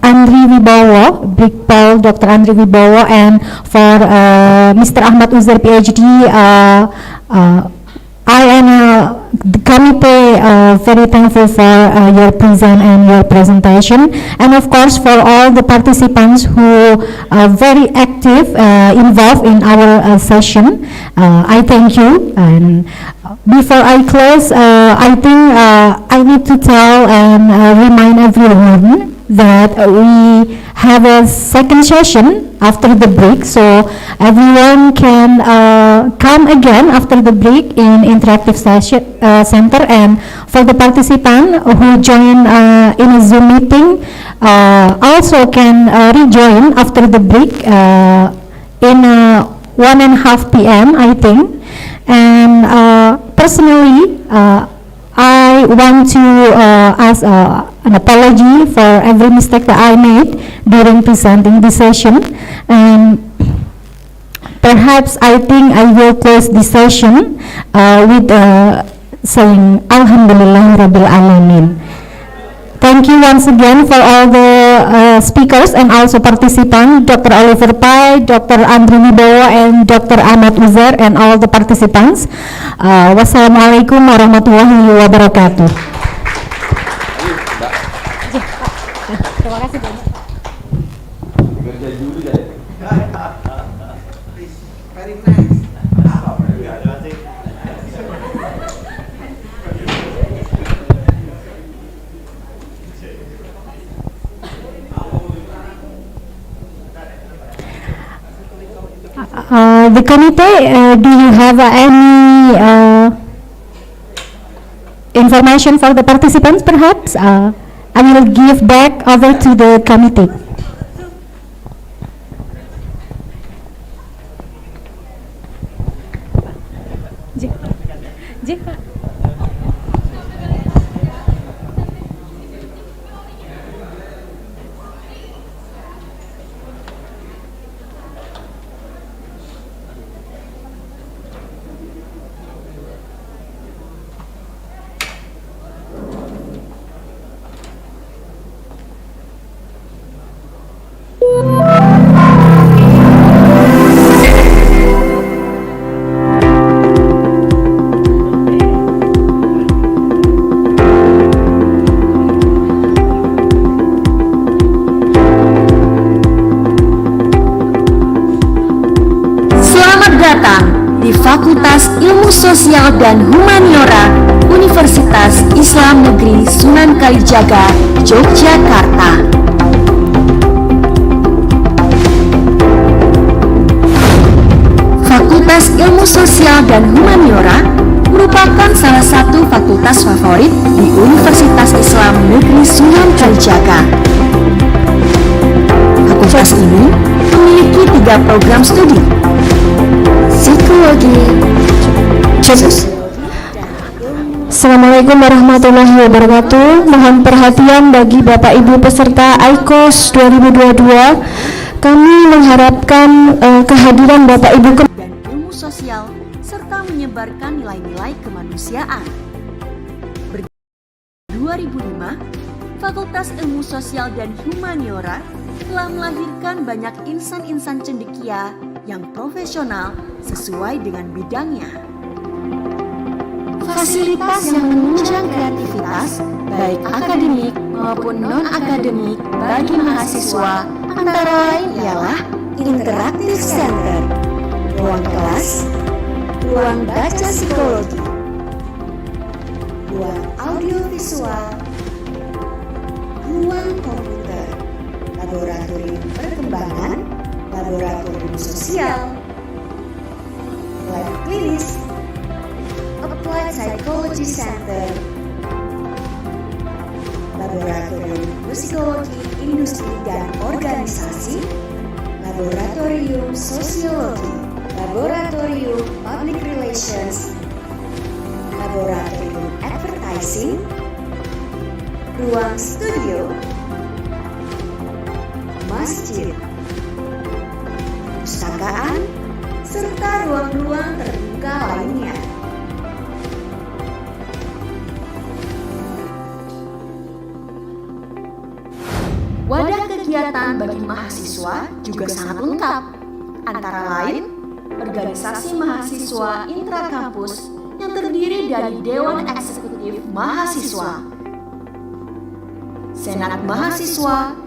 Andri Wibowo, Big Paul, Dr. Andri Wibowo, and for Mr. Ahmad Uzair, PhD. I am the committee very thankful for your present and your presentation, and of course for all the participants who are very active involved in our session. I thank you. And before I close, I think I need to tell and remind everyone that we have a second session after the break, so everyone can come again after the break in interactive session center. And for the participant who join in a Zoom meeting, also can rejoin after the break in 1:30 p.m. I think. And personally, I want to ask an apology for every mistake that I made during presenting this session, and perhaps I think I will close this session with saying Alhamdulillah Rabbil Alamin. Thank you once again for all the speakers and also participants, Dr. Oliver Pai, Dr. Andri Wibowo, and Dr. Ahmad Uzair, and all the participants. Wassalamualaikum warahmatullahi wabarakatuh. Terima kasih banyak. The committee, do you have any information for the participants perhaps? I will give back over to the committee. Di Fakultas Ilmu Sosial dan Humaniora Universitas Islam Negeri Sunan Kalijaga, Yogyakarta. Fakultas Ilmu Sosial dan Humaniora merupakan salah satu fakultas favorit di Universitas Islam Negeri Sunan Kalijaga. Fakultas ini memiliki 3 program studi: Psikologi. Assalamualaikum warahmatullahi wabarakatuh. Mohon perhatian bagi Bapak Ibu peserta Aicosh 2022. Kami mengharapkan kehadiran Bapak Ibu dan ilmu sosial serta menyebarkan nilai-nilai kemanusiaan. 2005, Fakultas Ilmu Sosial dan Humaniora telah melahirkan banyak insan-insan cendekia yang profesional sesuai dengan bidangnya. Fasilitas yang menunjang kreativitas, baik akademik maupun non-akademik bagi mahasiswa, antara lain ialah Interactive Center, ruang kelas, ruang baca psikologi, ruang audiovisual, ruang komputer, laboratorium perkembangan, laboratorium sosial, Klinis, Applied Psychology Center, Laboratorium Psikologi Industri dan Organisasi, Laboratorium Sosiologi, Laboratorium Public Relations, Laboratorium Advertising, Ruang Studio, Masjid, Perpustakaan, serta ruang-ruang terbuka lainnya. Wadah kegiatan bagi mahasiswa juga sangat lengkap, antara lain organisasi mahasiswa intrakampus yang terdiri dari Dewan Eksekutif Mahasiswa, Senat Mahasiswa,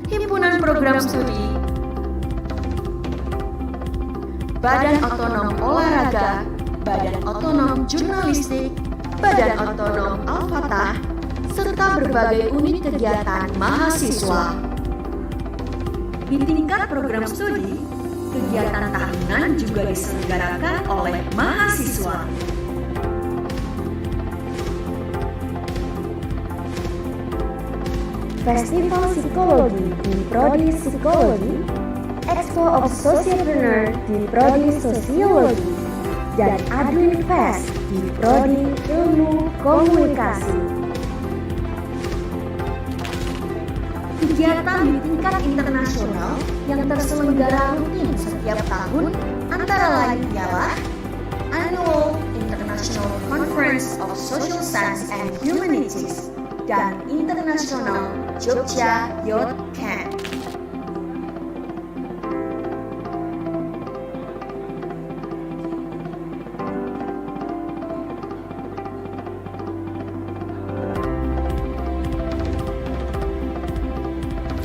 Himpunan Program Studi, Badan Otonom Olahraga, Badan Otonom Jurnalistik, Badan Otonom Al-Fatah, serta berbagai unit kegiatan mahasiswa. Di tingkat program studi, kegiatan tahunan juga diselenggarakan oleh mahasiswa. Festival Psikologi di Prodi Psikologi, Expo of Sociopreneur di Prodi Sosiologi, dan Adwin Fest di Prodi Ilmu Komunikasi. Kegiatan di tingkat internasional yang terselenggara rutin setiap tahun antara lain ialah Annual International Conference of Social Science and Humanities dan International Jogja Youth Camp.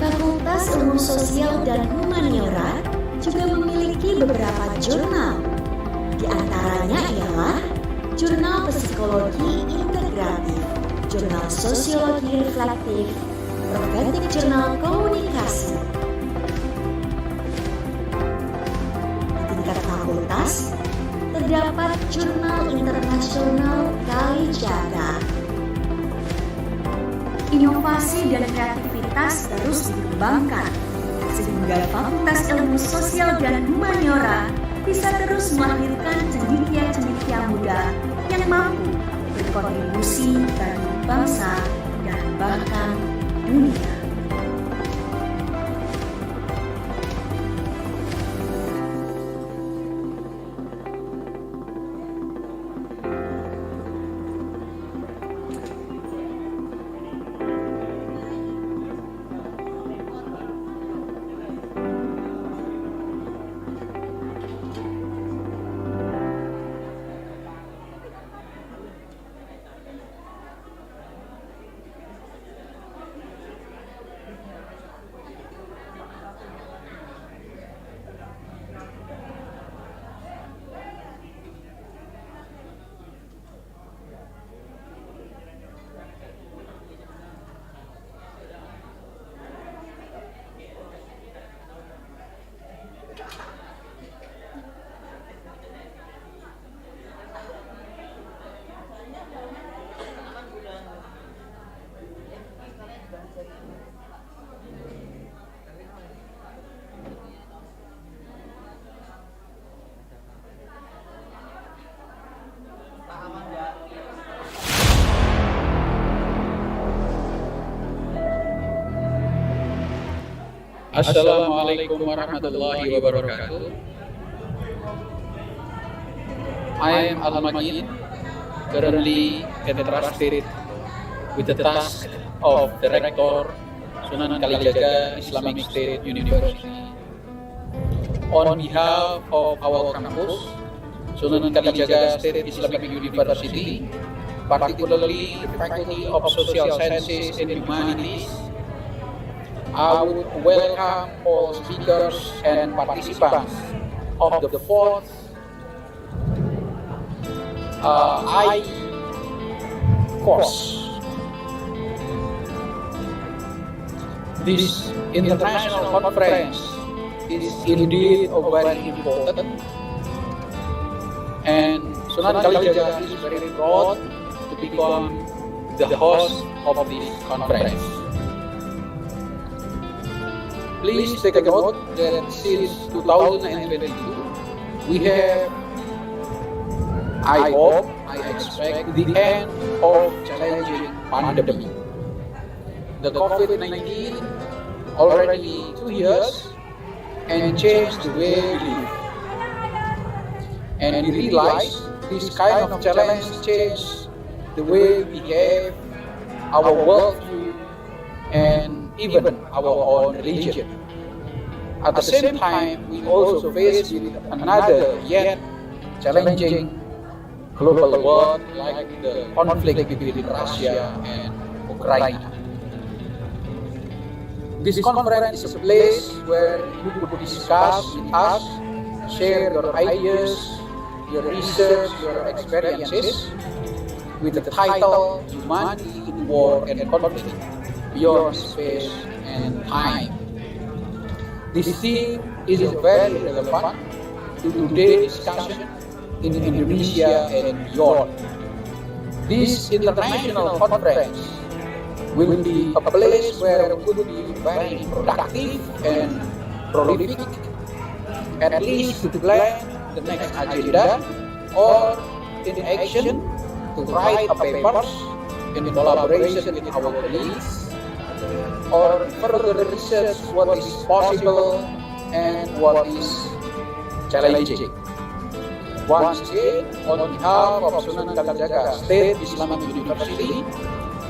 Fakultas Ilmu Sosial dan Humaniora juga memiliki beberapa jurnal. Di antaranya ialah Jurnal Psikologi Integratif, Jurnal Sosiologi Reflektif, Prophetic Jurnal Komunikasi. Di tingkat fakultas, terdapat Jurnal Internasional Kalijaga. Inovasi dan kreativitas terus dikembangkan, sehingga Fakultas Ilmu Sosial dan Humaniora bisa terus melahirkan cendekia-cendekia muda yang mampu berkontribusi bagi bangsa dan bahkan dunia. Assalamualaikum warahmatullahi wabarakatuh. I am Al-Majid, currently entrusted with the task of Director Sunan Kalijaga Islamic State University. On behalf of our campus, Sunan Kalijaga State Islamic University, particularly the Faculty of Social Sciences and Humanities, I would welcome all speakers and participants of the fourth Aicosh. This international conference is indeed very important and Sunan Kalijaga is very proud to become the host of this conference. Please take a note that since 2022, we have, I hope, I expect, the end of challenging pandemic. The COVID-19 already 2 years and changed the way we live. And we realize this kind of challenge changed the way we behave, our worldview, and even our own religion. At the same time, we also face with another yet challenging global world like the conflict between Russia and Ukraine. This conference is a place where you could discuss with us, share your ideas, your research, your experiences, with the title Humanity in War and Conflict, Beyond Space and Time. This theme is very relevant to today's discussion in Indonesia and beyond. This international conference will be a place where we could be very productive and prolific, at least to plan the next agenda or in action to write a papers in collaboration with our colleagues or further research what is possible and what is challenging. Once again, on behalf of Sunan Kalijaga State Islamic University,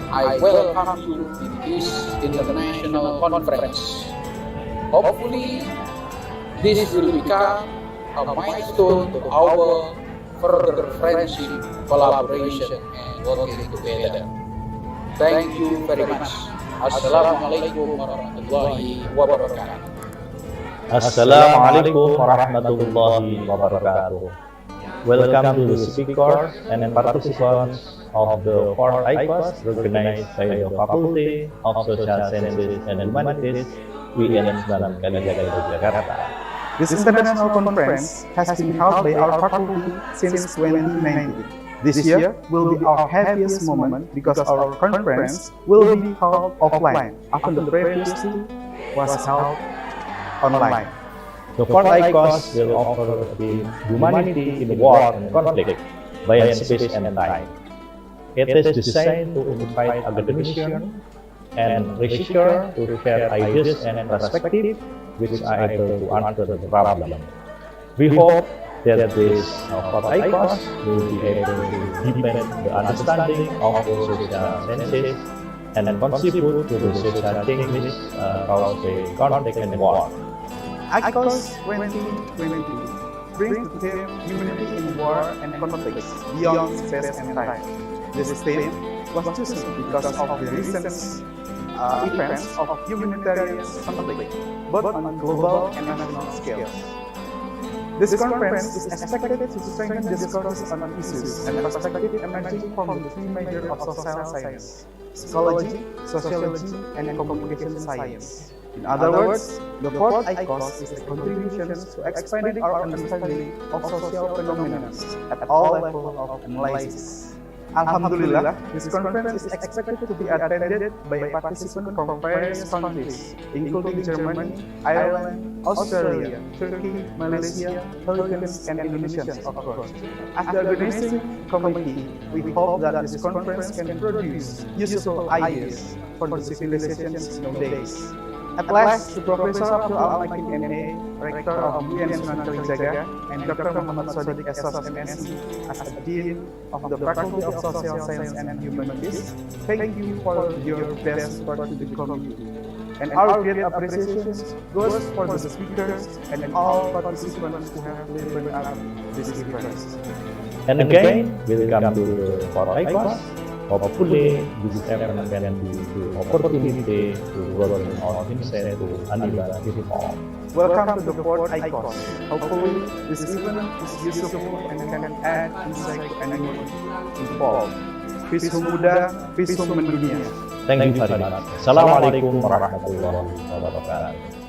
I welcome you in this international conference. Hopefully, this will become a milestone to our further friendship, collaboration, and working together. Thank you very much. Assalamualaikum warahmatullahi wabarakatuh. Assalamualaikum warahmatullahi wabarakatuh. Welcome to the speakers and participants of the fourth Aicosh organized by the Faculty of Social Sciences and Humanities, UIN Sunan Kalijaga, Yogyakarta. This international conference has been held by our faculty since 2019. This year will be our happiest moment because our conference will be held offline after the previous two was held online. The fourth Aicosh will offer a theme, Humanity in War and Conflict, Beyond Space and Time. It is designed to invite academicians and researchers to share ideas and perspectives which are able to answer the problem. We hope that this fourth Aicosh will be able to deepen the understanding of the social sciences and contribute to the social changes caused by conflict and war. Aicosh 2022 brings the theme Humanity in War and Conflicts, Beyond Space and Time. This theme was chosen because of the recent events of humanitarian conflict, both on global and national scales. This conference is expected to strengthen discourses on issues and perspectives emerging from the three major of social science: psychology, sociology, and communication science. In other words, the fourth Aicosh is a contribution to expanding our understanding of social phenomena at all levels of analysis. Alhamdulillah, this conference is expected to be attended by participants from various countries, including Germany, Ireland, Australia, Turkey, Malaysia, Philippines, and Indonesia, of course. As the organizing committee, we hope that this conference can produce useful ideas for the civilizations nowadays. At last, to Professor Abdul Al-Makin MA, Rector of UIN Sunan Kalijaga, and Dr. Muhammad Sadiq SOS MSc as the Dean of the Faculty of Social Science and Humanities, thank you for your best support to the community. And our great appreciation goes for the speakers and all participants who have delivered up this conference. And again, welcome to the fourth Aicosh. Hopefully, this event can be the opportunity to broaden our insight to uneven reform. Welcome to the fourth Aicosh. Hopefully, this event is useful and can add insight to anyone involved. FISHUM muda, FISHUM mendunia. Thank you very much. Assalamualaikum warahmatullahi wabarakatuh.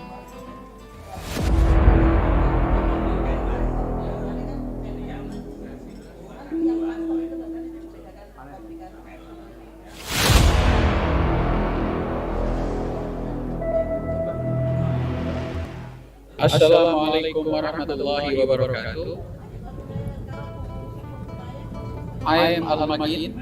Assalamualaikum warahmatullahi wabarakatuh. I am Al-Magin.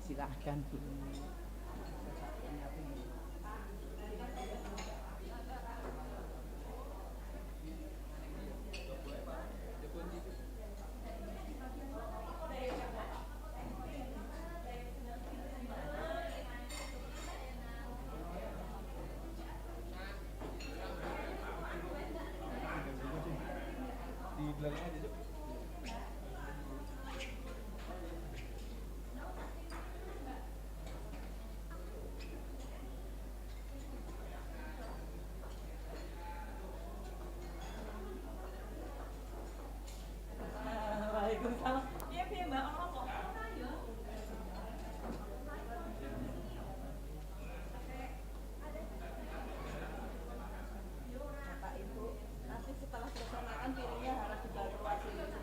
Silahkan Bu. Nanti setelah selesai makan piringnya harus dibawa keluar sini.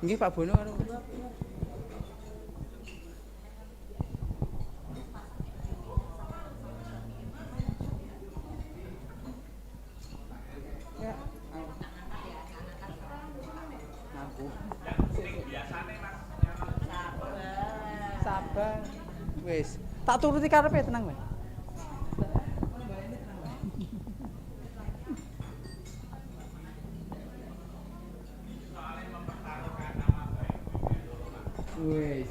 Nggih Pak Bono. Ya. Aku. Sabar. Wis, tak turuti karepe tenang wae. Wis.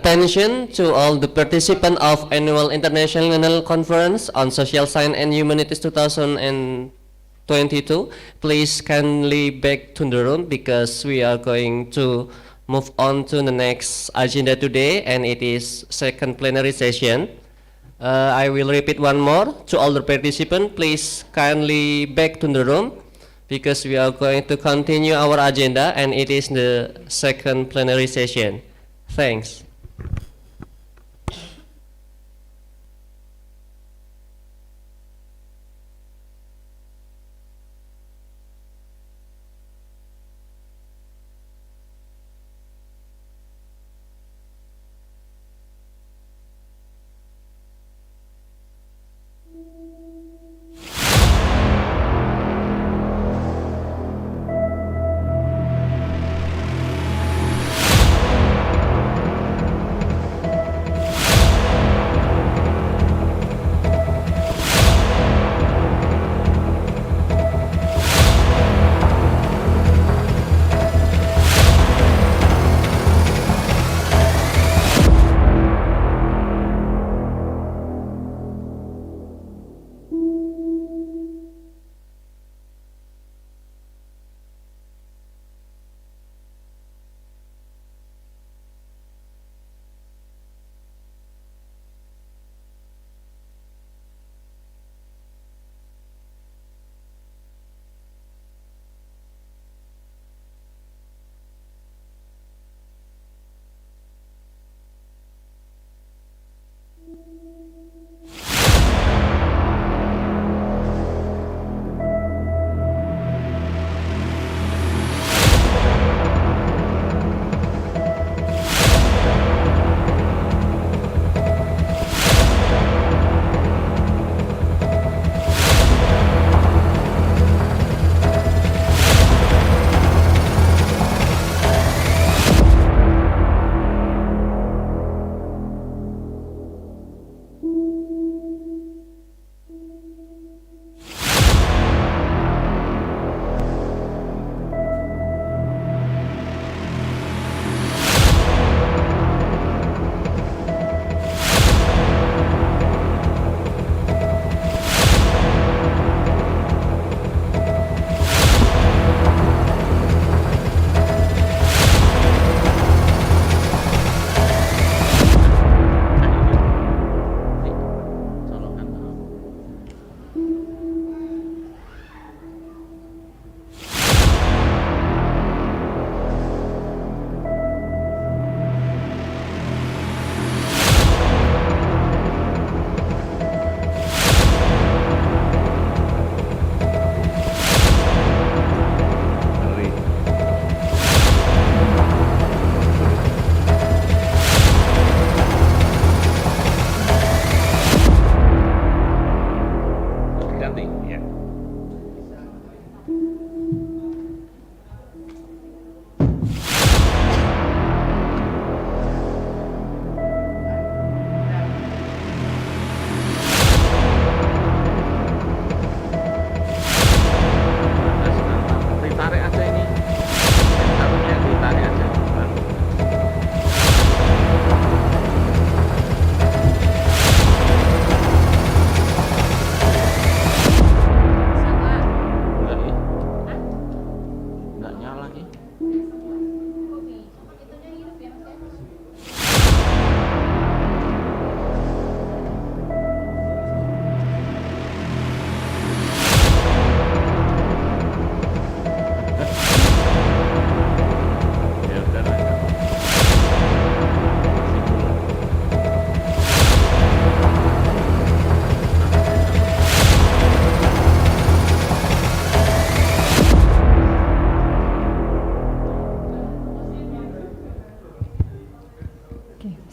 attention to all the participants of Annual International Conference on Social Science and Humanities 2022. Please kindly back to the room because we are going to move on to the next agenda today, and it is second plenary session. I will repeat one more to all the participants. Please kindly back to the room because we are going to continue our agenda, and it is the second plenary session. Thanks.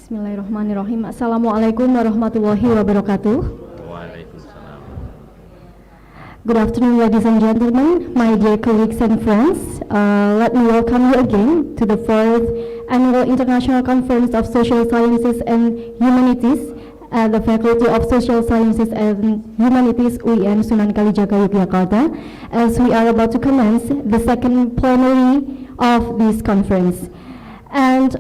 Bismillahirrahmanirrahim. Assalamualaikum warahmatullahi wabarakatuh. Waalaikumsalam. Good afternoon, ladies and gentlemen, my dear colleagues and friends. Let me welcome you again to the 4th Annual International Conference of Social Sciences and Humanities at the Faculty of Social Sciences and Humanities UIN Sunan Kalijaga, Yogyakarta, as we are about to commence the second plenary of this conference. And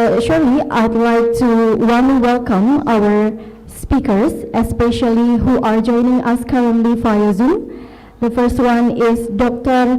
Surely, I'd like to warmly welcome our speakers, especially who are joining us currently via Zoom. The first one is Dr.